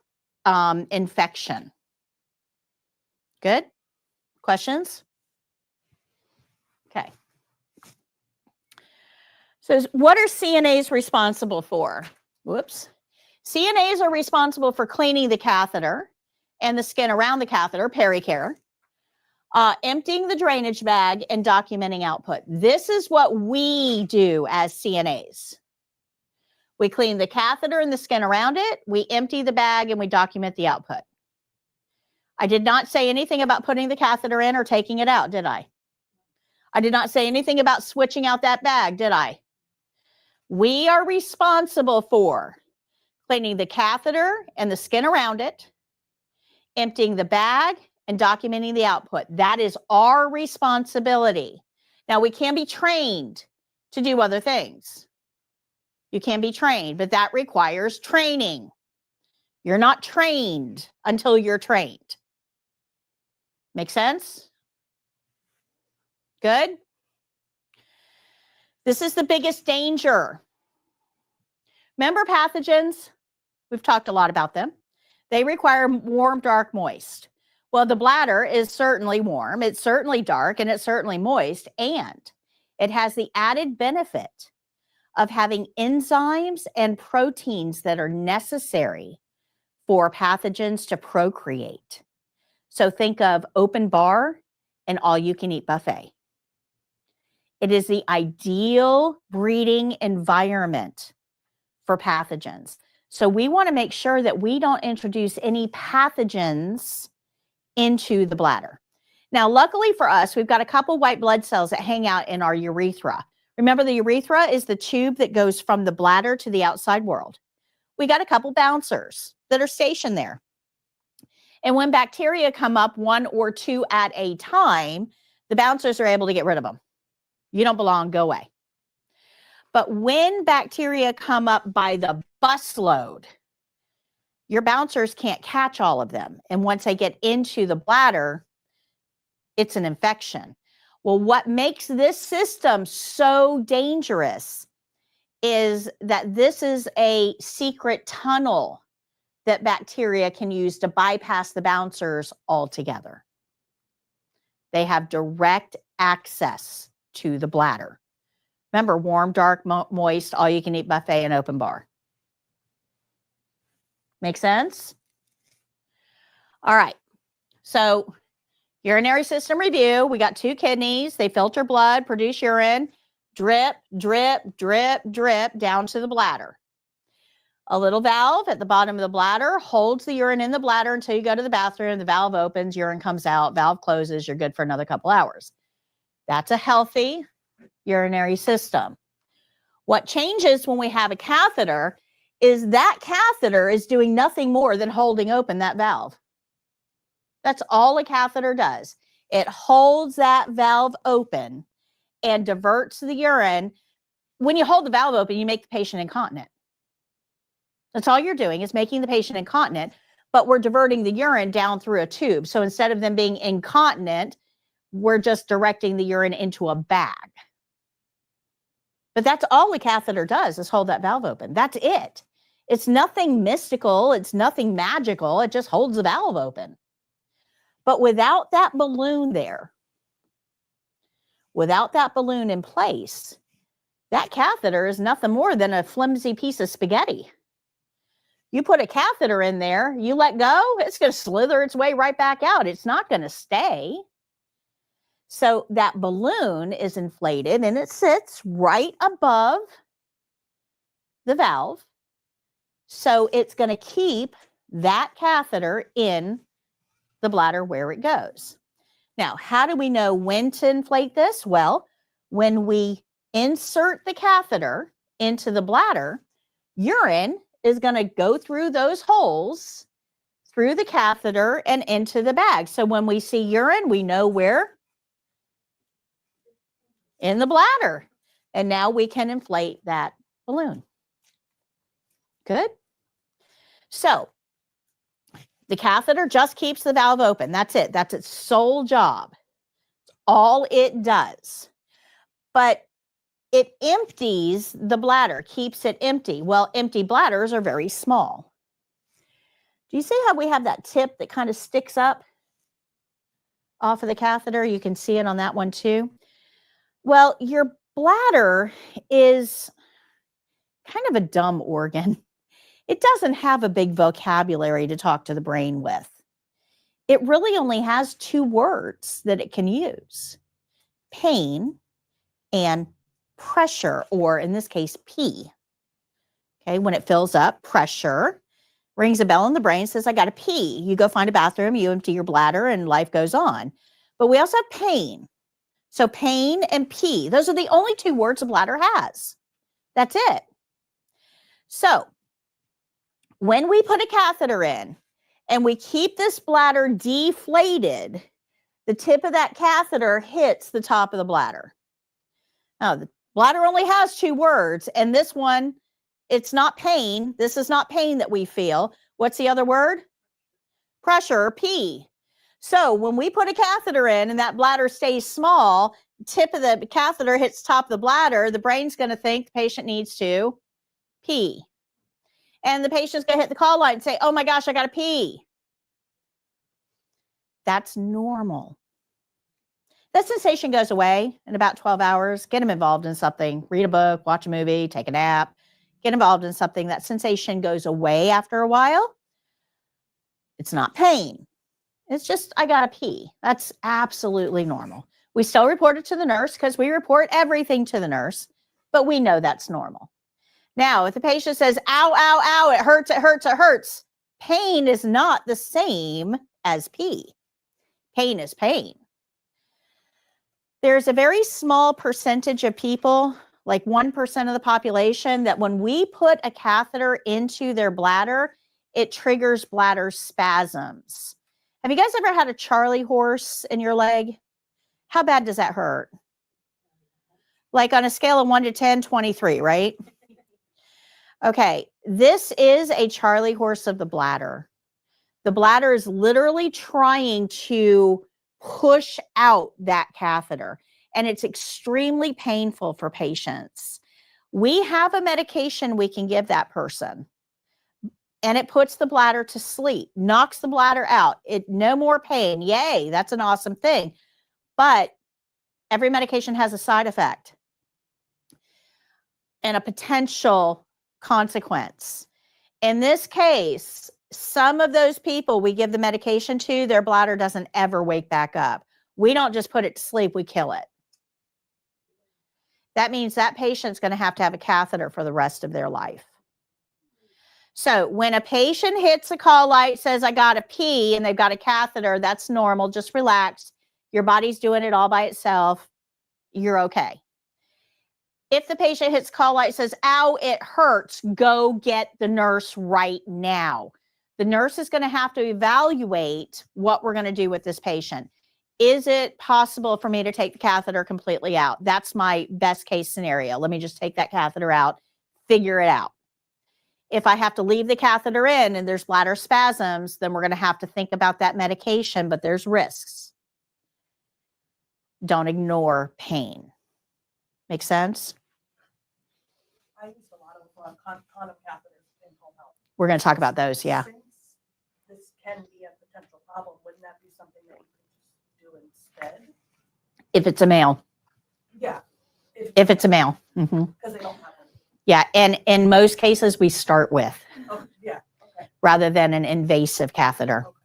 infection. Good? Questions? Okay. So what are CNAs responsible for? Whoops. CNAs are responsible for cleaning the catheter and the skin around the catheter, pericare, emptying the drainage bag, and documenting output. This is what we do as CNAs. We clean the catheter and the skin around it, we empty the bag, and we document the output. I did not say anything about putting the catheter in or taking it out, did I? I did not say anything about switching out that bag, did I? We are responsible for cleaning the catheter and the skin around it, emptying the bag, and documenting the output. That is our responsibility. Now, we can be trained to do other things. You can be trained, but that requires training. You're not trained until you're trained. Make sense? Good? This is the biggest danger. Remember pathogens? We've talked a lot about them. They require warm, dark, moist. Well, the bladder is certainly warm, it's certainly dark, and it's certainly moist, and it has the added benefit of having enzymes and proteins that are necessary for pathogens to procreate. So think of open bar and all-you-can-eat buffet. It is the ideal breeding environment for pathogens. So we want to make sure that we don't introduce any pathogens into the bladder. Now, luckily for us, we've got a couple white blood cells that hang out in our urethra. Remember, the urethra is the tube that goes from the bladder to the outside world. We got a couple bouncers that are stationed there. And when bacteria come up, 1 or 2 at a time, the bouncers are able to get rid of them. You don't belong, go away. But when bacteria come up by the busload, your bouncers can't catch all of them. And once they get into the bladder, it's an infection. Well, what makes this system so dangerous is that this is a secret tunnel that bacteria can use to bypass the bouncers altogether. They have direct access to the bladder. Remember, warm, dark, moist, all-you-can-eat buffet, and open bar. Make sense? All right. So urinary system review. We got 2 kidneys. They filter blood, produce urine, drip, drip, drip, drip down to the bladder. A little valve at the bottom of the bladder holds the urine in the bladder until you go to the bathroom. The valve opens, urine comes out, valve closes, you're good for another couple hours. That's a healthy urinary system. What changes when we have a catheter is that catheter is doing nothing more than holding open that valve. That's all a catheter does. It holds that valve open and diverts the urine. When you hold the valve open, you make the patient incontinent. That's all you're doing is making the patient incontinent, but we're diverting the urine down through a tube. So instead of them being incontinent, we're just directing the urine into a bag. But that's all a catheter does is hold that valve open. That's it. It's nothing mystical. It's nothing magical. It just holds the valve open. But without that balloon there, without that balloon in place, that catheter is nothing more than a flimsy piece of spaghetti. You put a catheter in there, you let go, it's going to slither its way right back out. It's not going to stay. So that balloon is inflated and it sits right above the valve. So it's going to keep that catheter in the bladder where it goes. Now, how do we know when to inflate this? Well, when we insert the catheter into the bladder, urine is going to go through those holes, through the catheter and into the bag. So when we see urine, we know where? In the bladder. And now we can inflate that balloon. Good. So the catheter just keeps the valve open. That's it. That's its sole job. It's all it does. But it empties the bladder, keeps it empty. Well, empty bladders are very small. Do you see how we have that tip that kind of sticks up off of the catheter? You can see it on that one too. Well, your bladder is kind of a dumb organ. It doesn't have a big vocabulary to talk to the brain with. It really only has 2 words that it can use: pain and pressure, or in this case, pee. Okay, when it fills up, pressure rings a bell in the brain, says, I got to pee. You go find a bathroom, you empty your bladder, and life goes on. But we also have pain. So pain and pee, those are the only 2 words a bladder has. That's it. So when we put a catheter in and we keep this bladder deflated, the tip of that catheter hits the top of the bladder. Now, the bladder only has 2 words, and this one, it's not pain. This is not pain that we feel. What's the other word? Pressure, or pee. So when we put a catheter in and that bladder stays small, tip of the catheter hits top of the bladder, the brain's going to think the patient needs to pee. And the patient's going to hit the call light and say, oh my gosh, I got to pee. That's normal. That sensation goes away in about 12 hours. Get them involved in something. Read a book, watch a movie, take a nap. Get involved in something. That sensation goes away after a while. It's not pain. It's just, I gotta pee. That's absolutely normal. We still report it to the nurse because we report everything to the nurse, but we know that's normal. Now, if the patient says, ow, ow, ow, it hurts, it hurts, it hurts, pain is not the same as pee. Pain is pain. There's a very small percentage of people, like 1% of the population, that when we put a catheter into their bladder, it triggers bladder spasms. Have you guys ever had a Charlie horse in your leg? How bad does that hurt? Like on a scale of 1 to 10, 23, right? Okay, this is a Charlie horse of the bladder. The bladder is literally trying to push out that catheter, and it's extremely painful for patients. We have a medication we can give that person, and it puts the bladder to sleep, knocks the bladder out. No more pain. Yay, that's an awesome thing. But every medication has a side effect and a potential consequence. In this case, some of those people we give the medication to, their bladder doesn't ever wake back up. We don't just put it to sleep, we kill it. That means that patient's going to have a catheter for the rest of their life. So when a patient hits a call light, says, I got to pee, and they've got a catheter, that's normal. Just relax. Your body's doing it all by itself. You're okay. If the patient hits call light, says, ow, it hurts, go get the nurse right now. The nurse is going to have to evaluate what we're going to do with this patient. Is it possible for me to take the catheter completely out? That's my best case scenario. Let me just take that catheter out, figure it out. If I have to leave the catheter in and there's bladder spasms, then we're going to have to think about that medication, but there's risks. Don't ignore pain. Make sense? I used a lot of condom catheters in home health. We're going to talk about those, yeah. Since this can be a potential problem, wouldn't that be something that we could just do instead? If it's a male. Yeah. If it's a male. Mm-hmm. Because they don't have any. Yeah, and in most cases, we start with, Oh, yeah, okay. rather than an invasive catheter. Okay.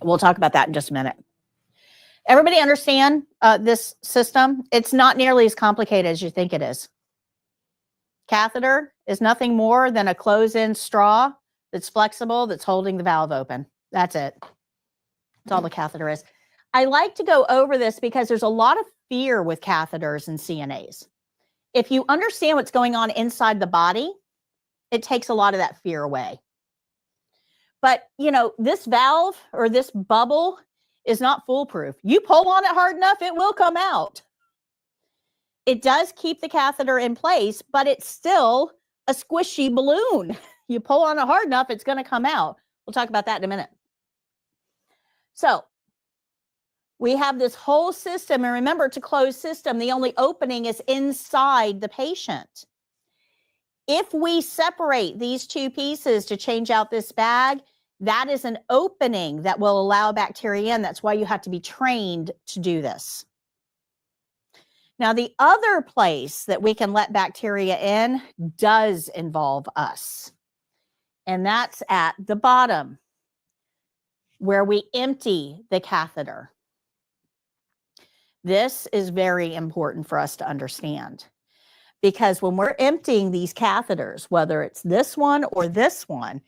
We'll talk about that in just a minute. Everybody understand this system? It's not nearly as complicated as you think it is. Catheter is nothing more than a close-in straw that's flexible, that's holding the valve open. That's it. That's all the catheter is. I like to go over this because there's a lot of fear with catheters and CNAs. If you understand what's going on inside the body, it takes a lot of that fear away. But, you know, this valve or this bubble is not foolproof. You pull on it hard enough, it will come out. It does keep the catheter in place, but it's still a squishy balloon. You pull on it hard enough, it's going to come out. We'll talk about that in a minute. So we have this whole system, and remember, it's a closed system. The only opening is inside the patient. If we separate these two pieces to change out this bag, that is an opening that will allow bacteria in. That's why you have to be trained to do this. Now, the other place that we can let bacteria in does involve us, and that's at the bottom where we empty the catheter. This is very important for us to understand, because when we're emptying these catheters, whether it's this one or this one,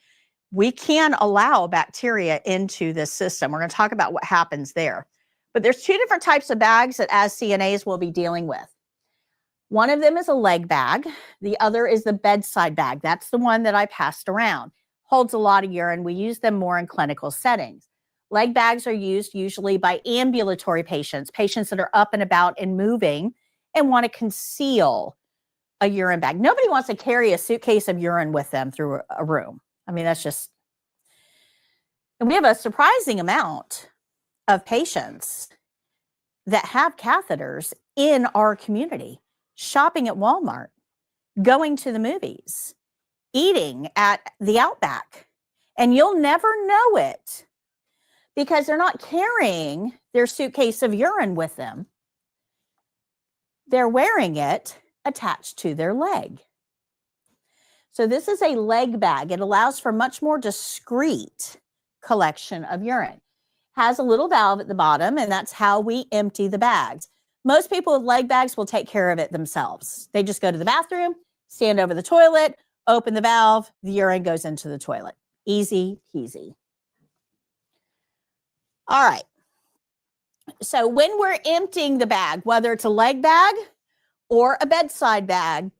we can allow bacteria into this system. We're going to talk about what happens there. But there's two different types of bags that as CNAs we'll be dealing with. One of them is a leg bag. The other is the bedside bag. That's the one that I passed around. Holds a lot of urine. We use them more in clinical settings. Leg bags are used usually by ambulatory patients, patients that are up and about and moving and want to conceal a urine bag. Nobody wants to carry a suitcase of urine with them through a room. I mean, that's just, and we have a surprising amount of patients that have catheters in our community, shopping at Walmart, going to the movies, eating at the Outback, and you'll never know it because they're not carrying their suitcase of urine with them. they're wearing it attached to their leg. So this is a leg bag. It allows for much more discreet collection of urine. Has a little valve at the bottom, and that's how we empty the bags. Most people with leg bags will take care of it themselves. They just go to the bathroom, stand over the toilet, open the valve, the urine goes into the toilet. Easy peasy. All right. So when we're emptying the bag, whether it's a leg bag or a bedside bag,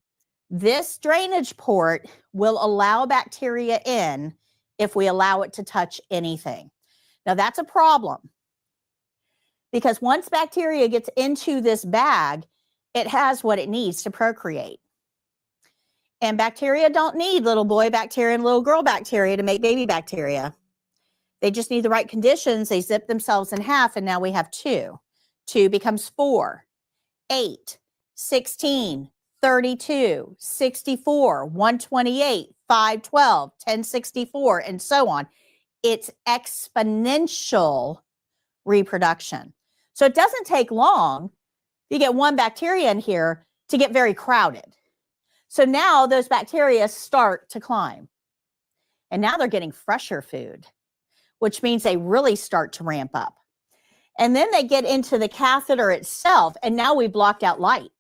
this drainage port will allow bacteria in if we allow it to touch anything. Now that's a problem because once bacteria gets into this bag, it has what it needs to procreate. And bacteria don't need little boy bacteria and little girl bacteria to make baby bacteria. They just need the right conditions. They zip themselves in half, and now we have 2. 2 becomes 4, 8, 16, 32, 64, 128, 512, 1064, and so on. It's exponential reproduction. So it doesn't take long. You get one bacteria in here to get very crowded. So now those bacteria start to climb. And now they're getting fresher food, which means they really start to ramp up. And then they get into the catheter itself, and now we blocked out light.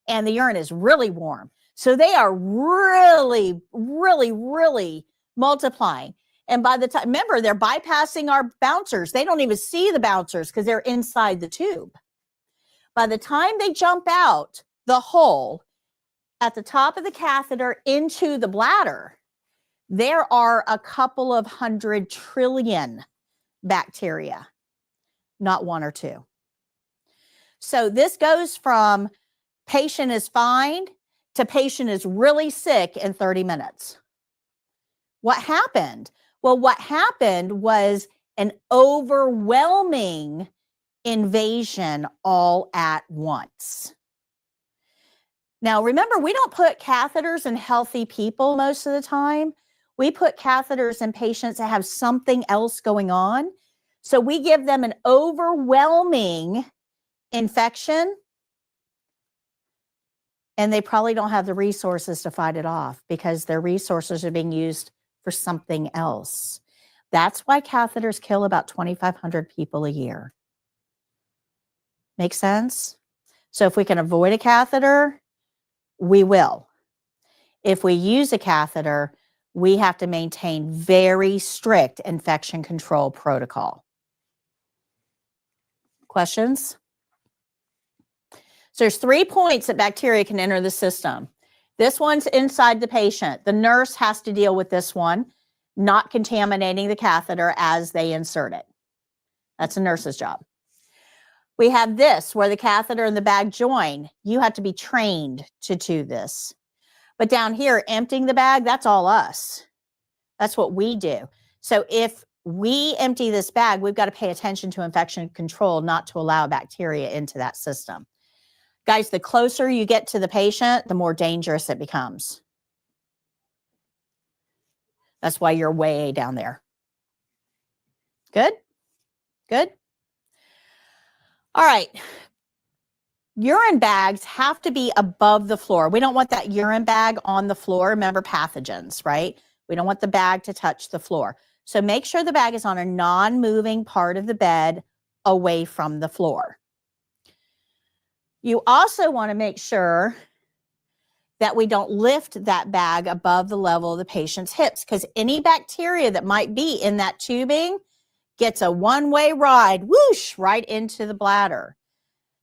And the urine is really warm. So they are really, really, really multiplying. And by the time, remember, they're bypassing our bouncers. They don't even see the bouncers because they're inside the tube. By the time they jump out the hole at the top of the catheter into the bladder, there are a couple of 100 trillion bacteria, not 1 or 2. So this goes from patient is fine to patient is really sick in 30 minutes. What happened? Well, what happened was an overwhelming invasion all at once. Now, remember, we don't put catheters in healthy people most of the time. We put catheters in patients that have something else going on. So we give them an overwhelming infection, and they probably don't have the resources to fight it off because their resources are being used for something else. That's why catheters kill about 2,500 people a year. Make sense? So if we can avoid a catheter, we will. If we use a catheter, we have to maintain very strict infection control protocol. Questions? So there's 3 points that bacteria can enter the system. This one's inside the patient. The nurse has to deal with this one, not contaminating the catheter as they insert it. That's a nurse's job. We have this where the catheter and the bag join. You have to be trained to do this. But down here, emptying the bag, that's all us. That's what we do. So if we empty this bag, we've got to pay attention to infection control, not to allow bacteria into that system. Guys, the closer you get to the patient, the more dangerous it becomes. That's why you're way down there. Good? Good? All right. Urine bags have to be above the floor. We don't want that urine bag on the floor. Remember, pathogens, right? We don't want the bag to touch the floor. So make sure the bag is on a non-moving part of the bed away from the floor. You also want to make sure that we don't lift that bag above the level of the patient's hips, because any bacteria that might be in that tubing gets a one-way ride, whoosh, right into the bladder.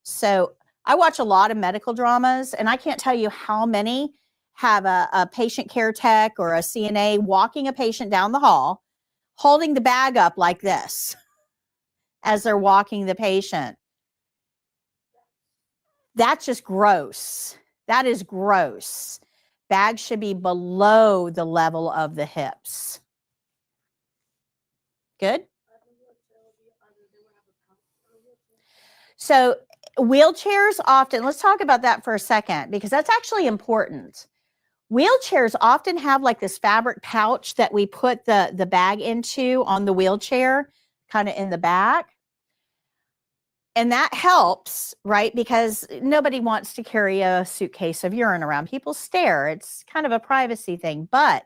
So I watch a lot of medical dramas, and I can't tell you how many have a patient care tech or a CNA walking a patient down the hall, holding the bag up like this as they're walking the patient. That's just gross. That is gross. Bags should be below the level of the hips. Good? So wheelchairs often, let's talk about that for a second, because that's actually important. Wheelchairs often have like this fabric pouch that we put the bag into on the wheelchair, kind of in the back. And that helps, right? Because nobody wants to carry a suitcase of urine around. People stare. It's kind of a privacy thing. But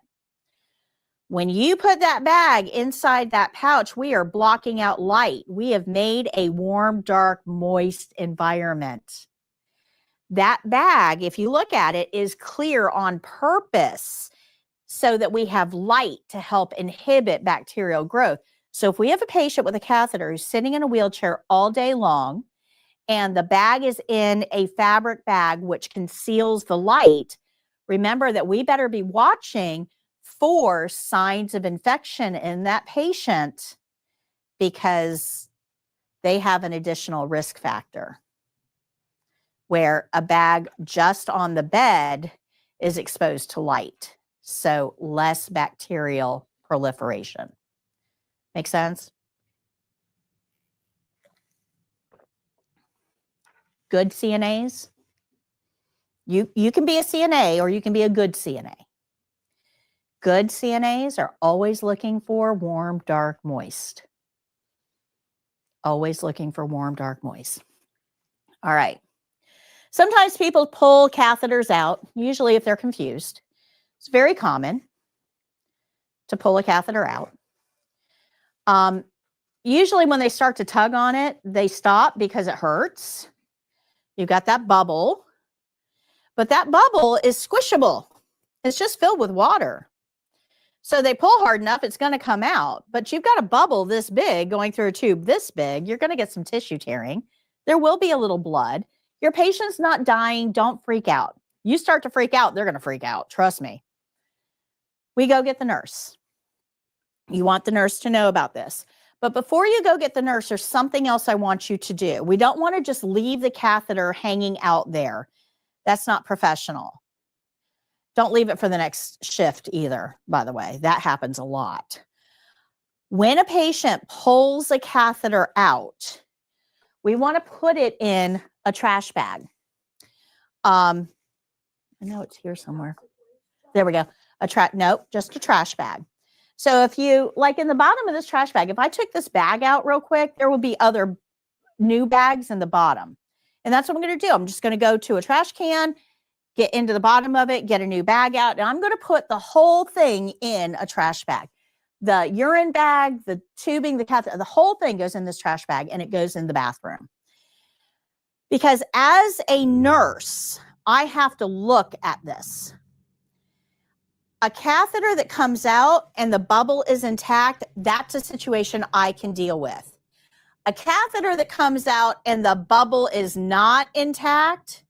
when you put that bag inside that pouch, we are blocking out light. We have made a warm, dark, moist environment. That bag, if you look at it, is clear on purpose so that we have light to help inhibit bacterial growth. So if we have a patient with a catheter who's sitting in a wheelchair all day long, and the bag is in a fabric bag which conceals the light, remember that we better be watching for signs of infection in that patient because they have an additional risk factor where a bag just on the bed is exposed to light. So less bacterial proliferation. Make sense? Good CNAs. You can be a CNA or you can be a good CNA. Good CNAs are always looking for warm, dark, moist. Always looking for warm, dark, moist. All right. Sometimes people pull catheters out, usually if they're confused. It's very common to pull a catheter out. Usually when they start to tug on it, they stop because it hurts. You've got that bubble, but that bubble is squishable. It's just filled with water. So they pull hard enough, it's going to come out, but you've got a bubble this big going through a tube this big. You're going to get some tissue tearing. There will be a little blood. Your patient's not dying. Don't freak out. You start to freak out, they're going to freak out. Trust me. We go get the nurse. You want the nurse to know about this. But before you go get the nurse, there's something else I want you to do. We don't want to just leave the catheter hanging out there. That's not professional. Don't leave it for the next shift either, by the way. That happens a lot. When a patient pulls a catheter out, we want to put it in a trash bag. I know it's here somewhere. There we go. Nope, just a trash bag. So if you, like in the bottom of this trash bag, if I took this bag out real quick, there will be other new bags in the bottom. And that's what I'm going to do. I'm just going to go to a trash can, get into the bottom of it, get a new bag out, and I'm going to put the whole thing in a trash bag. The urine bag, the tubing, the catheter, the whole thing goes in this trash bag and it goes in the bathroom. Because as a nurse, I have to look at this. A catheter that comes out and the bubble is intact, that's a situation I can deal with. A catheter that comes out and the bubble is not intact,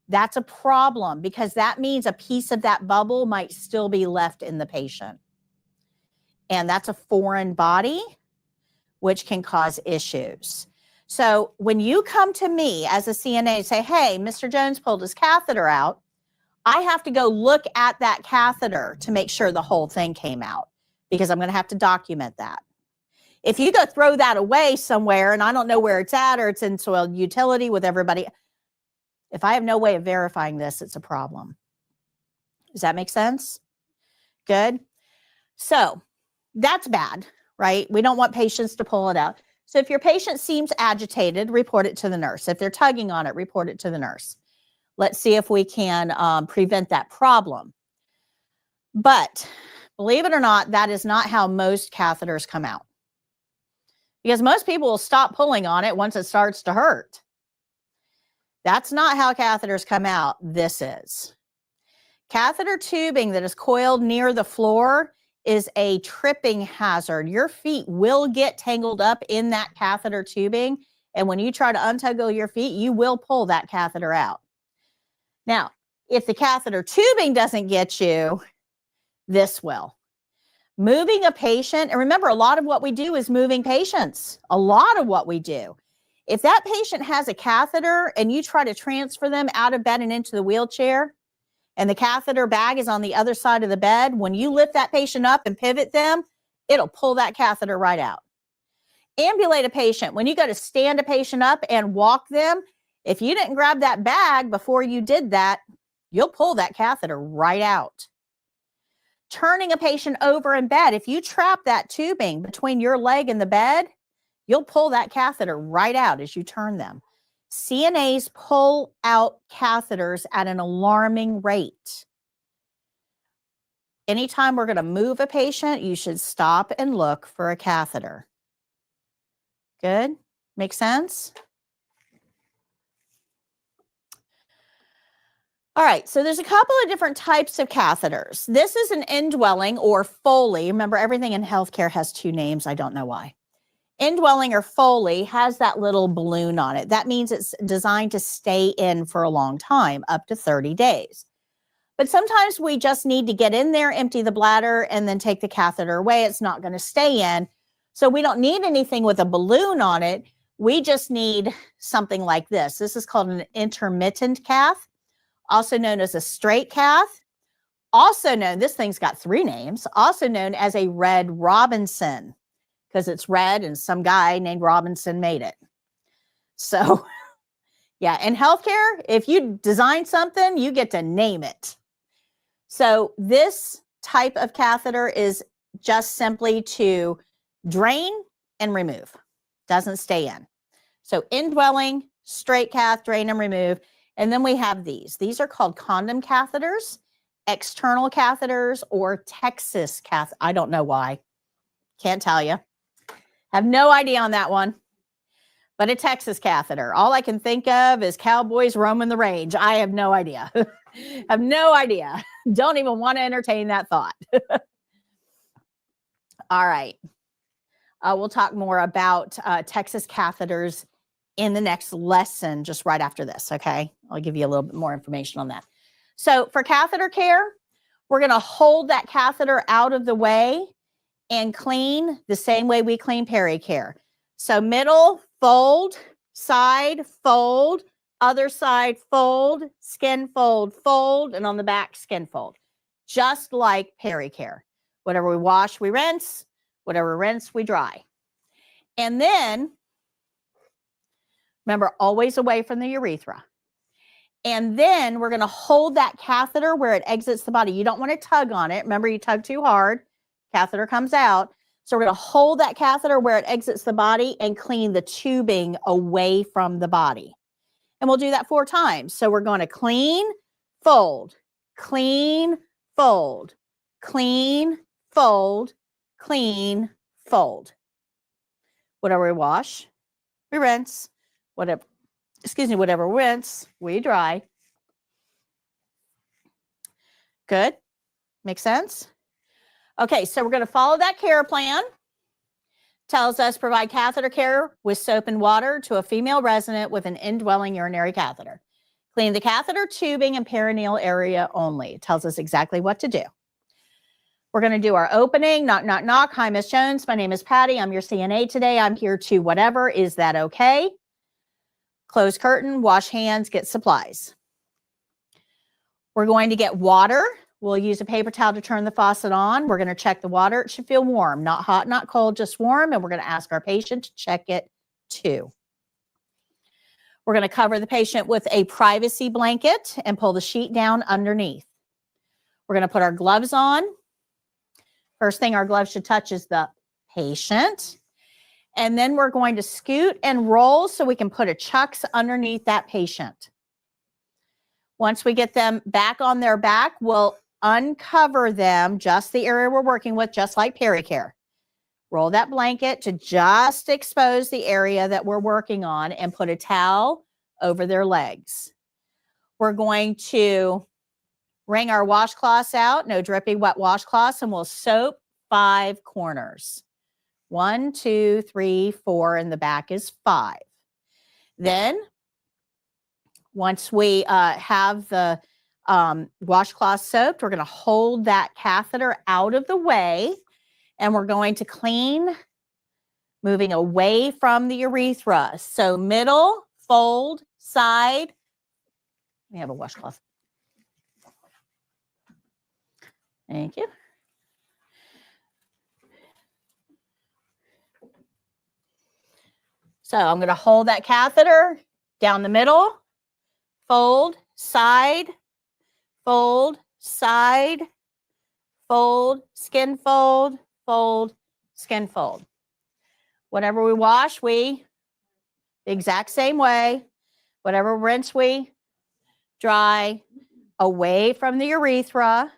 that's a problem because that means a piece of that bubble might still be left in the patient. And that's a foreign body, which can cause issues. So when you come to me as a CNA and say, hey, Mr. Jones pulled his catheter out, I have to go look at that catheter to make sure the whole thing came out because I'm going to have to document that. If you go throw that away somewhere and I don't know where it's at or it's in soil utility with everybody, if I have no way of verifying this, it's a problem. Does that make sense? Good. So that's bad, right? We don't want patients to pull it out. So if your patient seems agitated, report it to the nurse. If they're tugging on it, report it to the nurse. Let's see if we can prevent that problem. But believe it or not, that is not how most catheters come out. Because most people will stop pulling on it once it starts to hurt. That's not how catheters come out. This is. Catheter tubing that is coiled near the floor is a tripping hazard. Your feet will get tangled up in that catheter tubing. And when you try to untangle your feet, you will pull that catheter out. Now, if the catheter tubing doesn't get you, this will. Moving a patient, and remember, a lot of what we do is moving patients. A lot of what we do. If that patient has a catheter and you try to transfer them out of bed and into the wheelchair, and the catheter bag is on the other side of the bed, when you lift that patient up and pivot them, it'll pull that catheter right out. Ambulate a patient. When you go to stand a patient up and walk them, if you didn't grab that bag before you did that, you'll pull that catheter right out. Turning a patient over in bed, if you trap that tubing between your leg and the bed, you'll pull that catheter right out as you turn them. CNAs pull out catheters at an alarming rate. Anytime we're going to move a patient, you should stop and look for a catheter. Good? Make sense? All right, so there's a couple of different types of catheters. This is an indwelling or Foley. Remember, everything in healthcare has two names. I don't know why. Indwelling or Foley has that little balloon on it. That means it's designed to stay in for a long time, up to 30 days. But sometimes we just need to get in there, empty the bladder, and then take the catheter away. It's not going to stay in. So we don't need anything with a balloon on it. We just need something like this. This is called an intermittent cath, also known as a straight cath, also known, this thing's got three names, also known as a Red Robinson, because it's red and some guy named Robinson made it. So yeah, in healthcare, if you design something, you get to name it. So this type of catheter is just simply to drain and remove, doesn't stay in. So indwelling, straight cath, drain and remove. And then we have these. These are called condom catheters, external catheters, or Texas cath. I don't know why. Can't tell you. Have no idea on that one. But a Texas catheter. All I can think of is cowboys roaming the range. I have no idea. Have no idea. Don't even want to entertain that thought. All right. We'll talk more about Texas catheters in the next lesson, just right after this, okay? I'll give you a little bit more information on that. So for catheter care, we're going to hold that catheter out of the way and clean the same way we clean peri-care. So middle, fold, side, fold, other side, fold, skin fold, fold, and on the back, skin fold. Just like peri-care. Whatever we wash, we rinse. Whatever we rinse, we dry. And then, remember, always away from the urethra. And then we're going to hold that catheter where it exits the body. You don't want to tug on it. Remember, you tug too hard, catheter comes out. So we're going to hold that catheter where it exits the body and clean the tubing away from the body. And we'll do that 4 times. So we're going to clean, fold, clean, fold, clean, fold, clean, fold. Whatever we wash, we rinse. Whatever we rinse, we dry. Good? Makes sense? Okay, so we're going to follow that care plan. Tells us provide catheter care with soap and water to a female resident with an indwelling urinary catheter. Clean the catheter tubing and perineal area only. It tells us exactly what to do. We're going to do our opening. Knock, knock, knock. Hi, Miss Jones. My name is Patty. I'm your CNA today. I'm here to whatever. Is that okay? Close curtain, wash hands, get supplies. We're going to get water. We'll use a paper towel to turn the faucet on. We're going to check the water. It should feel warm, not hot, not cold, just warm. And we're going to ask our patient to check it too. We're going to cover the patient with a privacy blanket and pull the sheet down underneath. We're going to put our gloves on. First thing our gloves should touch is the patient. And then we're going to scoot and roll so we can put a chucks underneath that patient. Once we get them back on their back, we'll uncover them, just the area we're working with, just like peri-care. Roll that blanket to just expose the area that we're working on and put a towel over their legs. We're going to wring our washcloths out, no dripping wet washcloths, and we'll soap 5 corners. 1, 2, 3, 4, and the back is 5. Then, once we have the washcloth soaked, we're going to hold that catheter out of the way, and we're going to clean, moving away from the urethra. So middle, fold, side. We have a washcloth. Thank you. So I'm going to hold that catheter down the middle, fold, side, fold, side, fold, skin fold, skin fold. Whatever we wash, the exact same way. Whatever rinse, we dry away from the urethra.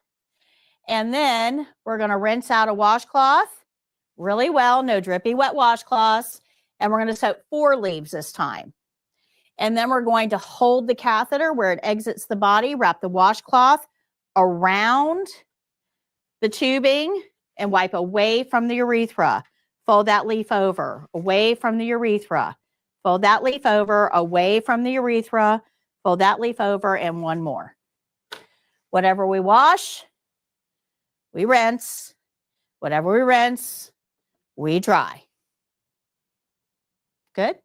And then we're going to rinse out a washcloth really well, no drippy wet washcloths. And we're going to soak 4 leaves this time. And then we're going to hold the catheter where it exits the body, wrap the washcloth around the tubing and wipe away from the urethra. Fold that leaf over, away from the urethra. Fold that leaf over, away from the urethra. Fold that leaf over, and one more. Whatever we wash, we rinse. Whatever we rinse, we dry. Good?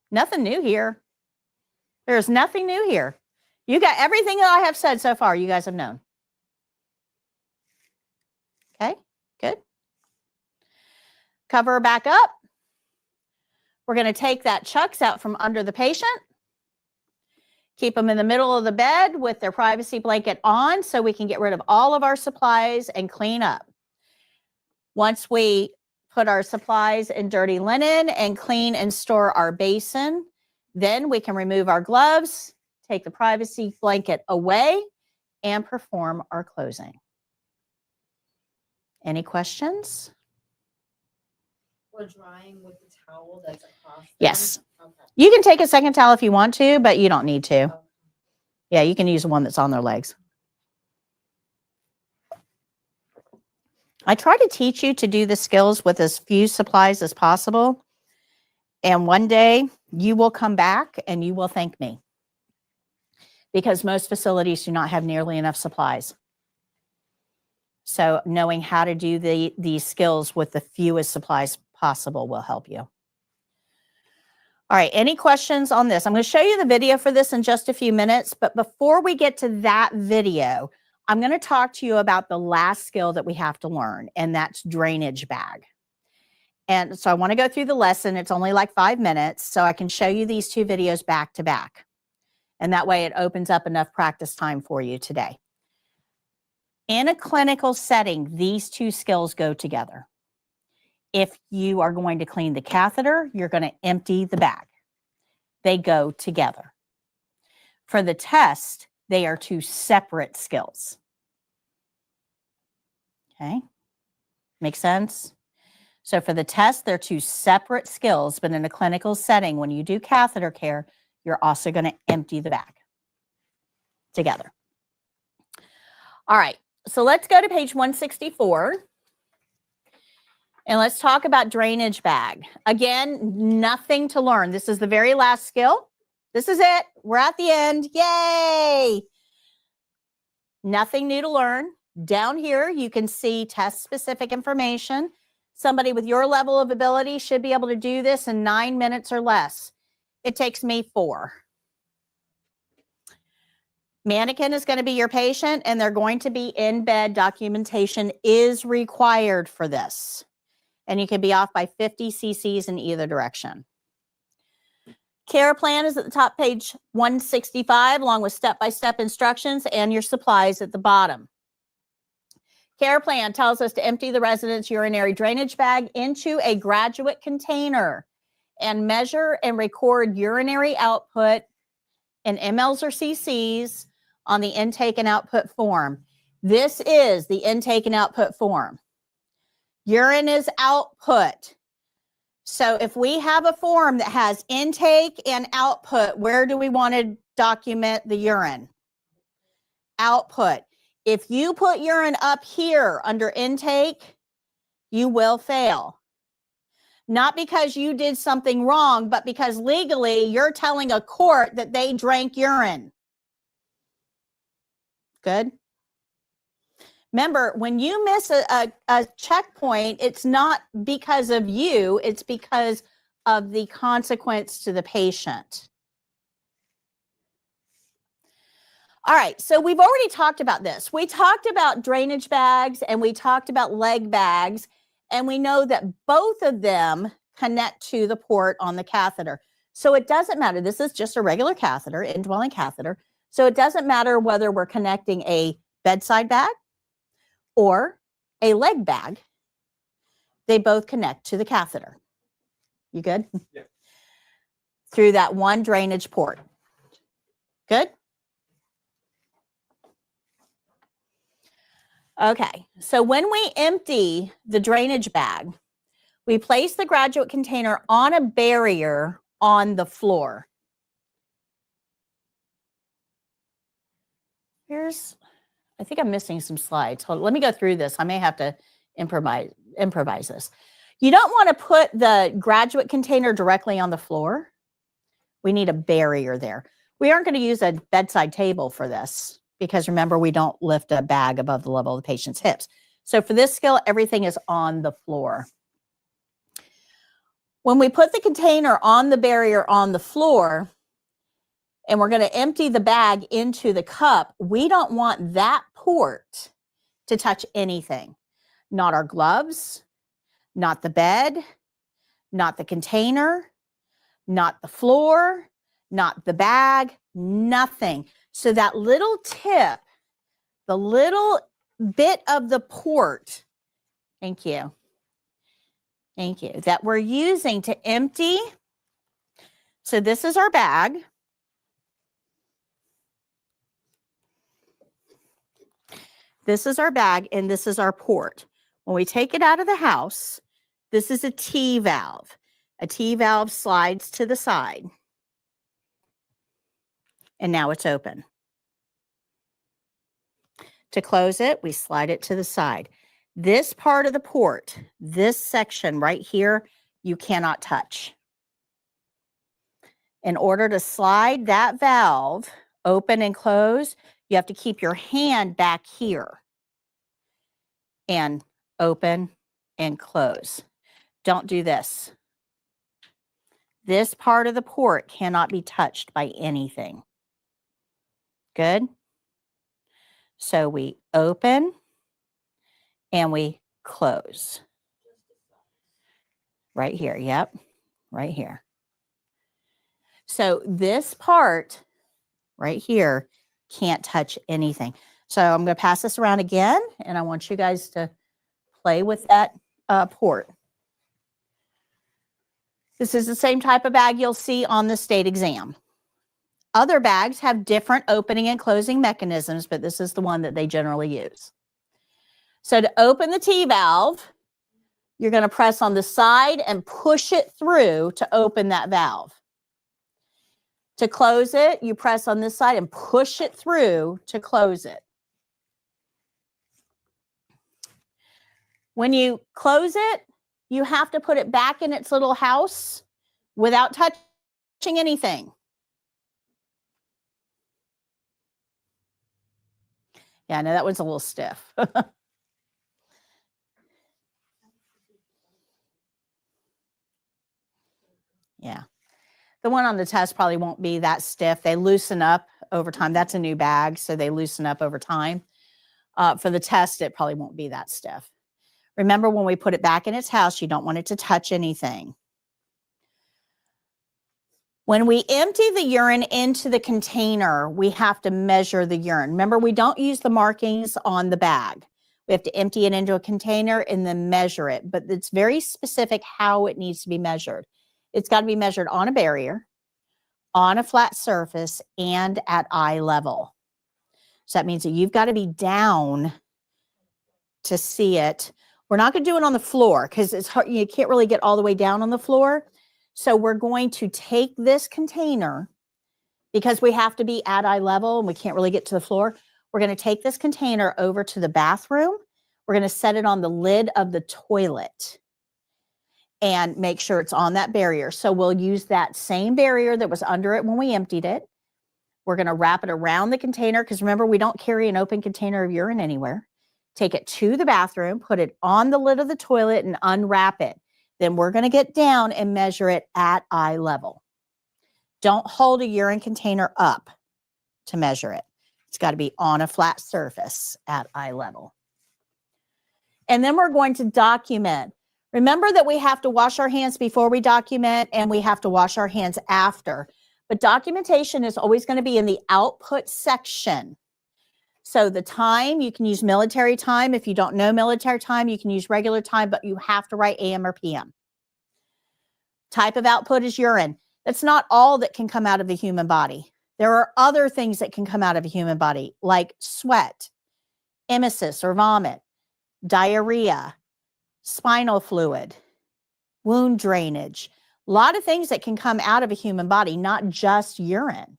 Nothing new here. There's nothing new here. You got everything that I have said so far, you guys have known. Okay, good. Cover her back up. We're going to take that chucks out from under the patient. Keep them in the middle of the bed with their privacy blanket on so we can get rid of all of our supplies and clean up. Once we put our supplies in dirty linen and clean and store our basin, then we can remove our gloves, take the privacy blanket away, and perform our closing. Any questions? We're drying with the towel that's across. Yes. Okay. You can take a second towel if you want to, but you don't need to. Okay. Yeah, you can use the one that's on their legs. I try to teach you to do the skills with as few supplies as possible. And one day you will come back and you will thank me. Because most facilities do not have nearly enough supplies. So knowing how to do these skills with the fewest supplies possible will help you. All right, any questions on this? I'm going to show you the video for this in just a few minutes, but before we get to that video, I'm going to talk to you about the last skill that we have to learn, and that's drainage bag. And so I want to go through the lesson. It's only like 5 minutes, so I can show you these 2 videos back to back. And that way it opens up enough practice time for you today. In a clinical setting, these 2 skills go together. If you are going to clean the catheter, you're going to empty the bag. They go together. For the test, they are 2 separate skills. Okay, make sense? So for the test, they're 2 separate skills, but in a clinical setting, when you do catheter care, you're also going to empty the bag together. All right, so let's go to page 164. And let's talk about drainage bag. Again, nothing to learn. This is the very last skill. This is it. We're at the end. Yay! Nothing new to learn. Down here, you can see test-specific information. Somebody with your level of ability should be able to do this in 9 minutes or less. It takes me 4. Mannequin is going to be your patient, and they're going to be in bed. Documentation is required for this. And you can be off by 50 cc's in either direction. Care plan is at the top, page 165, along with step-by-step instructions and your supplies at the bottom. Care plan tells us to empty the resident's urinary drainage bag into a graduate container and measure and record urinary output in mLs or cc's on the intake and output form. This is the intake and output form. Urine is output. So if we have a form that has intake and output, where do we want to document the urine? Output. If you put urine up here under intake, you will fail. Not because you did something wrong, but because legally you're telling a court that they drank urine. Good? Remember, when you miss a checkpoint, it's not because of you, it's because of the consequence to the patient. All right, so we've already talked about this. We talked about drainage bags and we talked about leg bags, and we know that both of them connect to the port on the catheter. So it doesn't matter. This is just a regular catheter, indwelling catheter. So it doesn't matter whether we're connecting a bedside bag or a leg bag, they both connect to the catheter. You good? Yeah. Through that one drainage port. Good? Okay, so when we empty the drainage bag, we place the graduate container on a barrier on the floor. I think I'm missing some slides. Hold on, let me go through this. I may have to improvise this. You don't want to put the graduate container directly on the floor. We need a barrier there. We aren't going to use a bedside table for this because remember, we don't lift a bag above the level of the patient's hips. So for this skill, everything is on the floor. When we put the container on the barrier on the floor, and we're going to empty the bag into the cup, we don't want that port to touch anything. Not our gloves, not the bed, not the container, not the floor, not the bag, nothing. So that little tip, the little bit of the port, thank you, that we're using to empty. So this is our bag. This is our bag, and this is our port. When we take it out of the house, this is a T valve. A T valve slides to the side. And now it's open. To close it, we slide it to the side. This part of the port, this section right here, you cannot touch. In order to slide that valve open and close, you have to keep your hand back here and open and close. Don't do this. This part of the port cannot be touched by anything. Good? So we open and we close. Right here, yep, right here. So this part right here can't touch anything. So I'm going to pass this around again, and I want you guys to play with that port. This is the same type of bag you'll see on the state exam. Other bags have different opening and closing mechanisms, but this is the one that they generally use. So to open the T valve, you're going to press on the side and push it through to open that valve. To close it, you press on this side and push it through to close it. When you close it, you have to put it back in its little house without touching anything. Yeah, I know that one's a little stiff. Yeah. The one on the test probably won't be that stiff. They loosen up over time. That's a new bag, so they loosen up over time. For the test, it probably won't be that stiff. Remember, when we put it back in its house, you don't want it to touch anything. When we empty the urine into the container, we have to measure the urine. Remember, we don't use the markings on the bag. We have to empty it into a container and then measure it, but it's very specific how it needs to be measured. It's got to be measured on a barrier, on a flat surface, and at eye level. So that means that you've got to be down to see it. We're not going to do it on the floor because it's hard. You can't really get all the way down on the floor. So we're going to take this container, because we have to be at eye level and we can't really get to the floor. We're going to take this container over to the bathroom. We're going to set it on the lid of the toilet and make sure it's on that barrier. So we'll use that same barrier that was under it when we emptied it. We're going to wrap it around the container because remember, we don't carry an open container of urine anywhere. Take it to the bathroom, put it on the lid of the toilet and unwrap it. Then we're going to get down and measure it at eye level. Don't hold a urine container up to measure it. It's got to be on a flat surface at eye level. And then we're going to document. Remember that we have to wash our hands before we document and we have to wash our hands after. But documentation is always going to be in the output section. So the time, you can use military time. If you don't know military time, you can use regular time, but you have to write AM or PM. Type of output is urine. That's not all that can come out of a human body. There are other things that can come out of a human body, like sweat, emesis or vomit, diarrhea, spinal fluid, wound drainage, a lot of things that can come out of a human body, not just urine.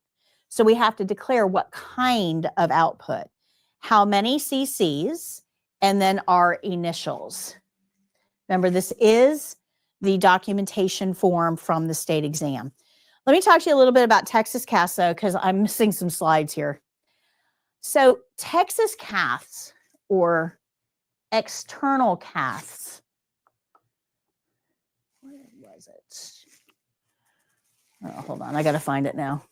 So we have to declare what kind of output, how many cc's, and then our initials. Remember, this is the documentation form from the state exam. Let me talk to you a little bit about Texas caths, though, because I'm missing some slides here. So Texas caths, or external caths, where was it? Oh, hold on, I got to find it now.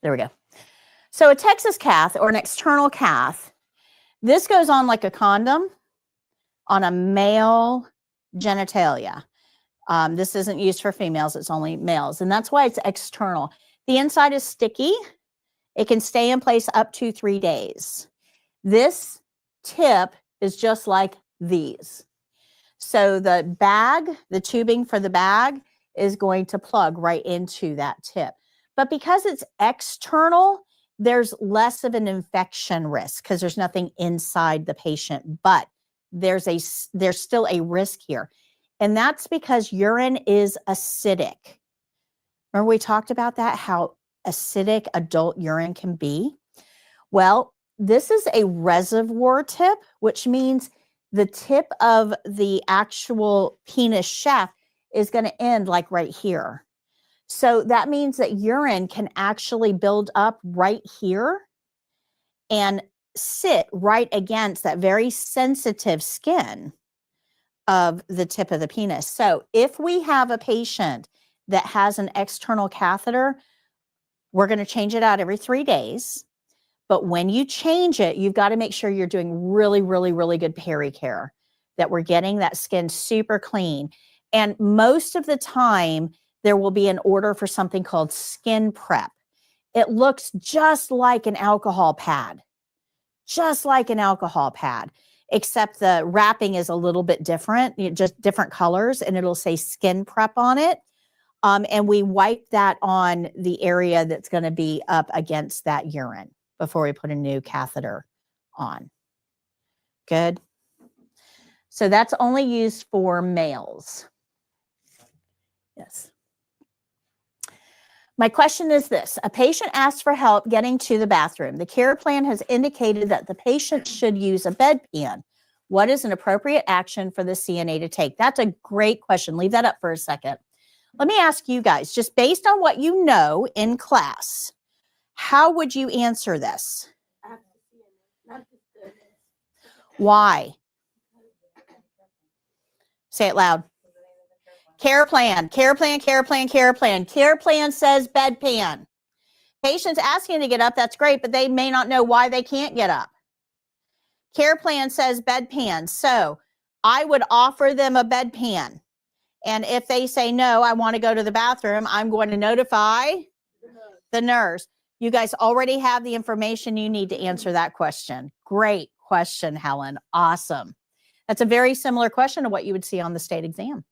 There we go. So a Texas cath, or an external cath, this goes on like a condom on a male genitalia. This isn't used for females, it's only males. And that's why it's external. The inside is sticky. It can stay in place up to 3 days. This tip is just like these. So the bag, the tubing for the bag is going to plug right into that tip. But because it's external, there's less of an infection risk because there's nothing inside the patient, but there's still a risk here. And that's because urine is acidic. Remember we talked about that, how acidic adult urine can be? Well, this is a reservoir tip, which means the tip of the actual penis shaft is going to end like right here. So that means that urine can actually build up right here and sit right against that very sensitive skin of the tip of the penis. So if we have a patient that has an external catheter, we're going to change it out every 3 days. But when you change it, you've got to make sure you're doing really, really, really good pericare, that we're getting that skin super clean. And most of the time, there will be an order for something called skin prep. It looks just like an alcohol pad, except the wrapping is a little bit different, just different colors, and it'll say skin prep on it. And we wipe that on the area that's going to be up against that urine before we put a new catheter on. Good. So that's only used for males. Yes. My question is this: a patient asks for help getting to the bathroom. The care plan has indicated that the patient should use a bedpan. What is an appropriate action for the CNA to take? That's a great question. Leave that up for a second. Let me ask you guys, just based on what you know in class, how would you answer this? Why? Say it loud. Care plan, care plan, care plan, care plan. Care plan says bedpan. Patients asking to get up, that's great, but they may not know why they can't get up. Care plan says bedpan. So I would offer them a bedpan. And if they say, no, I want to go to the bathroom, I'm going to notify the nurse. You guys already have the information you need to answer that question. Great question, Helen. Awesome. That's a very similar question to what you would see on the state exam.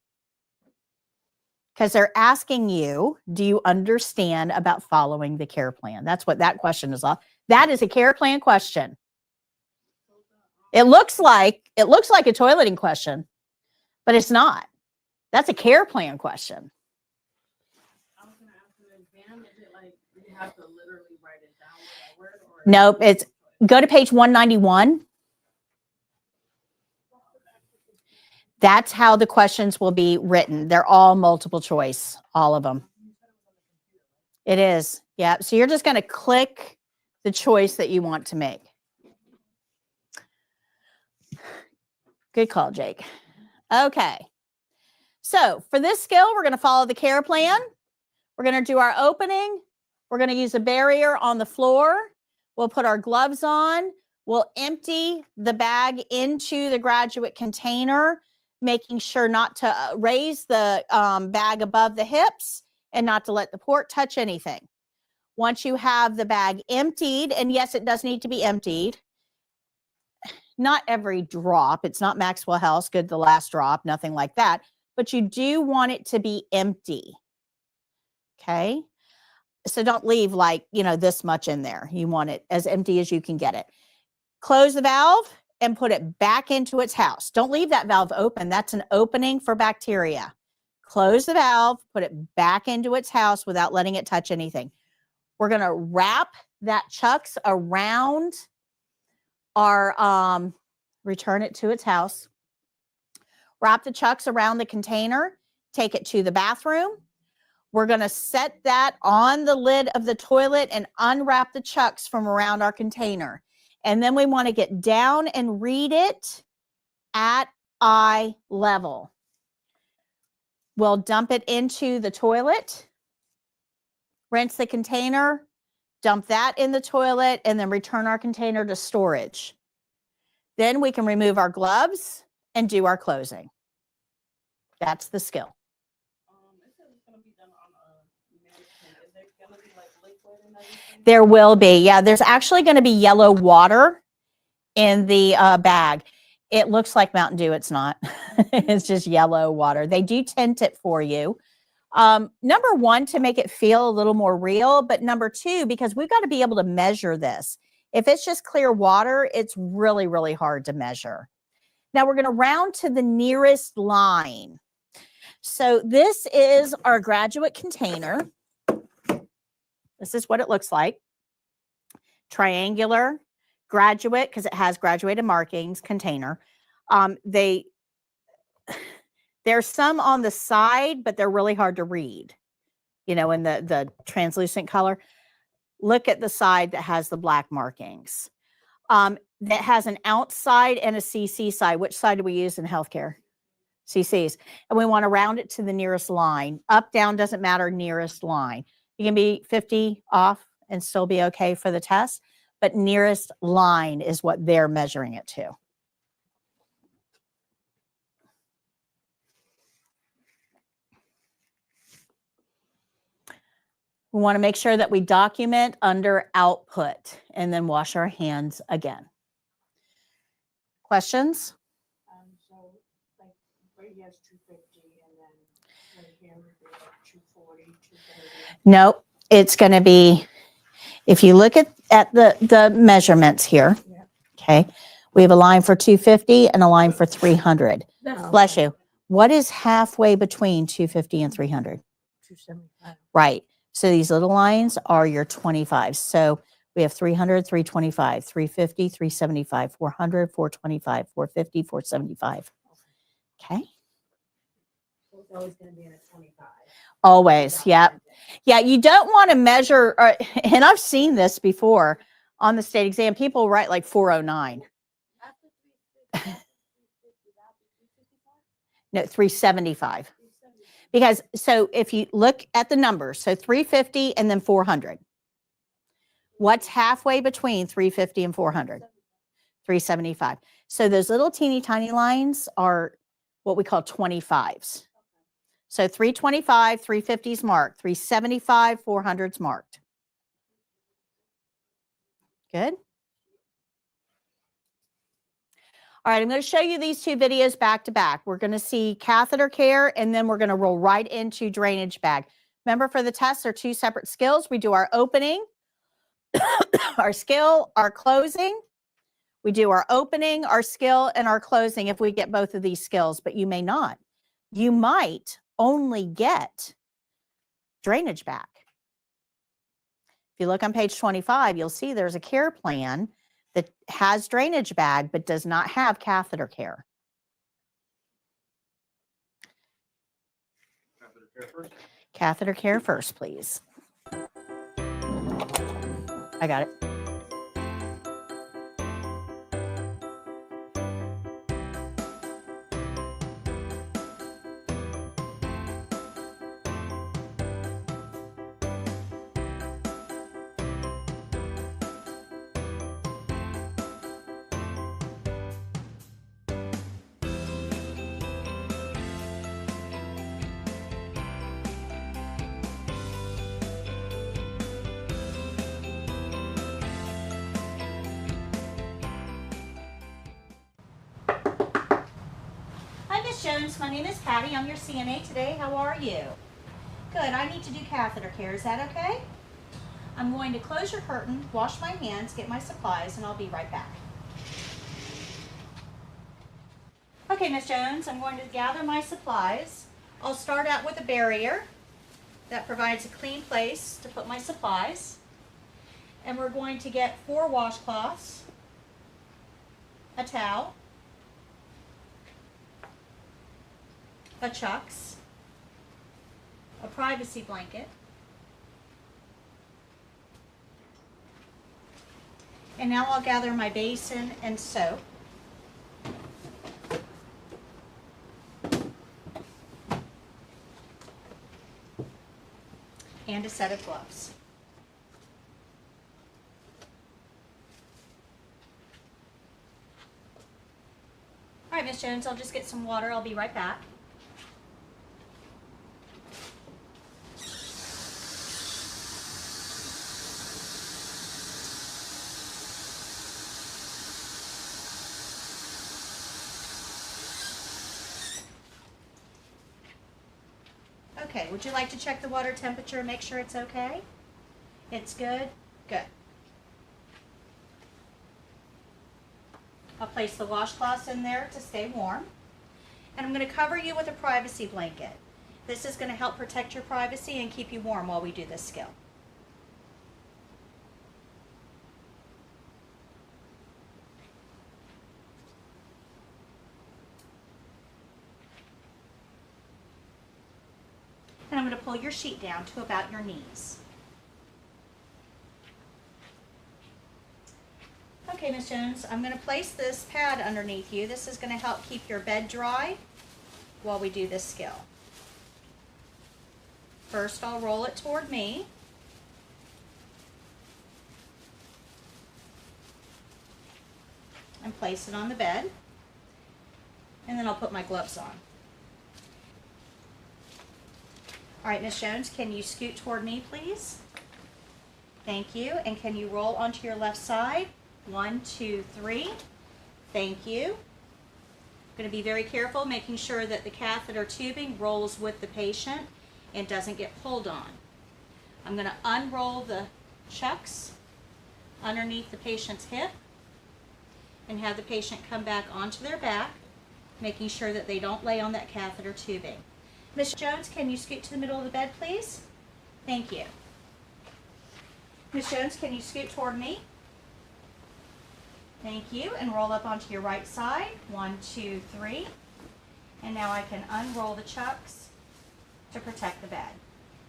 Because they're asking you, do you understand about following the care plan? That's what that question is all. That is a care plan question. It looks like a toileting question, but it's not. That's a care plan question. I was gonna ask an exam, is it like you have to literally write it down word by word, or? Nope, it's go to page 191. That's how the questions will be written. They're all multiple choice, all of them. It is. Yeah. So you're just going to click the choice that you want to make. Good call, Jake. Okay. So for this skill, we're going to follow the care plan. We're going to do our opening. We're going to use a barrier on the floor. We'll put our gloves on. We'll empty the bag into the graduate container, making sure not to raise the bag above the hips and not to let the port touch anything. Once you have the bag emptied, and yes, it does need to be emptied. not every drop. It's not Maxwell House, good the last drop, nothing like that. But you do want it to be empty. Okay. So don't leave like, this much in there. You want it as empty as you can get it. Close the valve and put it back into its house. Don't leave that valve open. That's an opening for bacteria. Close the valve, put it back into its house without letting it touch anything. We're going to wrap that chucks around our, return it to its house. Wrap the chucks around the container, take it to the bathroom. We're going to set that on the lid of the toilet and unwrap the chucks from around our container. And then we want to get down and read it at eye level. We'll dump it into the toilet, rinse the container, dump that in the toilet, and then return our container to storage. Then we can remove our gloves and do our closing. That's the skill. It said it's gonna be done on a mannequin. Is there gonna be like liquid and everything? There will be. Yeah, there's actually going to be yellow water in the bag. It looks like Mountain Dew. It's not. It's just yellow water. They do tint it for you. Number one, to make it feel a little more real. But number two, because we've got to be able to measure this. If it's just clear water, it's really, really hard to measure. Now we're going to round to the nearest line. So this is our graduate container. This is what it looks like. Triangular, graduate, because it has graduated markings, container. There's some on the side, but they're really hard to read, in the translucent color. Look at the side that has the black markings. That has an outside and a CC side. Which side do we use in healthcare? CCs. And we want to round it to the nearest line. Up, down, doesn't matter, nearest line. You can be 50 off and still be okay for the test, but nearest line is what they're measuring it to. We want to make sure that we document under output and then wash our hands again. Questions? So like right here is 250 and then right here would be like 240, 230. Nope. It's going to be, if you look at the measurements here, Yeah. okay, we have a line for 250 and a line for 300. That's Bless you. What is halfway between 250 and 300? 275. Right. So these little lines are your 25. So we have 300, 325, 350, 375, 400, 425, 450, 475. Okay. So it's always going to be in a 25. Always. Yeah. Yeah. You don't want to measure, and I've seen this before on the state exam. People write like 409. No, 375. Because so if you look at the numbers, so 350 and then 400. What's halfway between 350 and 400? 375. So those little teeny tiny lines are what we call 25s. So 325, 350 is marked. 375, 400 is marked. Good. All right, I'm going to show you these two videos back to back. We're going to see catheter care, and then we're going to roll right into drainage bag. Remember, for the test, they're two separate skills. We do our opening, our skill, our closing. We do our opening, our skill, and our closing if we get both of these skills, but you may not. You might only get drainage bag. If you look on page 25, you'll see there's a care plan that has drainage bag but does not have catheter care. Catheter care first. Catheter care first, please. I got it. Miss Jones, my name is Patty. I'm your CNA today. How are you? Good. I need to do catheter care. Is that okay? I'm going to close your curtain, wash my hands, get my supplies, and I'll be right back. Okay, Miss Jones, I'm going to gather my supplies. I'll start out with a barrier that provides a clean place to put my supplies. And we're going to get 4 washcloths, a towel, a chucks, a privacy blanket, and now I'll gather my basin and soap. And a set of gloves. All right, Miss Jones, I'll just get some water. I'll be right back. Okay, would you like to check the water temperature and make sure it's okay? It's good? Good. I'll place the washcloths in there to stay warm. And I'm going to cover you with a privacy blanket. This is going to help protect your privacy and keep you warm while we do this skill. And I'm going to pull your sheet down to about your knees. Okay, Miss Jones, I'm going to place this pad underneath you. This is going to help keep your bed dry while we do this skill. First, I'll roll it toward me. And place it on the bed. And then I'll put my gloves on. All right, Miss Jones, can you scoot toward me, please? Thank you. And can you roll onto your left side? 1, 2, 3. Thank you. I'm going to be very careful, making sure that the catheter tubing rolls with the patient and doesn't get pulled on. I'm going to unroll the chucks underneath the patient's hip and have the patient come back onto their back, making sure that they don't lay on that catheter tubing. Miss Jones, can you scoot to the middle of the bed, please? Thank you. Miss Jones, can you scoot toward me? Thank you. And roll up onto your right side. 1, 2, 3. And now I can unroll the chucks to protect the bed.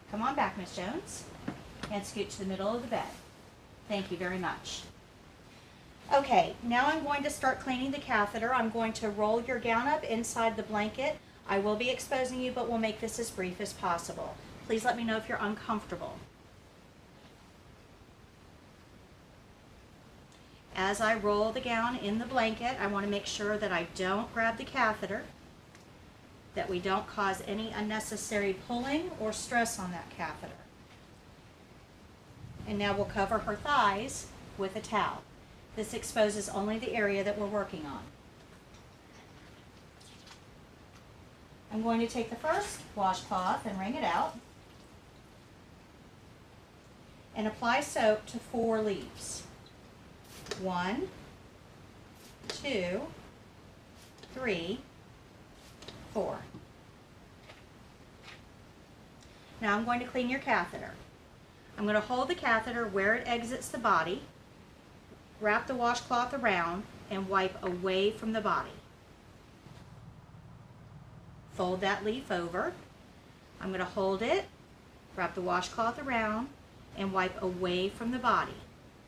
Come on back, Miss Jones. And scoot to the middle of the bed. Thank you very much. Okay, now I'm going to start cleaning the catheter. I'm going to roll your gown up inside the blanket. I will be exposing you, but we'll make this as brief as possible. Please let me know if you're uncomfortable. As I roll the gown in the blanket, I want to make sure that I don't grab the catheter, that we don't cause any unnecessary pulling or stress on that catheter. And now we'll cover her thighs with a towel. This exposes only the area that we're working on. I'm going to take the first washcloth and wring it out and apply soap to 4 leaves. 1, 2, 3, 4. Now I'm going to clean your catheter. I'm going to hold the catheter where it exits the body, wrap the washcloth around, and wipe away from the body. Fold that leaf over. I'm going to hold it, wrap the washcloth around, and wipe away from the body.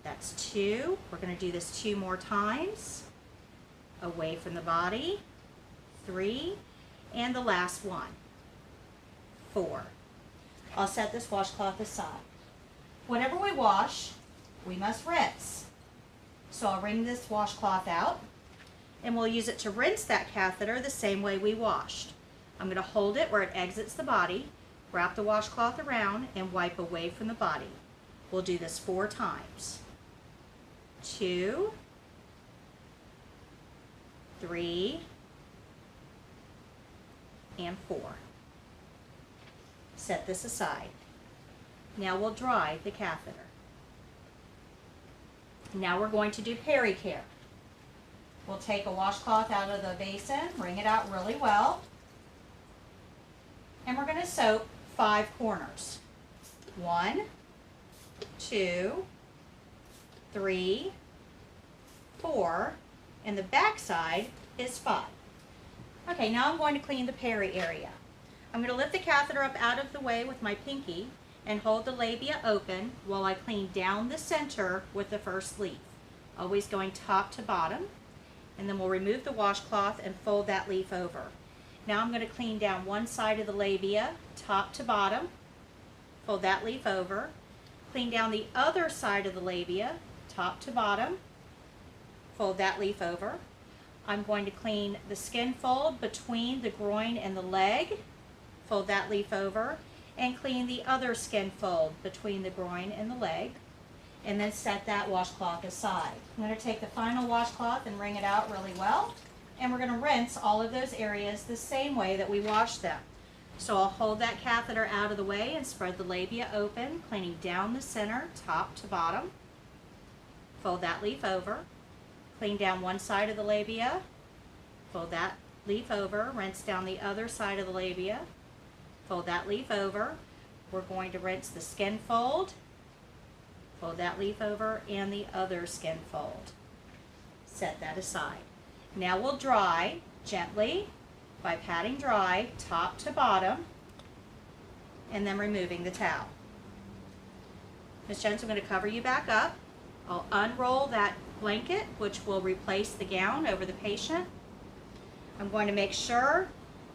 That's 2. We're going to do this 2 more times. Away from the body. 3. And the last one. 4. I'll set this washcloth aside. Whenever we wash, we must rinse. So I'll wring this washcloth out, and we'll use it to rinse that catheter the same way we washed. I'm going to hold it where it exits the body, wrap the washcloth around, and wipe away from the body. We'll do this 4 times. 2, 3, and 4. Set this aside. Now we'll dry the catheter. Now we're going to do peri-care. We'll take a washcloth out of the basin, wring it out really well, and we're going to soap 5 corners. 1, 2, 3, 4, and the back side is 5. Okay, now I'm going to clean the peri area. I'm going to lift the catheter up out of the way with my pinky and hold the labia open while I clean down the center with the first leaf, always going top to bottom, and then we'll remove the washcloth and fold that leaf over. Now I'm going to clean down one side of the labia, top to bottom, fold that leaf over, clean down the other side of the labia, top to bottom, fold that leaf over. I'm going to clean the skin fold between the groin and the leg, fold that leaf over, and clean the other skin fold between the groin and the leg, and then set that washcloth aside. I'm going to take the final washcloth and wring it out really well, and we're going to rinse all of those areas the same way that we washed them. So I'll hold that catheter out of the way and spread the labia open, cleaning down the center, top to bottom. Fold that leaf over, clean down one side of the labia, fold that leaf over, rinse down the other side of the labia, fold that leaf over. We're going to rinse the skin fold, fold that leaf over, and the other skin fold. Set that aside. Now we'll dry gently by patting dry top to bottom and then removing the towel. Ms. Jones, I'm going to cover you back up. I'll unroll that blanket, which will replace the gown over the patient. I'm going to make sure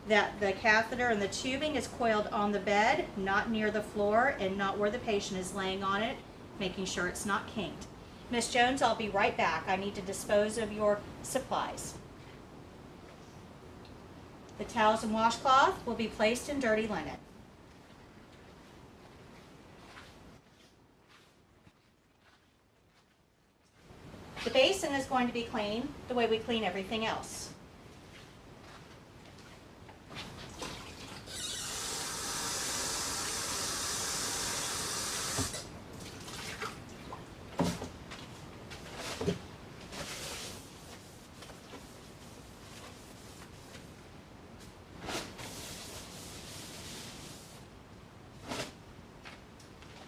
that the catheter and the tubing is coiled on the bed, not near the floor and not where the patient is laying on it, making sure it's not kinked. Ms. Jones, I'll be right back. I need to dispose of your supplies. The towels and washcloth will be placed in dirty linen. The basin is going to be clean the way we clean everything else.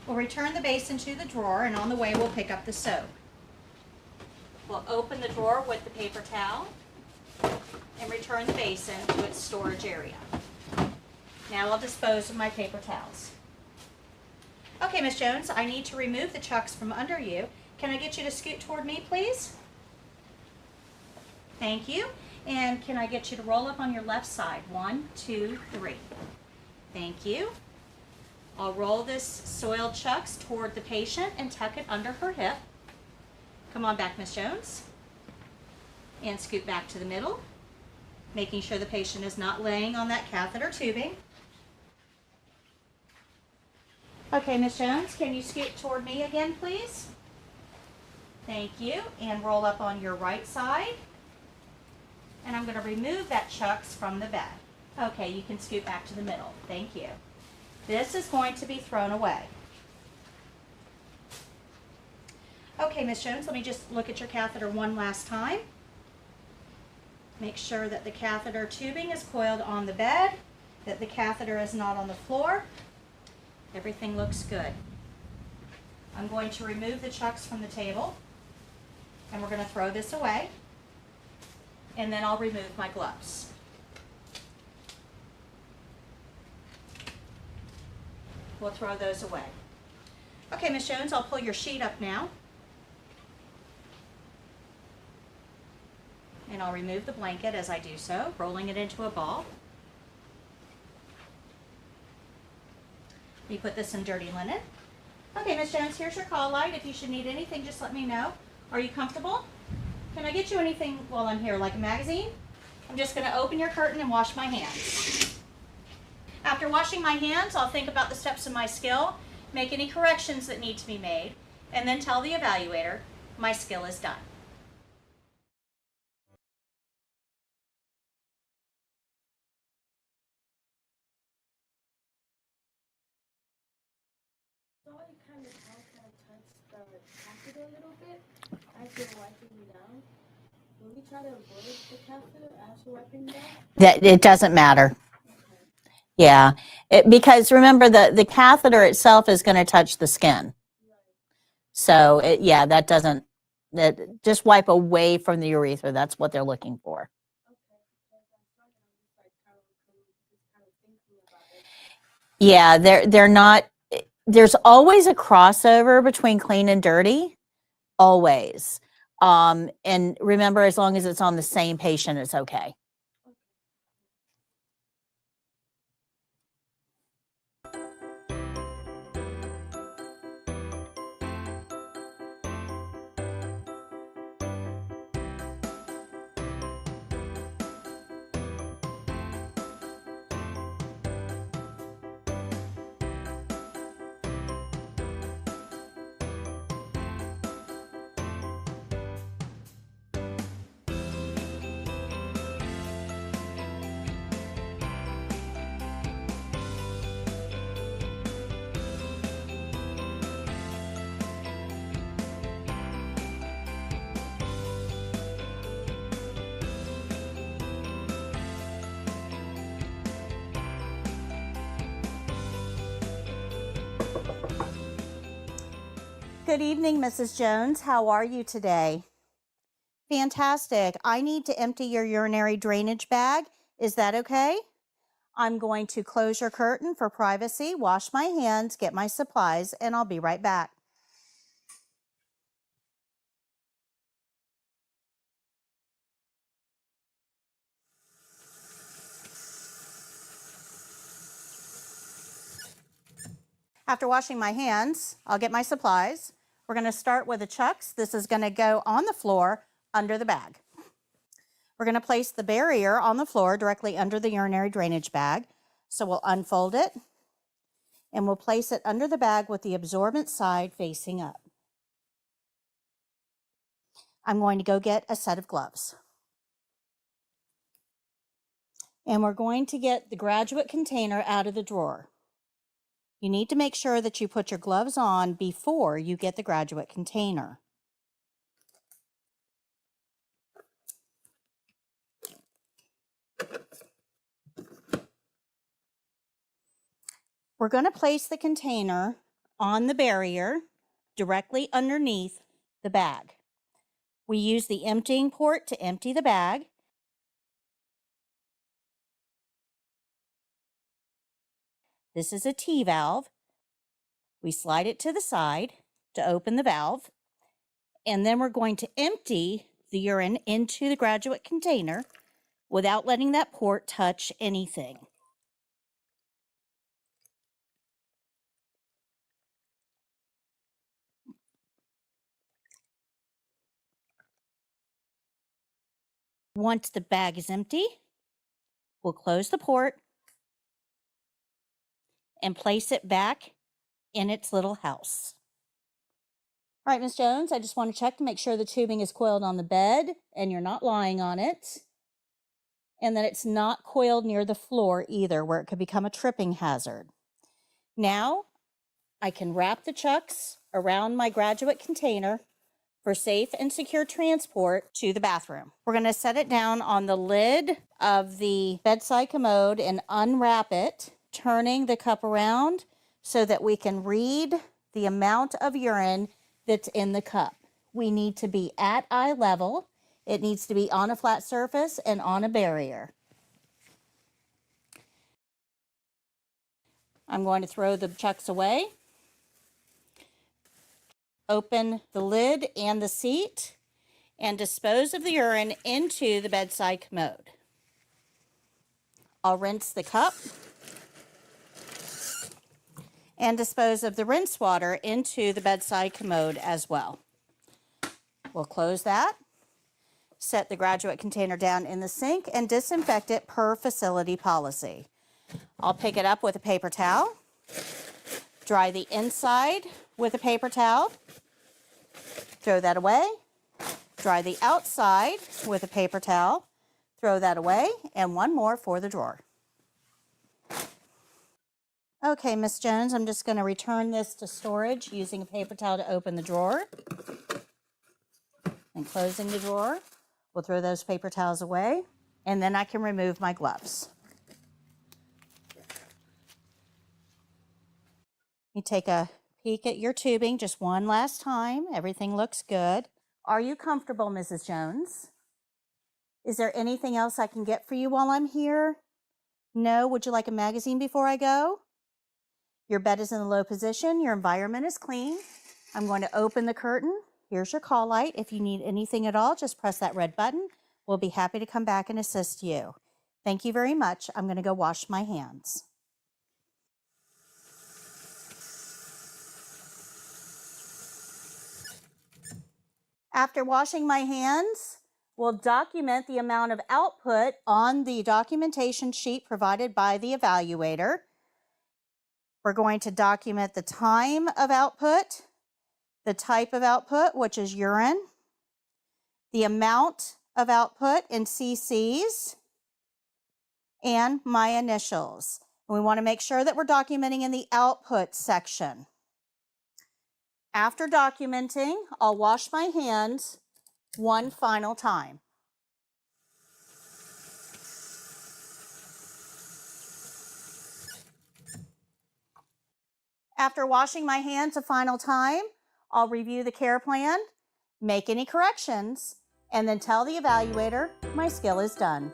We'll return the basin to the drawer, and on the way we'll pick up the soap. We'll open the drawer with the paper towel and return the basin to its storage area. Now I'll dispose of my paper towels. Okay, Ms. Jones, I need to remove the chucks from under you. Can I get you to scoot toward me, please? Thank you. And can I get you to roll up on your left side? 1, 2, 3. Thank you. I'll roll this soiled chucks toward the patient and tuck it under her hip. Come on back, Ms. Jones. And scoot back to the middle, making sure the patient is not laying on that catheter tubing. Okay, Ms. Jones, can you scoot toward me again, please? Thank you. And roll up on your right side. And I'm going to remove that chucks from the bed. Okay, you can scoot back to the middle. Thank you. This is going to be thrown away. Okay, Ms. Jones, let me just look at your catheter one last time. Make sure that the catheter tubing is coiled on the bed, that the catheter is not on the floor. Everything looks good. I'm going to remove the chucks from the table, and we're going to throw this away, and then I'll remove my gloves. We'll throw those away. Okay, Ms. Jones, I'll pull your sheet up now. And I'll remove the blanket as I do so, rolling it into a ball. You put this in dirty linen. Okay, Ms. Jones, here's your call light. If you should need anything, just let me know. Are you comfortable? Can I get you anything while I'm here, like a magazine? I'm just going to open your curtain and wash my hands. After washing my hands, I'll think about the steps in my skill, make any corrections that need to be made, and then tell the evaluator my skill is done. time the towel kind of touched the catheter a little bit as you're wiping me down. Will we try to avoid the catheter as you're wiping me down? That it doesn't matter. Yeah, because remember the catheter itself is going to touch the skin. So yeah, that doesn't, that just wipe away from the urethra. That's what they're looking for. Yeah, they're not, there's always a crossover between clean and dirty, always. And remember, as long as it's on the same patient, it's okay. Good evening, Mrs. Jones. How are you today? Fantastic. I need to empty your urinary drainage bag. Is that okay? I'm going to close your curtain for privacy, wash my hands, get my supplies, and I'll be right back. After washing my hands, I'll get my supplies. We're going to start with the chucks. This is going to go on the floor under the bag. We're going to place the barrier on the floor directly under the urinary drainage bag. So we'll unfold it and we'll place it under the bag with the absorbent side facing up. I'm going to go get a set of gloves. And we're going to get the graduate container out of the drawer. You need to make sure that you put your gloves on before you get the graduate container. We're going to place the container on the barrier directly underneath the bag. We use the emptying port to empty the bag. This is a T-valve. We slide it to the side to open the valve, and then we're going to empty the urine into the graduate container without letting that port touch anything. Once the bag is empty, we'll close the port and place it back in its little house. All right, Ms. Jones, I just want to check to make sure the tubing is coiled on the bed and you're not lying on it, and that it's not coiled near the floor either, where it could become a tripping hazard. Now, I can wrap the chucks around my graduate container for safe and secure transport to the bathroom. We're going to set it down on the lid of the bedside commode and unwrap it, turning the cup around so that we can read the amount of urine that's in the cup. We need to be at eye level. It needs to be on a flat surface and on a barrier. I'm going to throw the chucks away. Open the lid and the seat and dispose of the urine into the bedside commode. I'll rinse the cup and dispose of the rinse water into the bedside commode as well. We'll close that, set the graduate container down in the sink, and disinfect it per facility policy. I'll pick it up with a paper towel, dry the inside with a paper towel, throw that away, dry the outside with a paper towel, throw that away, and one more for the drawer. Okay, Miss Jones, I'm just going to return this to storage using a paper towel to open the drawer and closing the drawer. We'll throw those paper towels away, and then I can remove my gloves. You take a peek at your tubing just one last time. Everything looks good. Are you comfortable, Mrs. Jones? Is there anything else I can get for you while I'm here? No? Would you like a magazine before I go? Your bed is in a low position. Your environment is clean. I'm going to open the curtain. Here's your call light. If you need anything at all, just press that red button. We'll be happy to come back and assist you. Thank you very much. I'm going to go wash my hands. After washing my hands, we'll document the amount of output on the documentation sheet provided by the evaluator. We're going to document the time of output, the type of output, which is urine, the amount of output in cc's, and my initials. And we want to make sure that we're documenting in the output section. After documenting, I'll wash my hands one final time. After washing my hands a final time, I'll review the care plan, make any corrections, and then tell the evaluator my skill is done.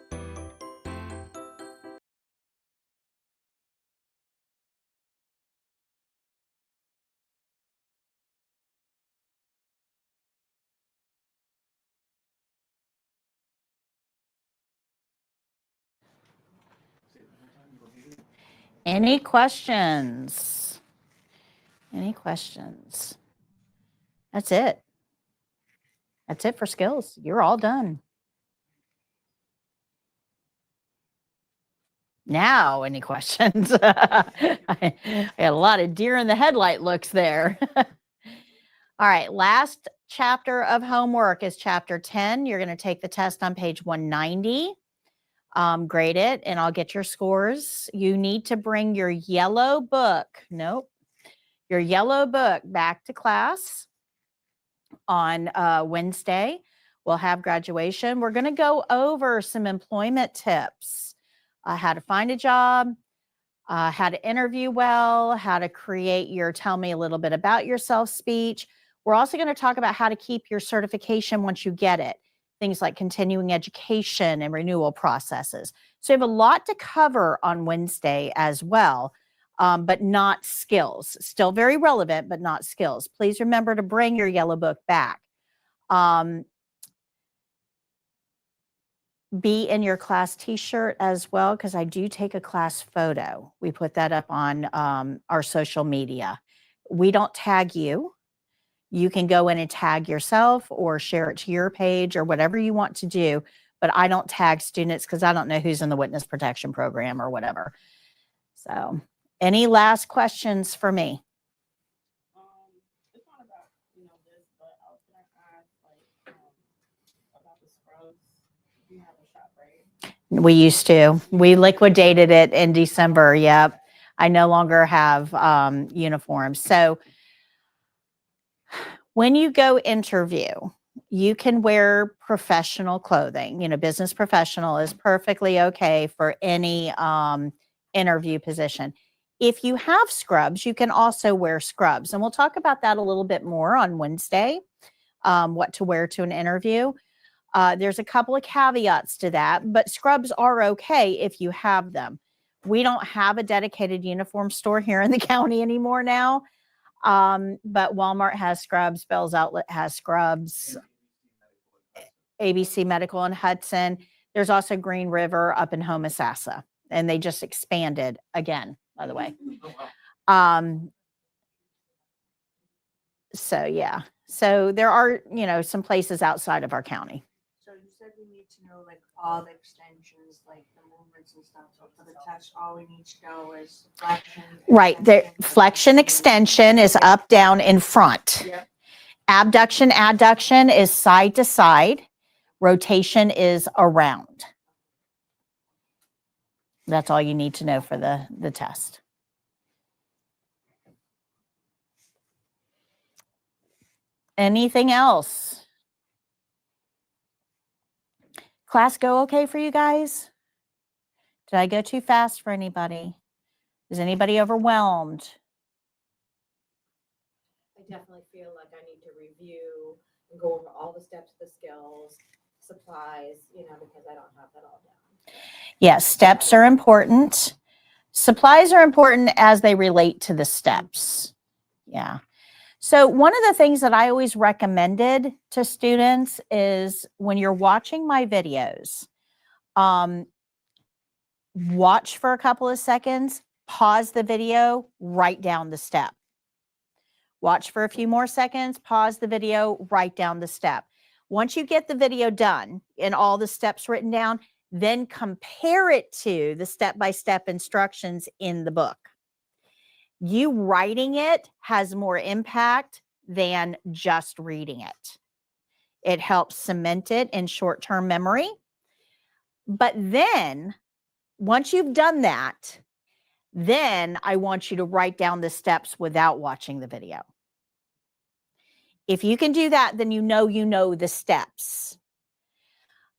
Any questions? Any questions? That's it. That's it for skills. You're all done. Now, any questions? I had a lot of deer in the headlight looks there. All right, last chapter of homework is chapter 10. You're going to take the test on page 190. Grade it, and I'll get your scores. You need to bring your yellow book. Nope. Your yellow book back to class on Wednesday. We'll have graduation. We're going to go over some employment tips, how to find a job, how to interview well, how to create your tell me a little bit about yourself speech. We're also going to talk about how to keep your certification once you get it, things like continuing education and renewal processes. So you have a lot to cover on Wednesday as well. But not skills. Still very relevant, but not skills. Please remember to bring your yellow book back. Be in your class t-shirt as well, because I do take a class photo. We put that up on our social media. We don't tag you. You can go in and tag yourself or share it to your page or whatever you want to do. But I don't tag students because I don't know who's in the witness protection program or whatever. So... any last questions for me? It's not about, this, but I was gonna ask, about the scrubs. You have a shop, right? We used to. We liquidated it in December. Yep. I no longer have uniforms. So when you go interview, you can wear professional clothing. Business professional is perfectly okay for any interview position. If you have scrubs, you can also wear scrubs. And we'll talk about that a little bit more on Wednesday, what to wear to an interview. There's a couple of caveats to that, but scrubs are okay if you have them. We don't have a dedicated uniform store here in the county anymore now, but Walmart has scrubs, Bell's Outlet has scrubs, ABC Medical in Hudson. There's also Green River up in Homosassa, and they just expanded again, by the way. So yeah, so there are, some places outside of our county. So you said we need to know all the extensions, the movements and stuff. So for the test, all we need to know is flexion. Right. The flexion extension is up, down, in front. Yep. Abduction, adduction is side to side. Rotation is around. That's all you need to know for the test. Anything else? Class go okay for you guys? Did I go too fast for anybody? Is anybody overwhelmed? I definitely feel like I need to review and go over all the steps, the skills, supplies, because I don't have that all down. Yes, steps are important. Supplies are important as they relate to the steps. Yeah. So one of the things that I always recommended to students is when you're watching my videos, watch for a couple of seconds, pause the video, write down the step. Watch for a few more seconds, pause the video, write down the step. Once you get the video done and all the steps written down, then compare it to the step-by-step instructions in the book. You writing it has more impact than just reading it. It helps cement it in short-term memory. But then, once you've done that, then I want you to write down the steps without watching the video. If you can do that, then you know the steps.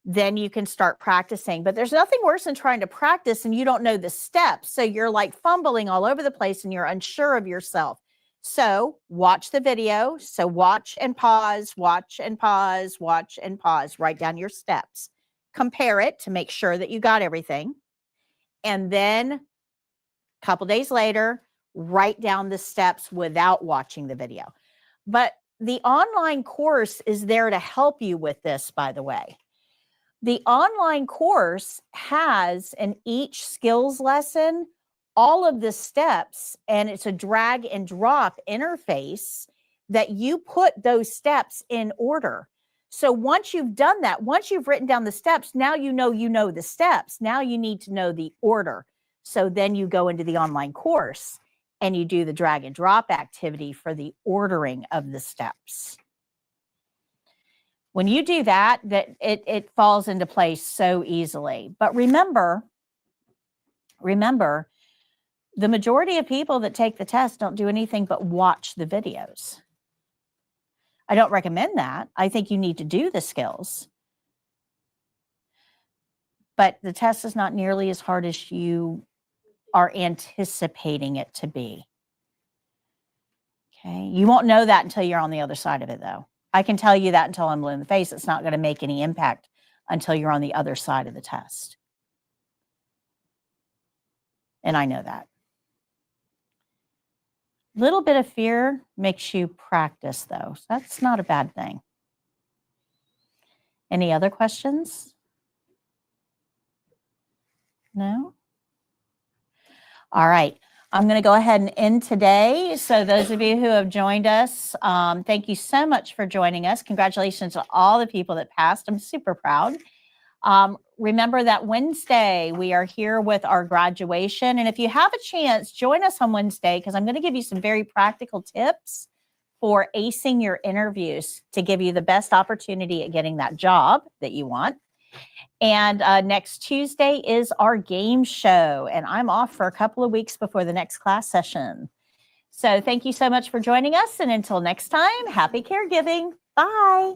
Then you can start practicing. But there's nothing worse than trying to practice and you don't know the steps. So you're like fumbling all over the place and you're unsure of yourself. So watch the video. So watch and pause, watch and pause, watch and pause. Write down your steps. Compare it to make sure that you got everything. And then a couple days later, write down the steps without watching the video. But the online course is there to help you with this, by the way. The online course has in each skills lesson all of the steps, and it's a drag and drop interface that you put those steps in order. So once you've done that, once you've written down the steps, now you know the steps. Now you need to know the order. So then you go into the online course and you do the drag and drop activity for the ordering of the steps. When you do that, it falls into place so easily. But remember, the majority of people that take the test don't do anything but watch the videos. I don't recommend that. I think you need to do the skills. But the test is not nearly as hard as you are anticipating it to be. Okay, you won't know that until you're on the other side of it, though. I can tell you that until I'm blue in the face. It's not going to make any impact until you're on the other side of the test. And I know that. Little bit of fear makes you practice, though. So that's not a bad thing. Any other questions? No? All right. I'm going to go ahead and end today. So those of you who have joined us, thank you so much for joining us. Congratulations to all the people that passed. I'm super proud. Remember that Wednesday, we are here with our graduation. And if you have a chance, join us on Wednesday because I'm going to give you some very practical tips for acing your interviews to give you the best opportunity at getting that job that you want. And next Tuesday is our game show. And I'm off for a couple of weeks before the next class session. So thank you so much for joining us. And until next time, happy caregiving. Bye.